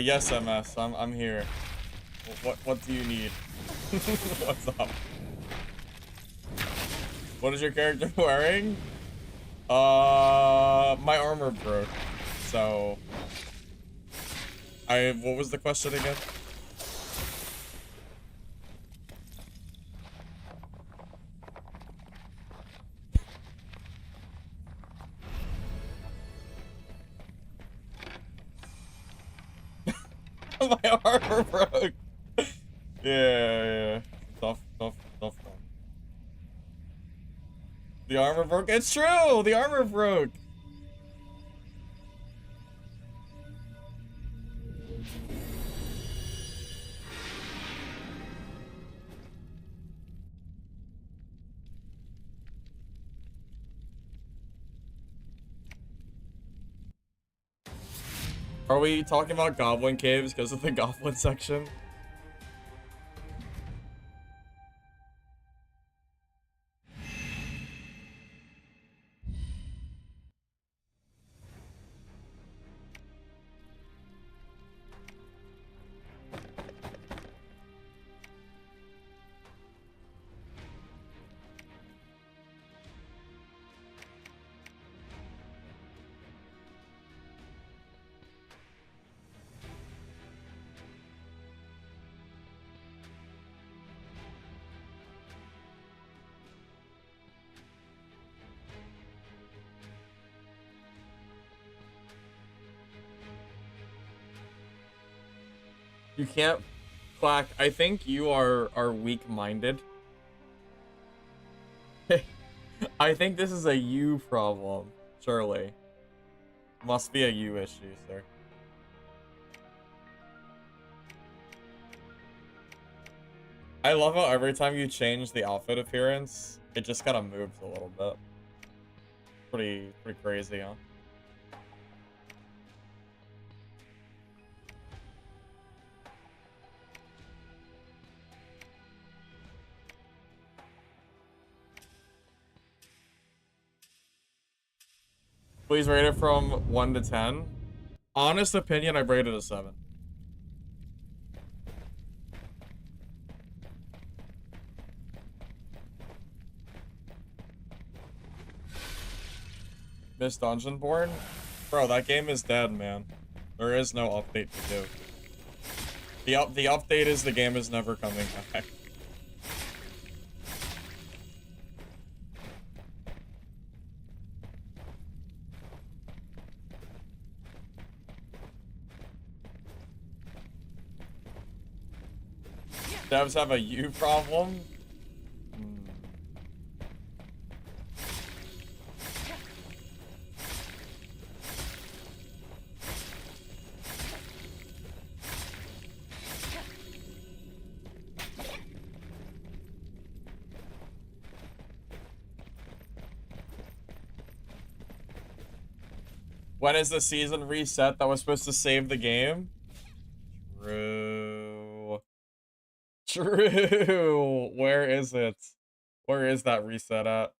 Yes, MS. I'm here. What do you need? What's up? What is your character wearing? My armor broke. So what was the question again? My armor broke. Yeah. Tough one. The armor broke. It's true. The armor broke. Are we talking about goblin caves because of the goblin section? You can't clack. I think you are weak-minded. I think this is a you problem, surely. Must be a you issue, sir. I love how every time you change the outfit appearance, it just kind of moves a little bit. Pretty crazy, huh? Please rate it from 1 to 10. Honest opinion, I rated a 7. Miss Dungeonborn? Bro, that game is dead, man. There is no update to do. The update is the game is never coming back. Devs have a U problem? When is the season reset that was supposed to save the game? True. True. Where is it? Where is that reset at?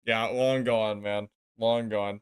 Yeah, long gone, man. Long gone.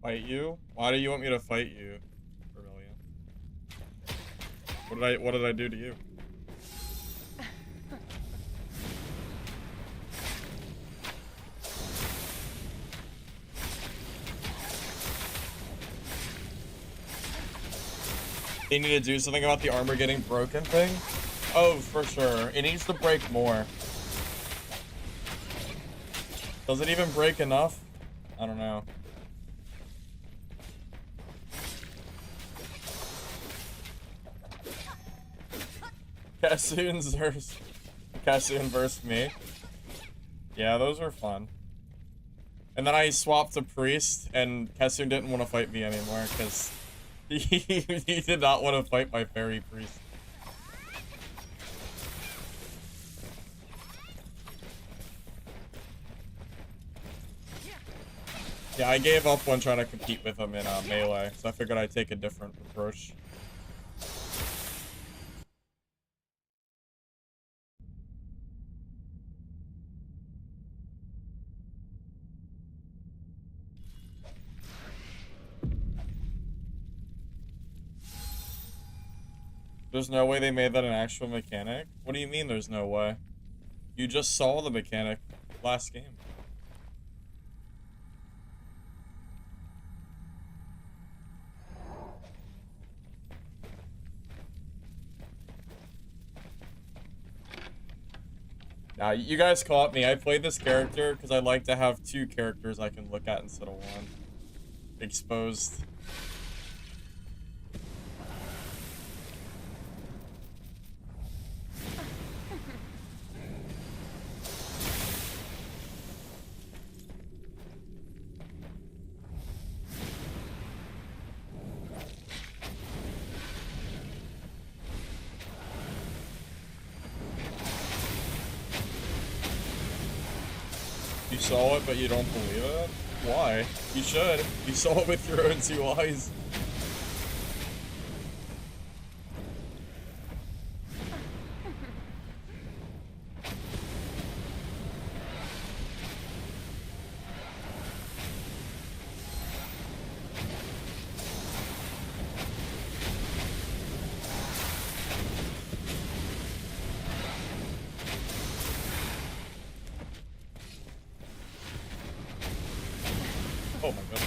Fight you? Why do you want me to fight you, Rebellion? What did I do to you? They need to do something about the armor getting broken thing? Oh, for sure. It needs to break more. Does it even break enough? I don't know. Cassoon versus me. Yeah, those were fun. And then I swapped to Priest, and Cassoon didn't want to fight me anymore, because he did not want to fight my fairy priest. Yeah, I gave up when trying to compete with him in Melee, so I figured I'd take a different approach. There's no way they made that an actual mechanic? What do you mean there's no way? You just saw the mechanic last game. Nah, you guys caught me. I played this character because I like to have 2 characters I can look at instead of 1. Exposed. You saw it, but you don't believe it? Why? You should. You saw it with your own 2 eyes. Oh my god.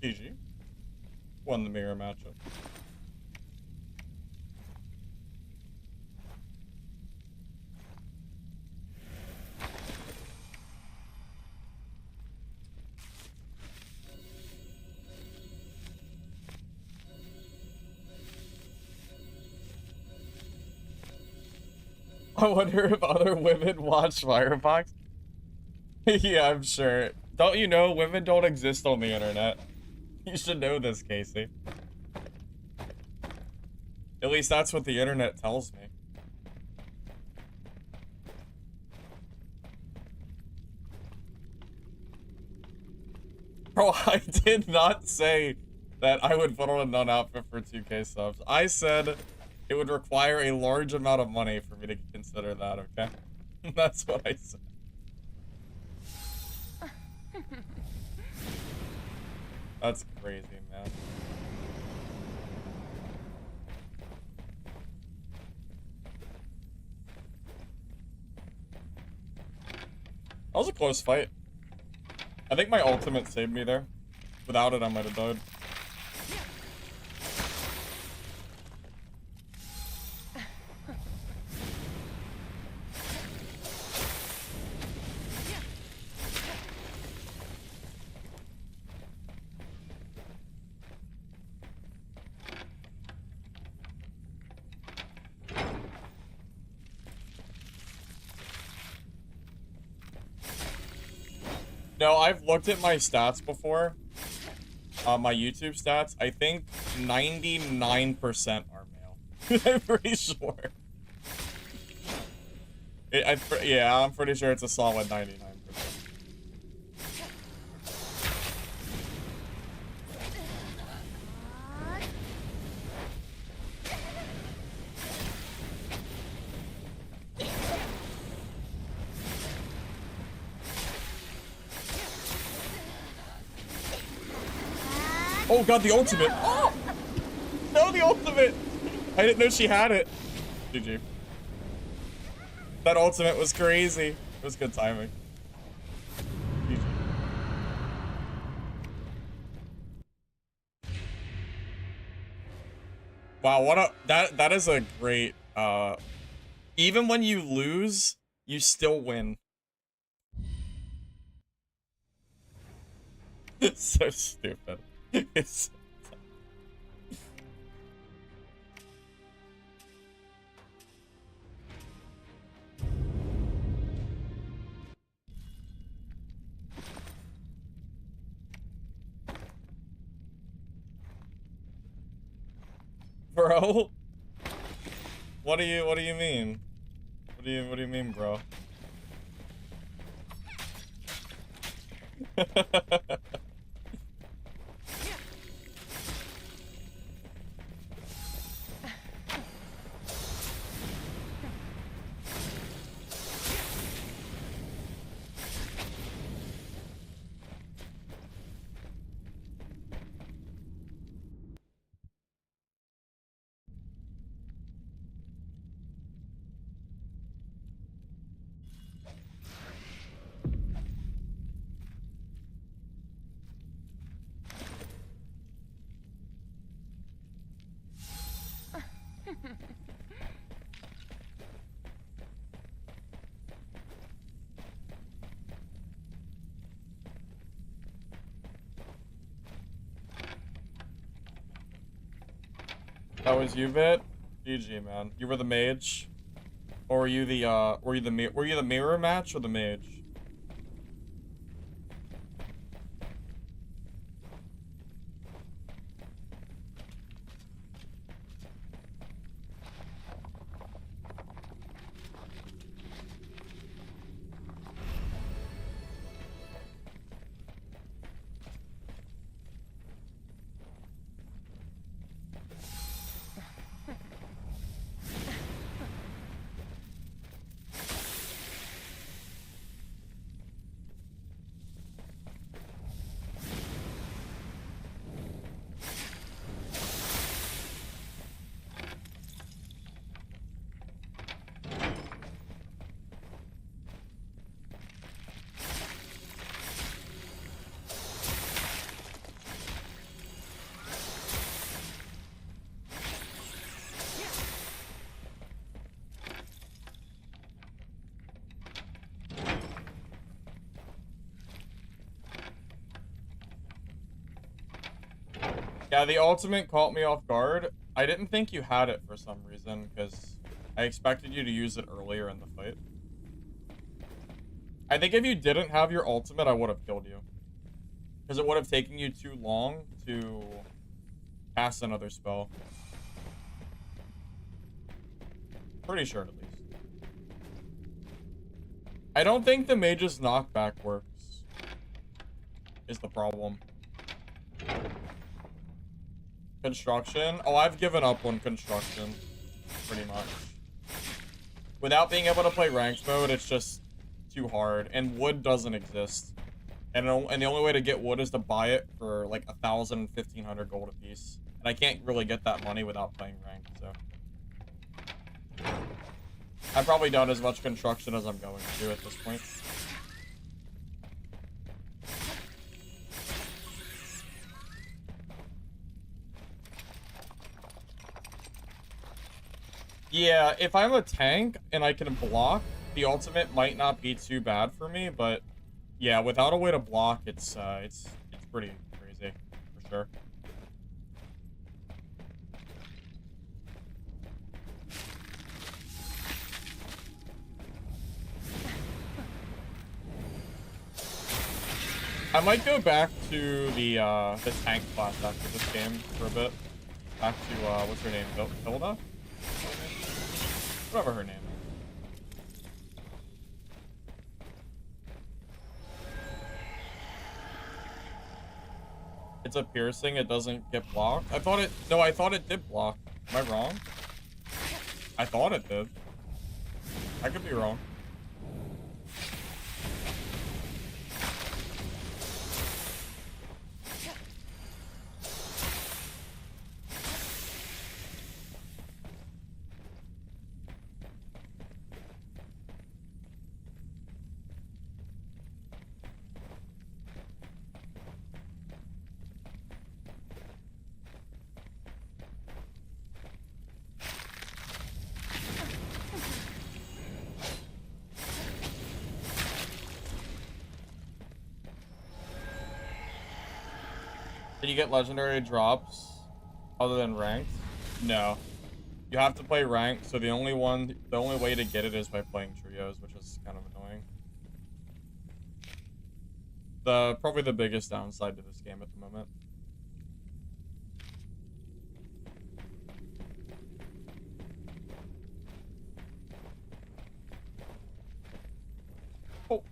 GG. Won the mirror matchup. I wonder if other women watch Firefox. Yeah, I'm sure. Don't you know women don't exist on the internet? You should know this, Casey. At least that's what the internet tells me. Bro, I did not say that I would put on a nun outfit for 2K subs. I said it would require a large amount of money for me to consider that, okay? That's what I said. That's crazy, man. That was a close fight. I think my ultimate saved me there. Without it, I might have died. No, I've looked at my stats before. My YouTube stats. I think 99% are male. I'm pretty sure. Yeah, I'm pretty sure it's a solid 99%. Oh god, the ultimate! Oh! No, the ultimate! I didn't know she had it. GG. That ultimate was crazy. It was good timing. GG. Wow, what a that is a great even when you lose, you still win. It's so stupid. It's bro. What do you mean? What do you mean, bro? That was you, Bit? GG, man. You were the mage? Or were you the were you the mirror match or the mage? Yeah, the ultimate caught me off guard. I didn't think you had it for some reason, because I expected you to use it earlier in the fight. I think if you didn't have your ultimate, I would have killed you. Because it would have taken you too long to cast another spell. Pretty sure, at least. I don't think the mage's knockback works. Is the problem. Construction? Oh, I've given up on construction. Pretty much. Without being able to play ranked mode, it's just too hard. And wood doesn't exist. And the only way to get wood is to buy it for like 1,000, 1,500 gold a piece. And I can't really get that money without playing ranked, so. I've probably done as much construction as I'm going to at this point. Yeah, if I'm a tank and I can block, the ultimate might not be too bad for me, but yeah, without a way to block, it's pretty crazy, for sure. I might go back to the tank class after this game for a bit. Back to what's her name? Hilda? Whatever her name is. It's a piercing, it doesn't get blocked. I thought it did block. Am I wrong? I thought it did. I could be wrong. Did you get legendary drops other than ranked? No. You have to play ranked, so the only way to get it is by playing trios, which is kind of annoying. Probably the biggest downside to this game at the moment. Oh.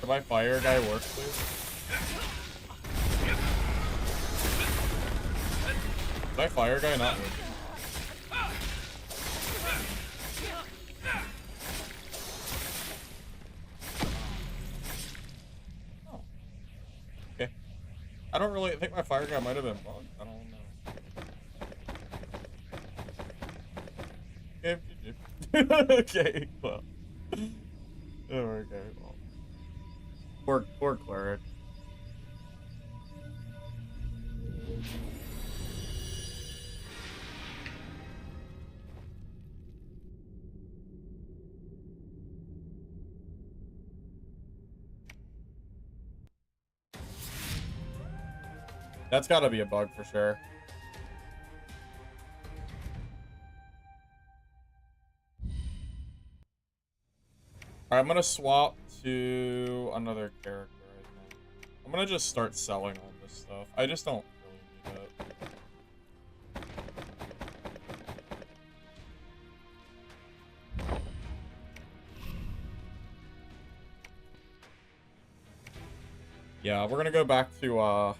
Did my fire guy work, please? Did my fire guy not work? Oh. Okay. I don't really think my fire guy might have been bugged. I don't know. Okay, well. Okay, well. Poor cleric. That's gotta be a bug for sure. Alright, I'm gonna swap to another character, I think. I'm gonna just start selling all this stuff. I just don't really need it. Yeah, we're gonna go back to, we're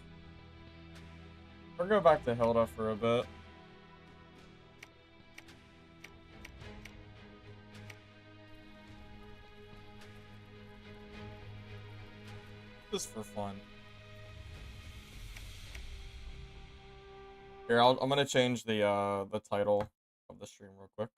gonna go back to Hilda for a bit. Just for fun. Here, I'm gonna change the title of the stream real quick.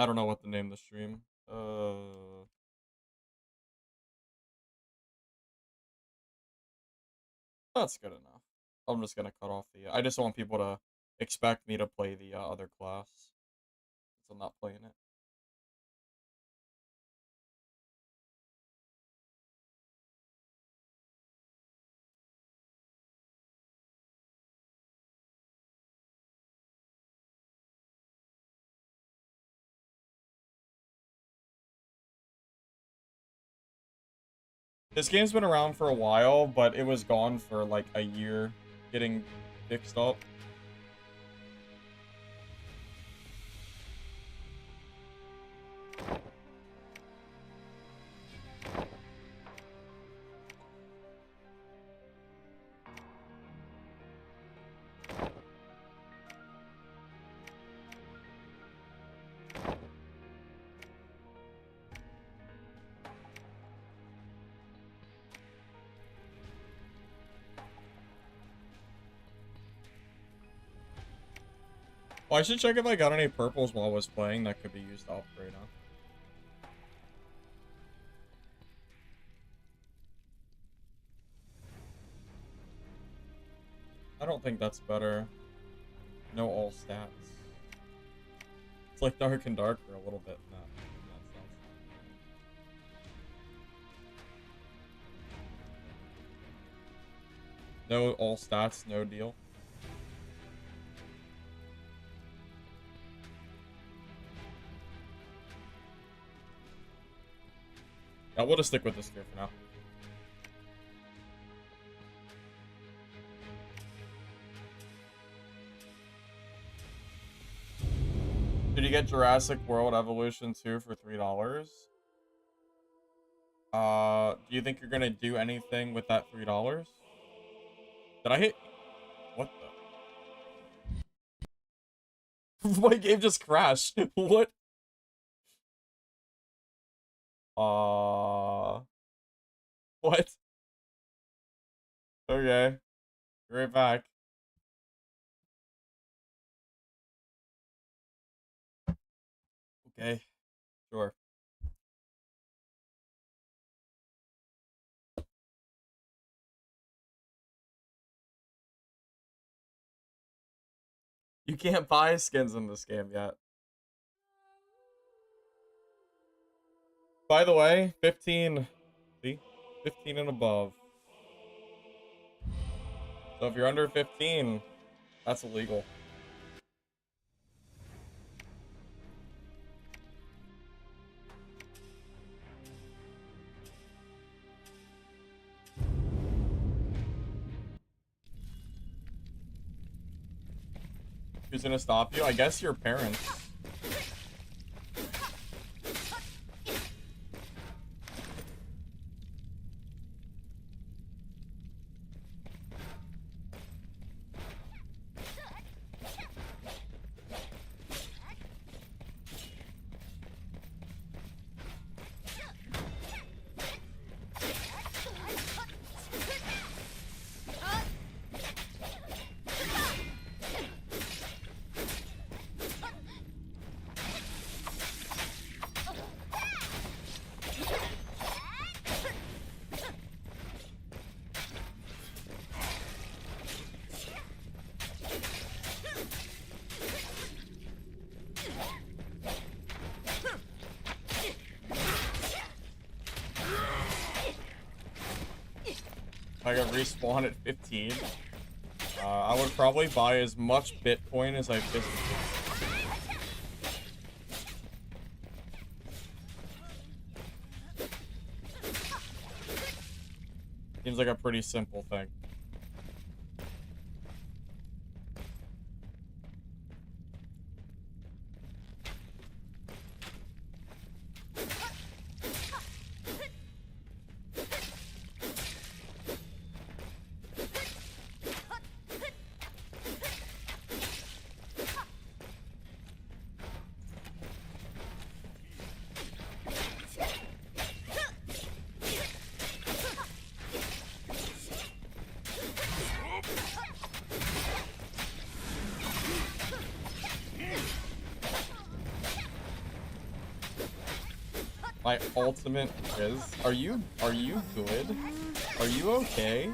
I don't know what to name the stream. That's good enough. I'm just gonna cut off the. I just want people to expect me to play the other class, since I'm not playing it. This game's been around for a while, but it was gone for like a year, getting fixed up. Well, I should check if I got any purples while I was playing that could be used to upgrade on. I don't think that's better. No all stats. It's like dark and darker a little bit in that sense. No all stats, no deal. Yeah, we'll just stick with this gear for now. Did you get Jurassic World Evolution 2 for $3? Do you think you're gonna do anything with that $3? Did I hit? What the? My game just crashed. What? What? Okay. Be right back. Okay. Sure. You can't buy skins in this game yet. By the way, 15. See? 15 and above. So if you're under 15, that's illegal. Who's gonna stop you? I guess your parents. I got respawn at 15. I would probably buy as much Bitcoin as I physically can. Seems like a pretty simple thing. My ultimate is. Are you good? Are you okay?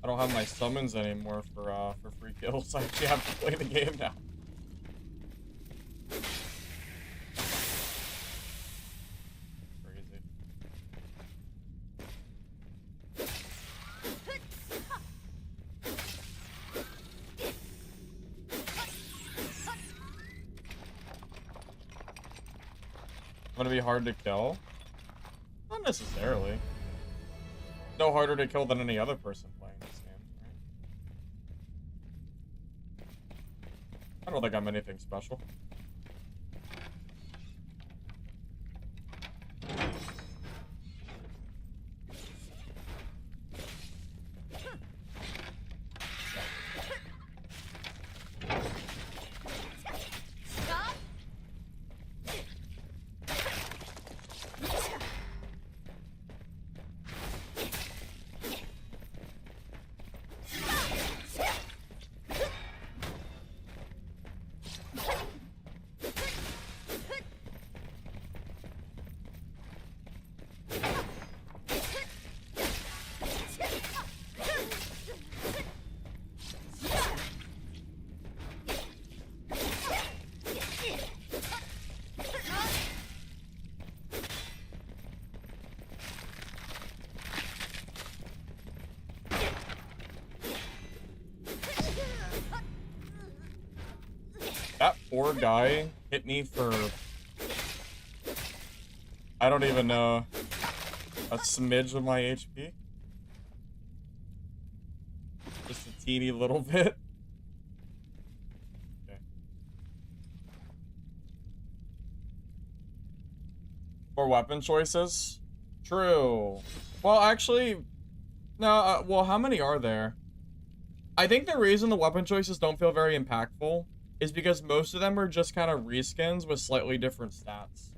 I don't have my summons anymore for free kills. I actually have to play the game now. Crazy. Gonna be hard to kill? Not necessarily. No harder to kill than any other person playing this game, right? I don't think I'm anything special. That poor guy hit me for, I don't even know, a smidge of my HP. Just a teeny little bit. Okay. More weapon choices? True. Well, actually, no, well, how many are there? I think the reason the weapon choices don't feel very impactful is because most of them are just kind of reskins with slightly different stats.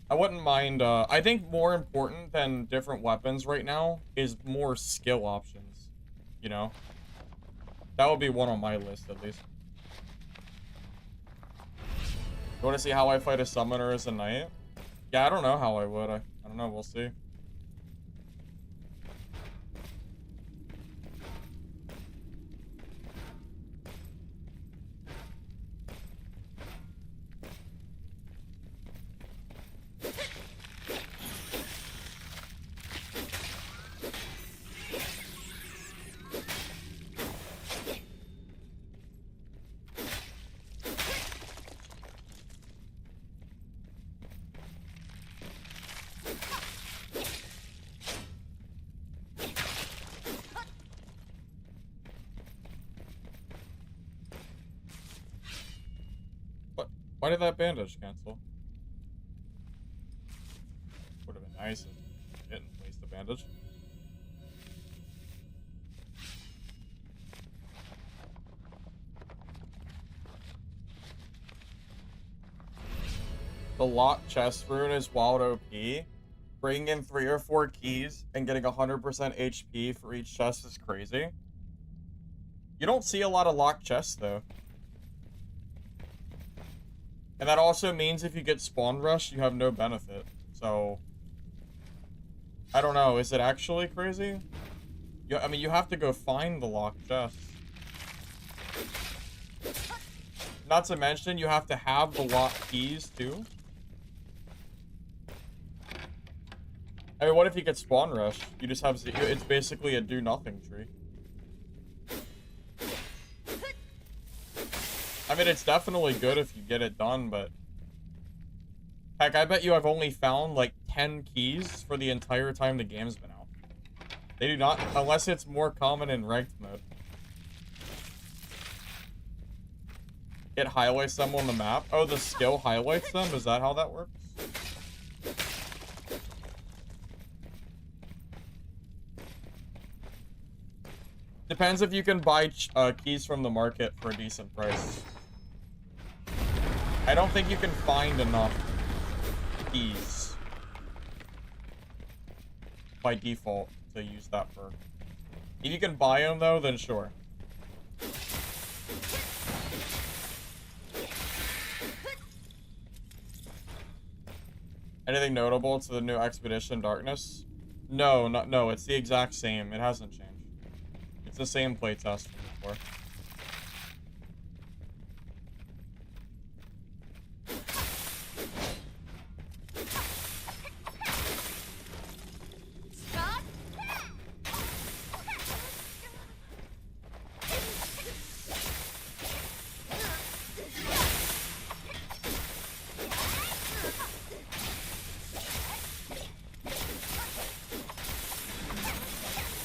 I wouldn't mind, I think more important than different weapons right now is more skill options, you know? That would be one on my list, at least. You want to see how I fight a summoner as a knight? Yeah, I don't know how I would. I don't know, we'll see. Why did that bandage cancel? Would have been nice if it didn't place the bandage. The lock chest rune is wild OP. Bringing in 3 or 4 keys and getting 100% HP for each chest is crazy. You don't see a lot of locked chests though. And that also means if you get spawn rush, you have no benefit. So, I don't know. Is it actually crazy? Yeah, I mean, you have to go find the locked chest. Not to mention, you have to have the locked keys too. I mean, what if you get spawn rush? You just have, it's basically a do-nothing tree. I mean, it's definitely good if you get it done, but... Heck, I bet you I've only found, like, 10 keys for the entire time the game's been out. They do not, unless it's more common in ranked mode. It highlights them on the map? Oh, the skill highlights them? Is that how that works? Depends if you can buy keys from the market for a decent price. I don't think you can find enough keys by default to use that perk. If you can buy them though, then sure. Anything notable to the new Expedition Darkness? No, no, it's the exact same. It hasn't changed. It's the same playtest from before.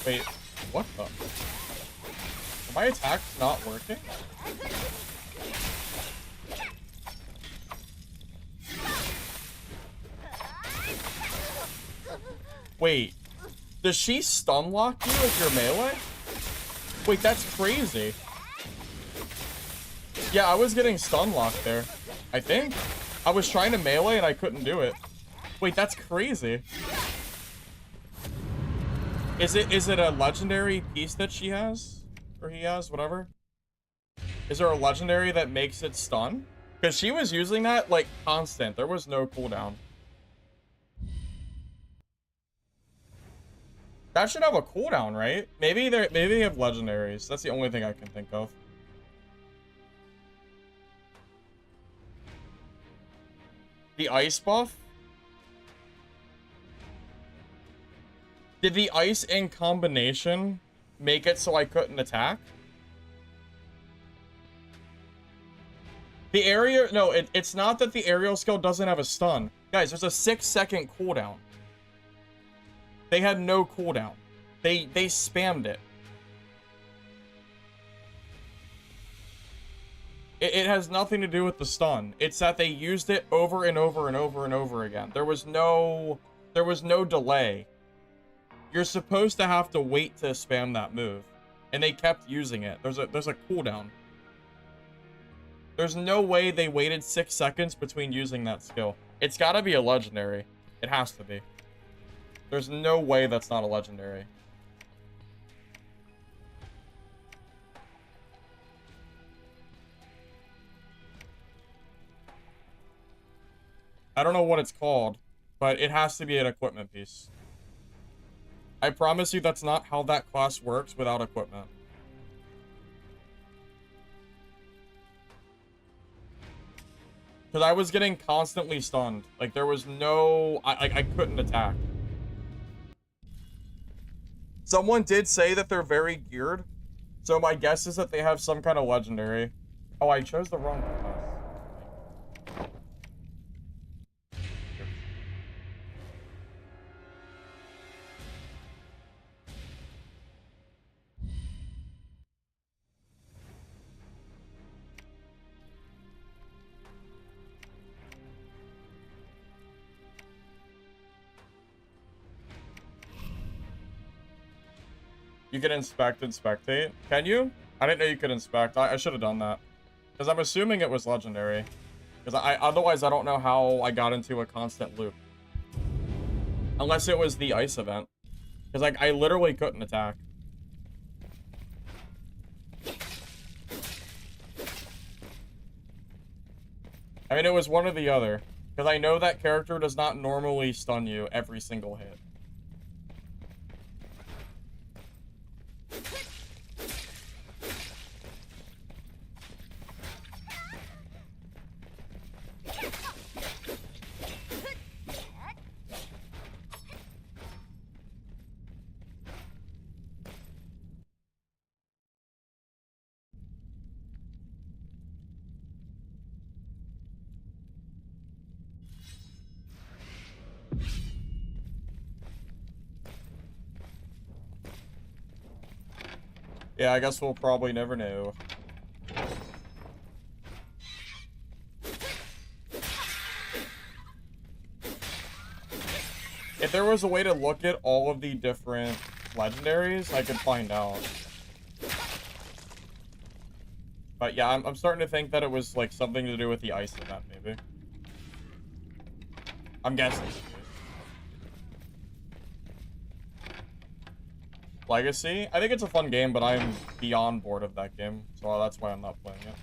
Wait, what the? Are my attacks not working? Wait, does she stun lock you with your melee? Wait, that's crazy. Yeah, I was getting stun locked there. I think. I was trying to melee and I couldn't do it. Wait, that's crazy. Is it a legendary piece that she has? Or he has, whatever? Is there a legendary that makes it stun? Because she was using that, like, constant. There was no cooldown. That should have a cooldown, right? Maybe they have legendaries. That's the only thing I can think of. The ice buff? Did the ice in combination make it so I couldn't attack? The area... No, it's not that the aerial skill doesn't have a stun. Guys, there's a 6-second cooldown. They had no cooldown. They spammed it. It has nothing to do with the stun. It's that they used it over and over and over and over again. There was no delay. You're supposed to have to wait to spam that move. And they kept using it. There's a cooldown. There's no way they waited 6 seconds between using that skill. It's gotta be a legendary. It has to be. There's no way that's not a legendary. I don't know what it's called, but it has to be an equipment piece. I promise you that's not how that class works without equipment. Because I was getting constantly stunned. Like, there was no... I couldn't attack. Someone did say that they're very geared. So my guess is that they have some kind of legendary. Oh, I chose the wrong class. You can inspect and spectate. Can you? I didn't know you could inspect. I should have done that. Because I'm assuming it was legendary. Because otherwise I don't know how I got into a constant loop. Unless it was the ice event. Because I literally couldn't attack. I mean, it was one or the other. Because I know that character does not normally stun you every single hit. Yeah, I guess we'll probably never know. If there was a way to look at all of the different legendaries, I could find out. But yeah, I'm starting to think that it was like something to do with the ice event, maybe. I'm guessing. Legacy? I think it's a fun game, but I'm beyond bored of that game, so that's why I'm not playing it.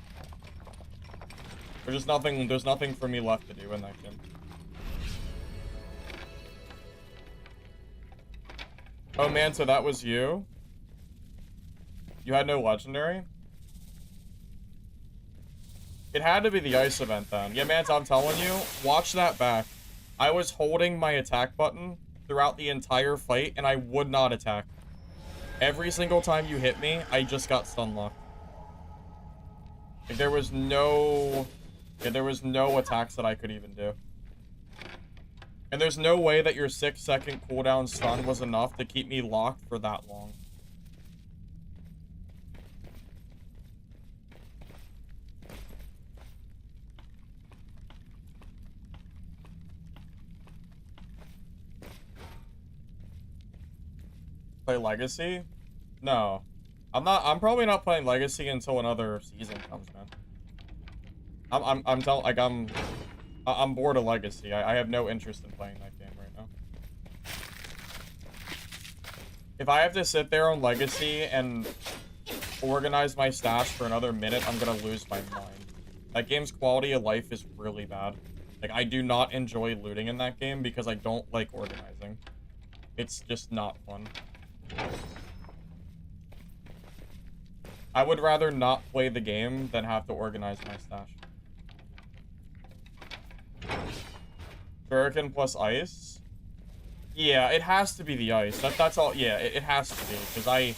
There's nothing for me left to do in that game. Oh man, so that was you? You had no legendary? It had to be the ice event then. Yeah, man, I'm telling you, watch that back. I was holding my attack button throughout the entire fight, and I would not attack. Every single time you hit me, I just got stun locked. Like, there was no attacks that I could even do. And there's no way that your 6-second cooldown stun was enough to keep me locked for that long. Play Legacy? No. I'm probably not playing Legacy until another season comes, man. I'm bored of Legacy. I have no interest in playing that game right now. If I have to sit there on Legacy and organize my stash for another minute, I'm gonna lose my mind. That game's quality of life is really bad. Like, I do not enjoy looting in that game because I don't like organizing. It's just not fun. I would rather not play the game than have to organize my stash. Shuriken plus ice? Yeah, it has to be the ice. That's all. Yeah, it has to be, because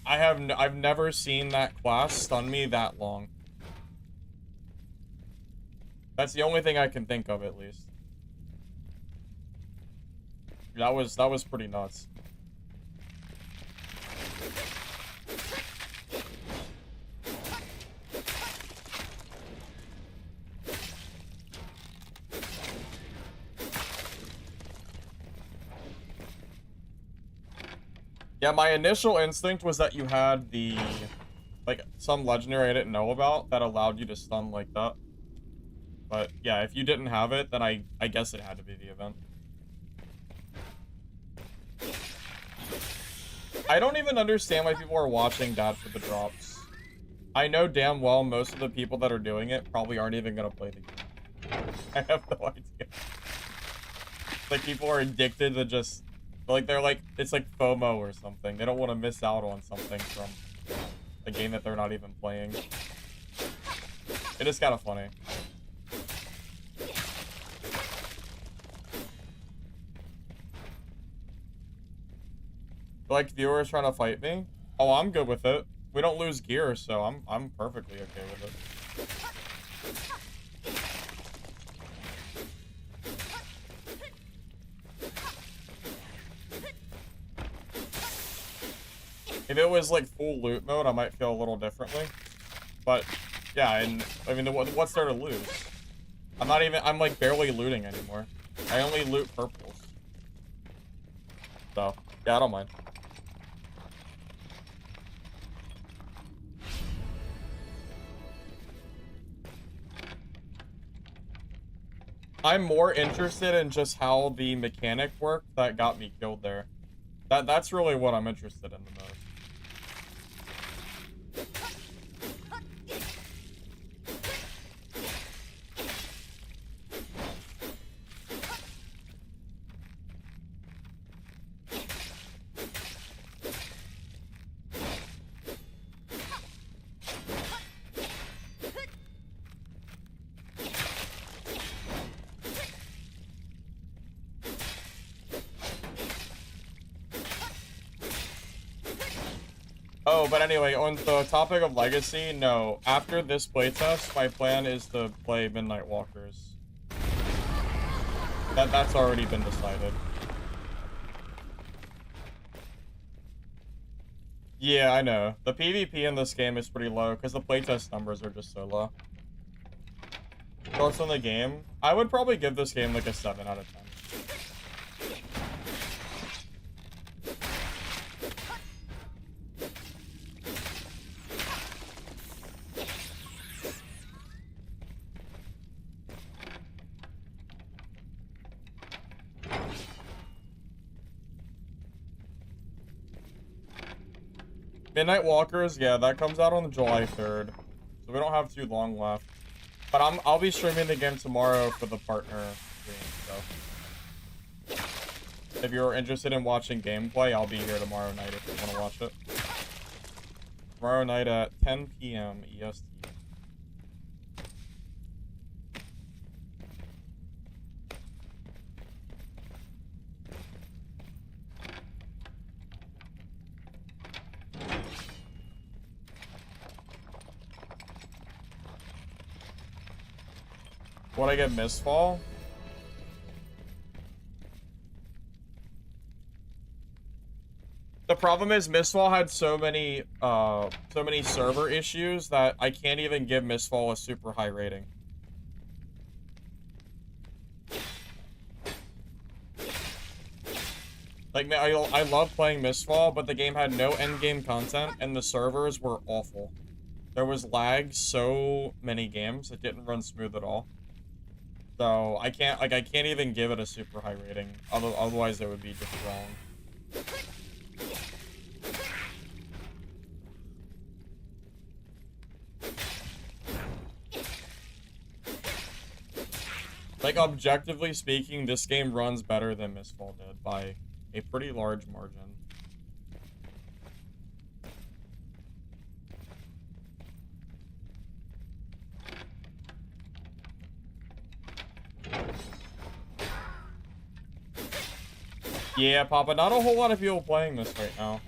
I've never seen that class stun me that long. That's the only thing I can think of, at least. That was pretty nuts. Yeah, my initial instinct was that you had the, like, some legendary I didn't know about that allowed you to stun like that. But, yeah, if you didn't have it, then I guess it had to be the event. I don't even understand why people are watching that for the drops. I know damn well most of the people that are doing it probably aren't even gonna play the game. I have no idea. Like, people are addicted to just... Like, they're like, it's like FOMO or something. They don't want to miss out on something from a game that they're not even playing. It is kind of funny. Like, viewers trying to fight me? Oh, I'm good with it. We don't lose gear, so I'm perfectly okay with it. If it was like full loot mode, I might feel a little differently. But yeah, and I mean, what's there to lose? I'm like barely looting anymore. I only loot purples. So yeah, I don't mind. I'm more interested in just how the mechanic worked that got me killed there. That's really what I'm interested in the most. Oh, but anyway, on the topic of Legacy, no. After this playtest, my plan is to play Midnight Walkers. That's already been decided. Yeah, I know. The PvP in this game is pretty low because the playtest numbers are just so low. Thoughts on the game? I would probably give this game like a 7 out of 10. Midnight Walkers, yeah, that comes out on July 3rd. So we don't have too long left. But I'll be streaming the game tomorrow for the partner stream, so. If you're interested in watching gameplay, I'll be here tomorrow night if you want to watch it. Tomorrow night at 10 p.m. EST. Would I get Mistfall? The problem is Mistfall had so many server issues that I can't even give Mistfall a super high rating. Like, I love playing Mistfall, but the game had no endgame content, and the servers were awful. There was lag so many games, it didn't run smooth at all. So, I can't even give it a super high rating, otherwise it would be just wrong. Like, objectively speaking, this game runs better than Mistfall did by a pretty large margin. Yeah, Papa, not a whole lot of people playing this right now.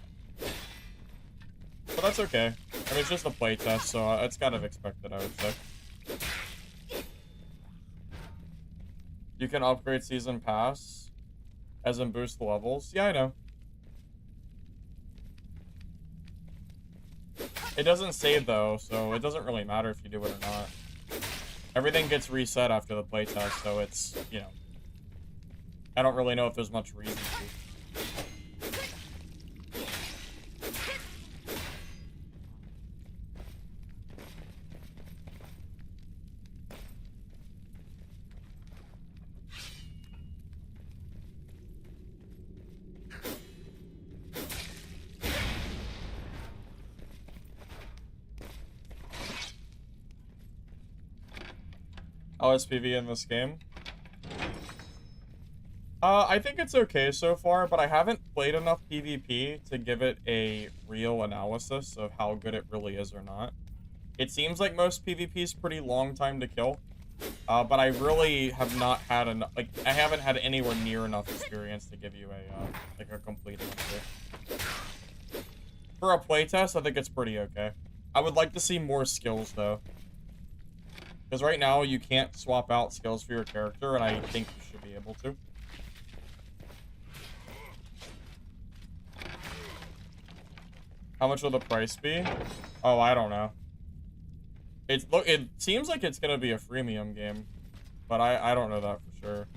But that's okay. I mean, it's just a playtest, so it's kind of expected, I would say. You can upgrade Season Pass, as in boost levels. Yeah, I know. It doesn't save, though, so it doesn't really matter if you do it or not. Everything gets reset after the playtest, so it's, you know. I don't really know if there's much reason to. LSPV in this game? I think it's okay so far, but I haven't played enough PvP to give it a real analysis of how good it really is or not. It seems like most PvP is pretty long time to kill, but I really have not had enough, like, I haven't had anywhere near enough experience to give you a, like, a complete answer. For a playtest, I think it's pretty okay. I would like to see more skills, though. Because right now, you can't swap out skills for your character, and I think you should be able to. How much will the price be? Oh, I don't know. It seems like it's gonna be a freemium game, but I don't know that for sure.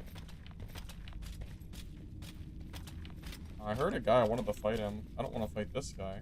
I heard a guy. I wanted to fight him. I don't want to fight this guy.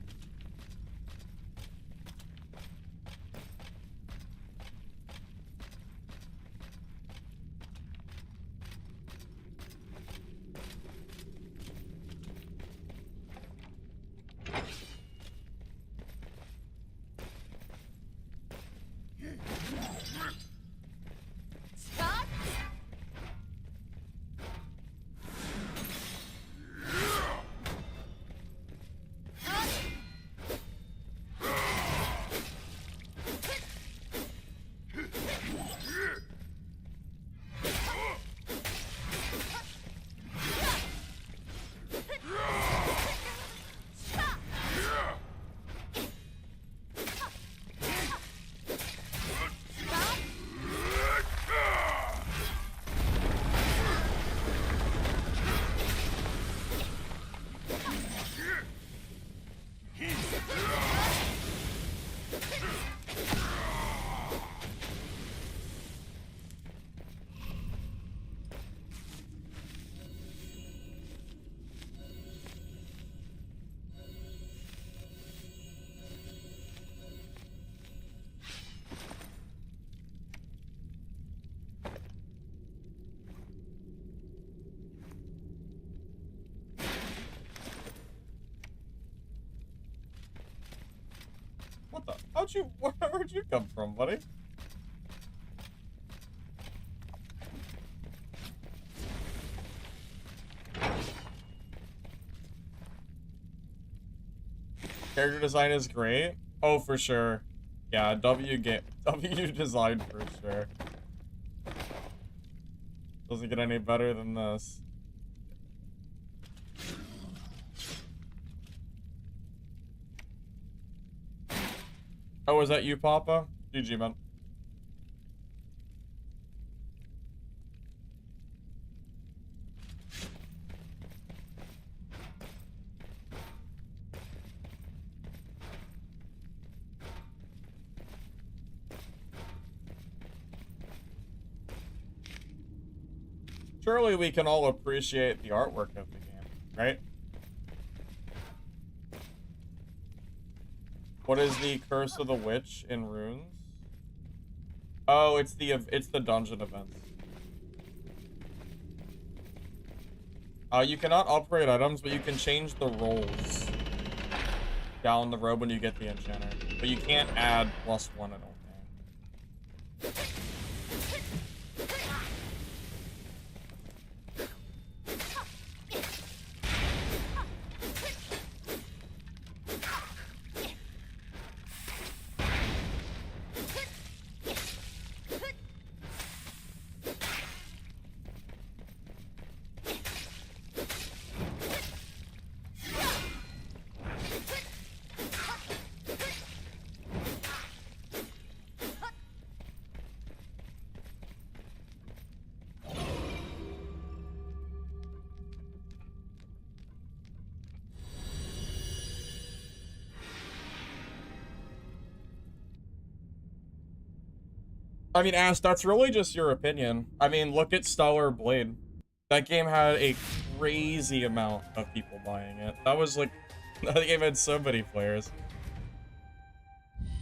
Where'd you come from, buddy? Character design is great. Oh, for sure. Yeah, W design for sure. Doesn't get any better than this. Oh, is that you, Papa? GG, man. Surely we can all appreciate the artwork of the game, right? What is the Curse of the Witch in Runes? Oh, it's the dungeon events. You cannot upgrade items, but you can change the rolls down the road when you get the enchanter. But you can't add +1, I don't think. I mean, Ash, that's really just your opinion. I mean, look at Stellar Blade. That game had a crazy amount of people buying it. That was like, that game had so many players.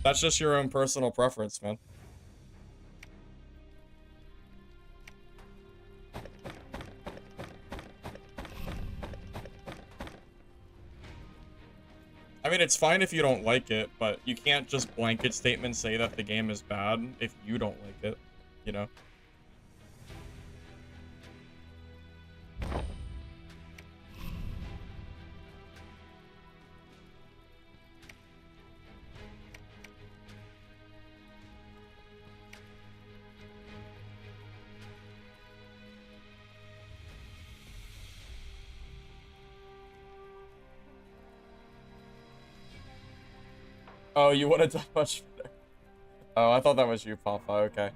That's just your own personal preference, man. I mean, it's fine if you don't like it, but you can't just blanket statement say that the game is bad if you don't like it, you know? Oh, you wanted to much better. Oh, I thought that was you, Papa. Okay.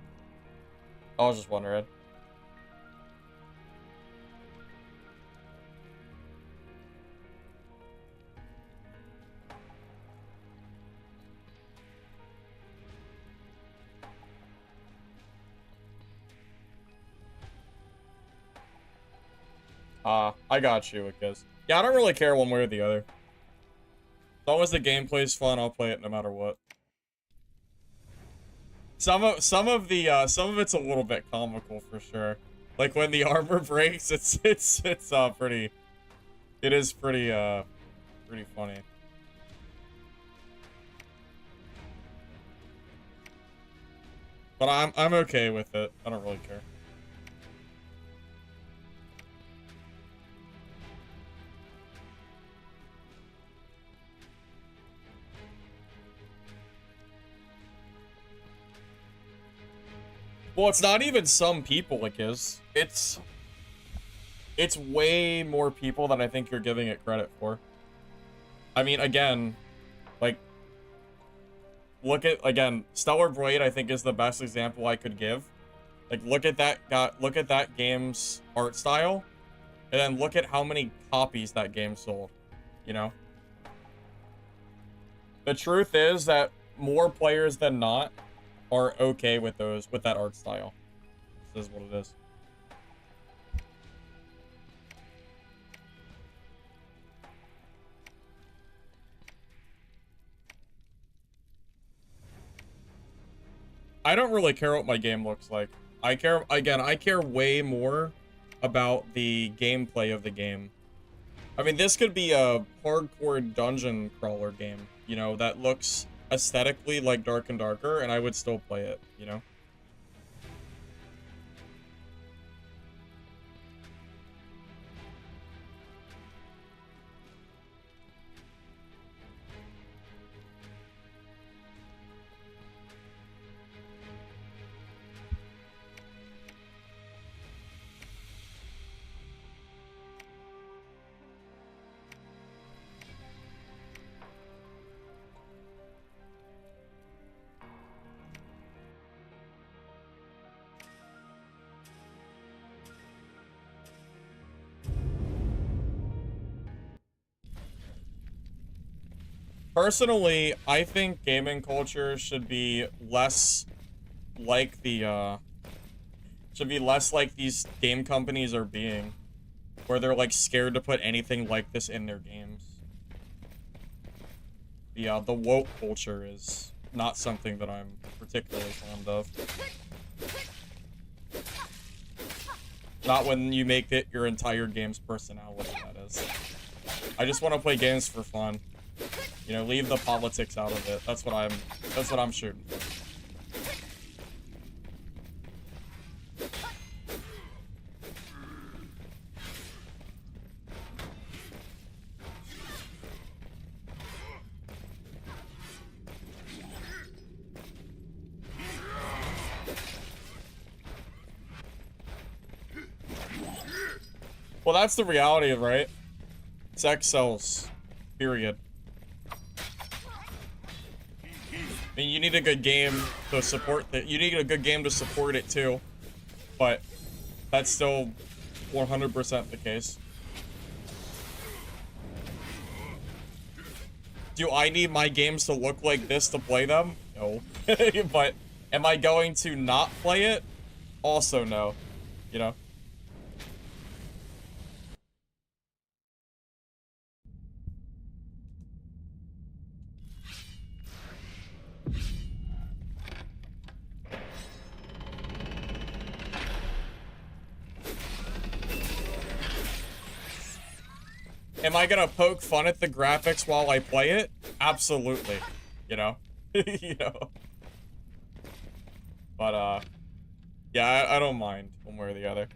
I was just wondering. I got you, Wickes. Yeah, I don't really care one way or the other. As long as the gameplay's fun, I'll play it no matter what. Some of it's a little bit comical for sure. Like when the armor breaks, it is pretty funny. But I'm okay with it. I don't really care. Well, it's not even some people, like, it's way more people than I think you're giving it credit for. I mean, again, like, look at, again, Stellar Blade, I think, is the best example I could give. Like, look at that game's art style, and then look at how many copies that game sold, you know? The truth is that more players than not are okay with that art style. This is what it is. I don't really care what my game looks like. I care way more about the gameplay of the game. I mean, this could be a hardcore dungeon crawler game, you know, that looks aesthetically like Dark and Darker, and I would still play it, you know? Personally, I think gaming culture should be less like these game companies are being, where they're like scared to put anything like this in their games. The woke culture is not something that I'm particularly fond of. Not when you make it your entire game's personality, that is. I just want to play games for fun. You know, leave the politics out of it. That's what I'm shooting for. Well, that's the reality, right? Sex sells. Period. I mean, you need a good game to support that. You need a good game to support it too, but that's still 100% the case. Do I need my games to look like this to play them? No. But am I going to not play it? Also no. You know? Am I gonna poke fun at the graphics while I play it? Absolutely. You know? You know? But, yeah, I don't mind one way or the other.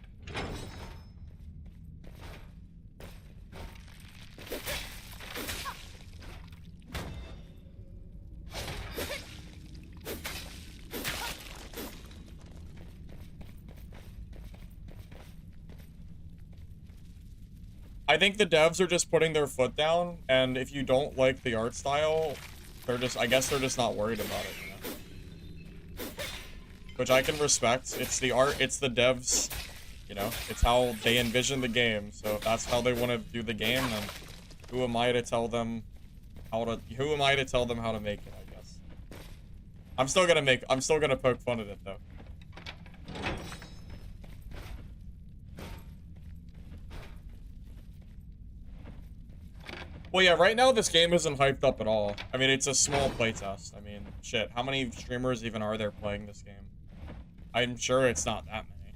I think the devs are just putting their foot down, and if you don't like the art style, I guess they're just not worried about it, you know? Which I can respect. It's the art, it's the devs, you know? It's how they envision the game, so if that's how they want to do the game, then who am I to tell them how to make it, I guess. I'm still gonna poke fun at it, though. Well, yeah, right now this game isn't hyped up at all. I mean, it's a small playtest. I mean, shit, how many streamers even are there playing this game? I'm sure it's not that many.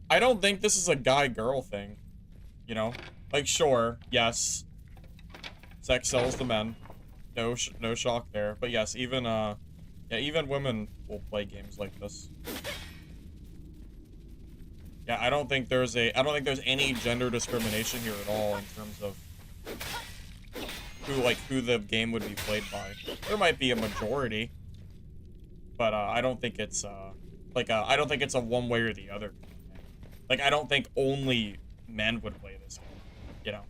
I don't think this is a guy-girl thing, you know? Like, sure, yes, sex sells to men. No shock there. But yes, even, yeah, even women will play games like this. Yeah, I don't think there's any gender discrimination here at all in terms of who the game would be played by. There might be a majority, but, I don't think it's, I don't think it's a one way or the other. Like, I don't think only men would play this game, you know?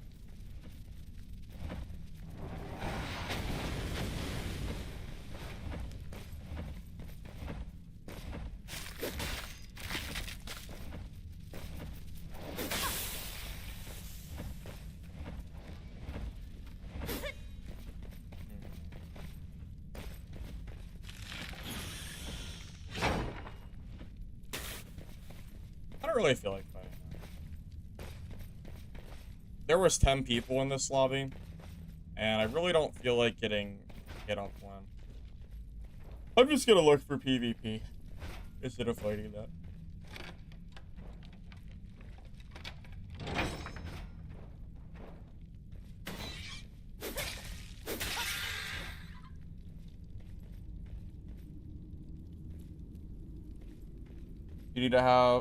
I don't really feel like fighting now. There was 10 people in this lobby, and I really don't feel like getting hit up one. I'm just gonna look for PvP. instead of fighting that.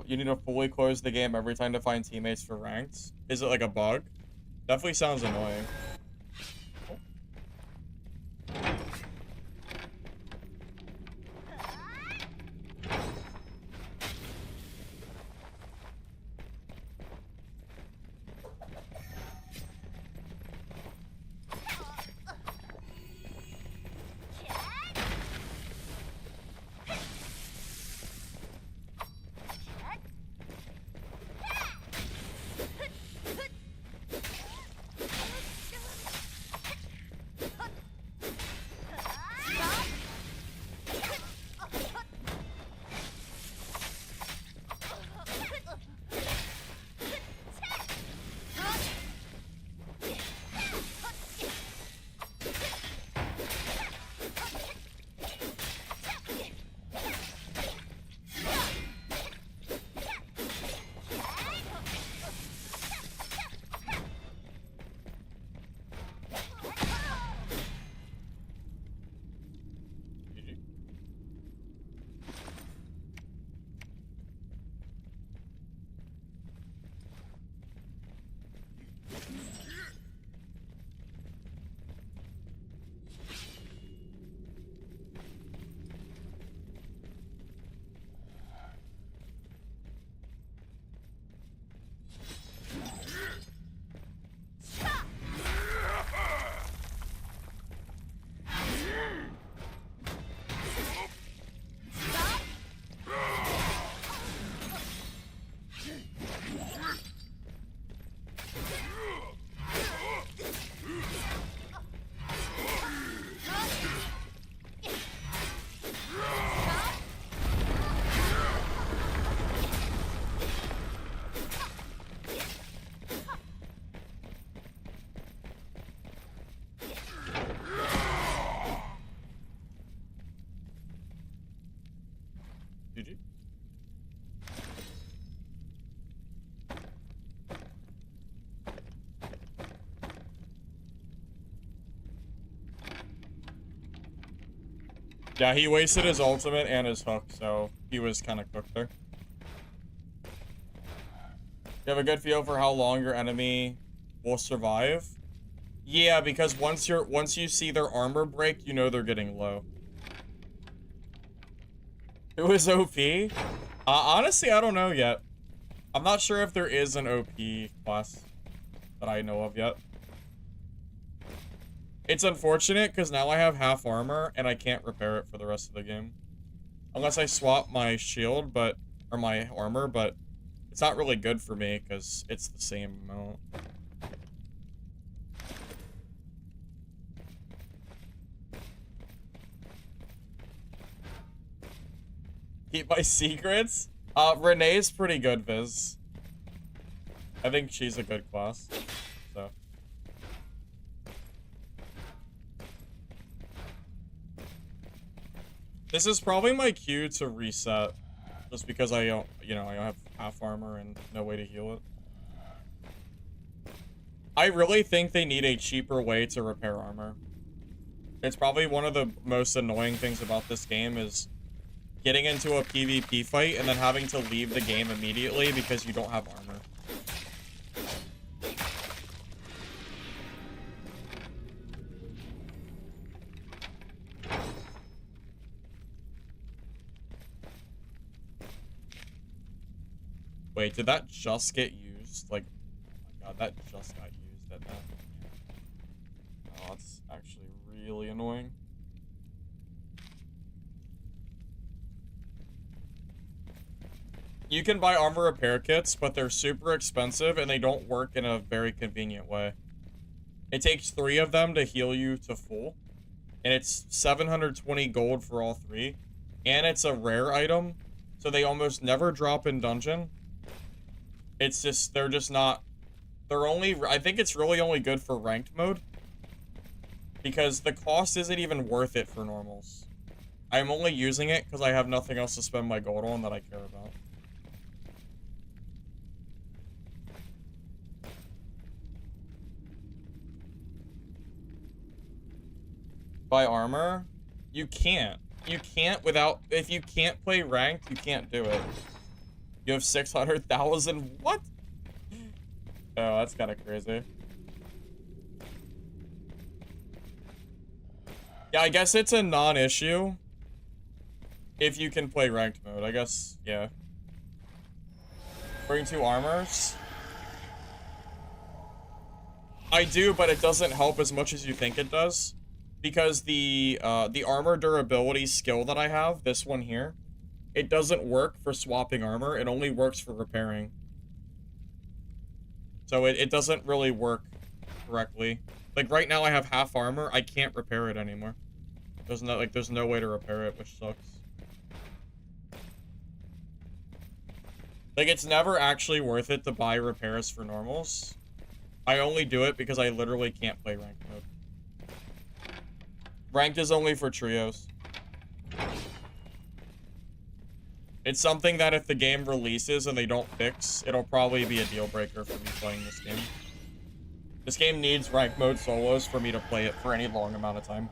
You need to fully close the game every time to find teammates for ranked. Is it like a bug? Definitely sounds annoying. GG. Yeah, he wasted his ultimate and his hook, so he was kind of cooked there. You have a good feel for how long your enemy will survive? Yeah, because once you see their armor break, you know they're getting low. Who is OP? Honestly, I don't know yet. I'm not sure if there is an OP class that I know of yet. It's unfortunate because now I have half armor and I can't repair it for the rest of the game. Unless I swap my shield, or my armor, but it's not really good for me because it's the same amount. Keep my secrets? Renee's pretty good, Viz. I think she's a good class. So. This is probably my cue to reset. Just because I don't, I don't have half armor and no way to heal it. I really think they need a cheaper way to repair armor. It's probably one of the most annoying things about this game is getting into a PvP fight and then having to leave the game immediately because you don't have armor. Wait, did that just get used? Like, oh my god, that just got used at that. Oh, that's actually really annoying. You can buy armor repair kits, but they're super expensive and they don't work in a very convenient way. It takes 3 of them to heal you to full. And it's 720 gold for all 3. And it's a rare item, so they almost never drop in dungeon. It's just, they're just not, they're only, I think it's really only good for ranked mode. Because the cost isn't even worth it for normals. I'm only using it because I have nothing else to spend my gold on that I care about. Buy armor? You can't. You can't without... If you can't play ranked, you can't do it. You have 600,000? What? Oh, that's kind of crazy. Yeah, I guess it's a non-issue if you can play ranked mode. I guess, yeah. Bring 2 armors? I do, but it doesn't help as much as you think it does. Because the armor durability skill that I have, this one here, it doesn't work for swapping armor. It only works for repairing. So it doesn't really work correctly. Like, right now I have half armor. I can't repair it anymore. There's no way to repair it, which sucks. Like, it's never actually worth it to buy repairs for normals. I only do it because I literally can't play ranked mode. Ranked is only for trios. It's something that if the game releases and they don't fix, it'll probably be a deal breaker for me playing this game. This game needs ranked mode solos for me to play it for any long amount of time.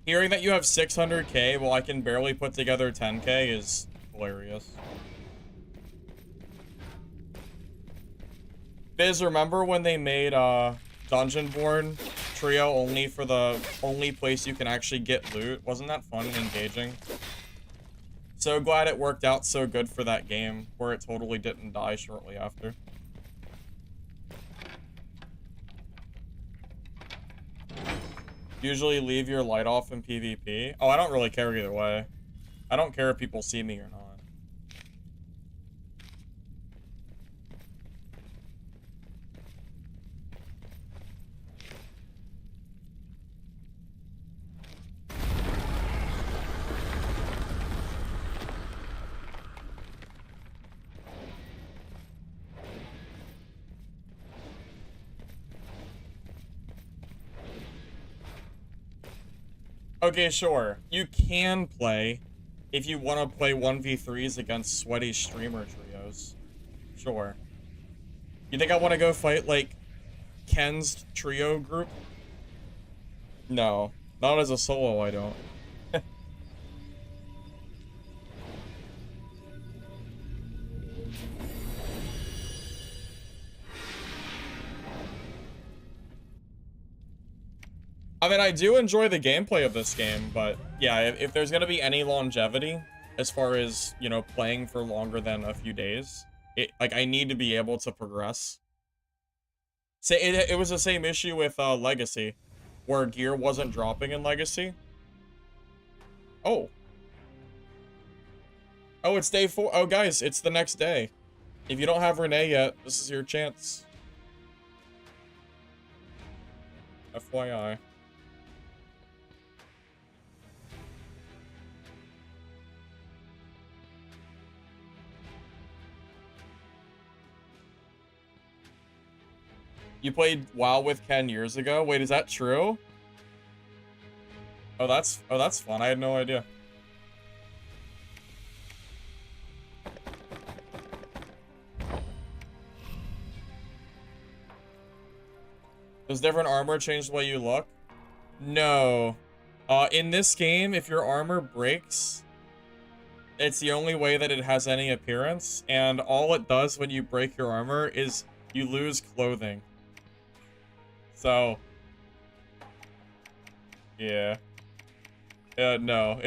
Hearing that you have 600k while I can barely put together 10k is hilarious. Biz, remember when they made Dungeonborn trio only for the only place you can actually get loot? Wasn't that fun and engaging? So glad it worked out so good for that game, where it totally didn't die shortly after. Usually leave your light off in PvP. Oh, I don't really care either way. I don't care if people see me or not. Okay, sure. You can play if you want to play 1v3s against sweaty streamer trios. Sure. You think I want to go fight, like, Ken's trio group? No. Not as a solo, I don't. I mean, I do enjoy the gameplay of this game, but yeah, if there's gonna be any longevity, as far as, you know, playing for longer than a few days, like, I need to be able to progress. Say, it was the same issue with Legacy, where gear wasn't dropping in Legacy. Oh. Oh, it's day 4. Oh, guys, it's the next day. If you don't have Renee yet, this is your chance. FYI. You played WoW with Ken years ago? Wait, is that true? Oh, that's fun. I had no idea. Does different armor change the way you look? No. In this game, if your armor breaks, it's the only way that it has any appearance, and all it does when you break your armor is you lose clothing. So, yeah. No,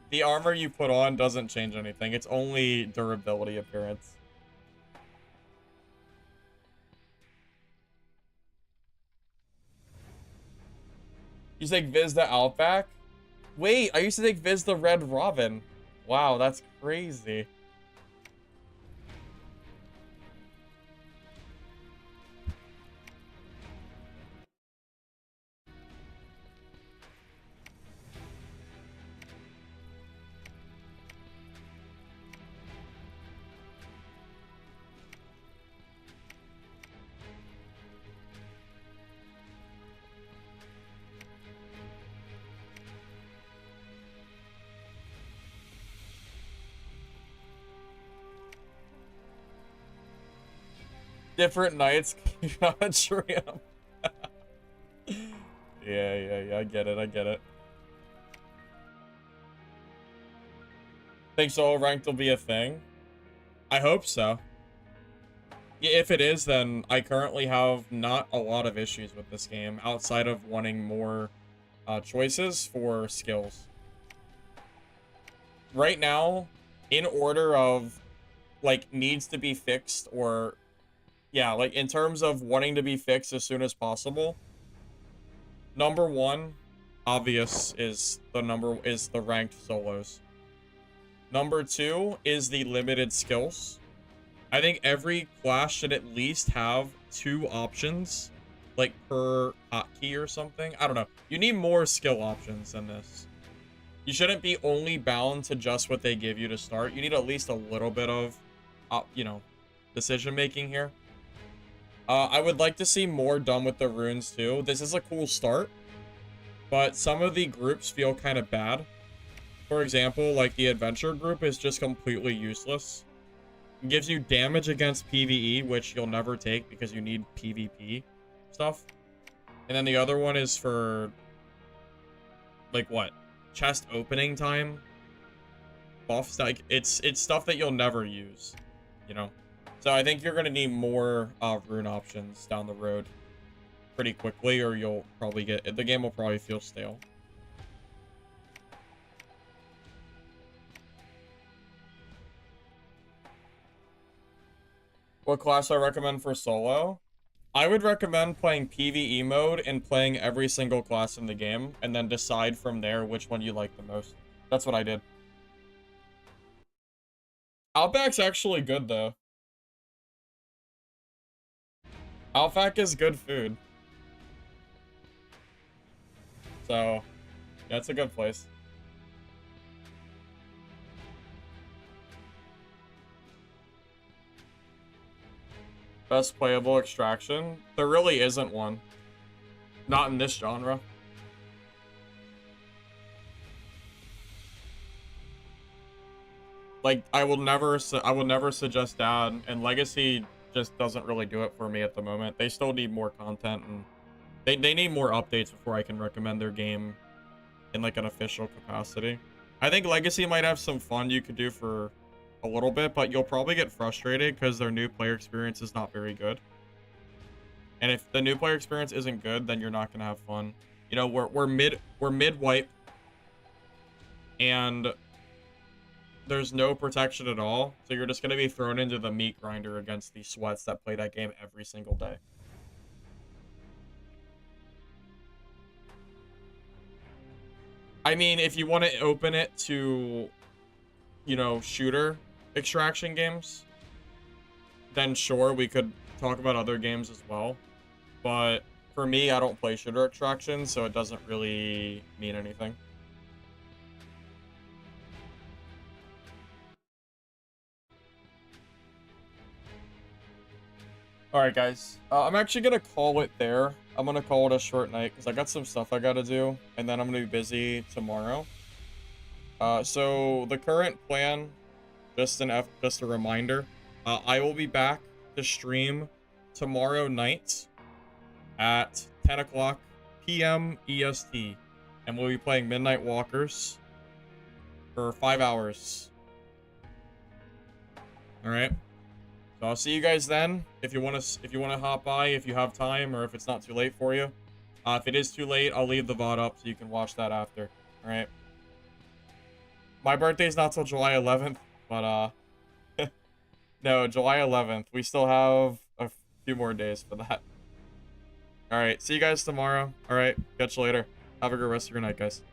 the armor you put on doesn't change anything. It's only durability appearance. You take Viz the Outback? Wait, I used to take Viz the Red Robin. Wow, that's crazy. Different nights. Geometry. Yeah. I get it. I get it. Think solo ranked will be a thing? I hope so. Yeah, if it is, then I currently have not a lot of issues with this game outside of wanting more choices for skills. Right now, in order of like needs to be fixed, or yeah, like in terms of wanting to be fixed as soon as possible, number one, obvious, is the ranked solos. Number two is the limited skills. I think every class should at least have 2 options, like per hotkey or something. I don't know. You need more skill options than this. You shouldn't be only bound to just what they give you to start. You need at least a little bit of, you know, decision making here. I would like to see more done with the runes too. This is a cool start, but some of the groups feel kind of bad. For example, like the adventure group is just completely useless. It gives you damage against PvE, which you'll never take because you need PvP stuff. And then the other one is for, like, what? Chest opening time buffs. Like, it's stuff that you'll never use, you know? So I think you're going to need more rune options down the road pretty quickly, or you'll probably the game will probably feel stale. What class I recommend for solo? I would recommend playing PvE mode and playing every single class in the game, and then decide from there which one you like the most. That's what I did. Outback's actually good, though. Outback is good food. So, yeah, it's a good place. Best playable extraction? There really isn't one. Not in this genre. Like, I will never suggest Dad, and Legacy just doesn't really do it for me at the moment. They still need more content, and they need more updates before I can recommend their game in like an official capacity. I think Legacy might have some fun you could do for a little bit, but you'll probably get frustrated because their new player experience is not very good. And if the new player experience isn't good, then you're not gonna have fun. You know, we're mid wipe, and there's no protection at all, so you're just gonna be thrown into the meat grinder against the sweats that play that game every single day. I mean, if you want to open it to, you know, shooter extraction games, then sure, we could talk about other games as well. But for me, I don't play shooter extraction, so it doesn't really mean anything. Alright, guys. I'm actually going to call it there. I'm going to call it a short night because I got some stuff I got to do, and then I'm going to be busy tomorrow. So the current plan, just a reminder, I will be back to stream tomorrow night at 10 o'clock p.m. EST, and we'll be playing Midnight Walkers for 5 hours. All right. So I'll see you guys then. If you want to hop by, if you have time, or if it's not too late for you. If it is too late, I'll leave the VOD up so you can watch that after. All right. My birthday's not till July 11th, but no, July 11th. We still have a few more days for that. All right. See you guys tomorrow. All right. Catch you later. Have a good rest of your night, guys.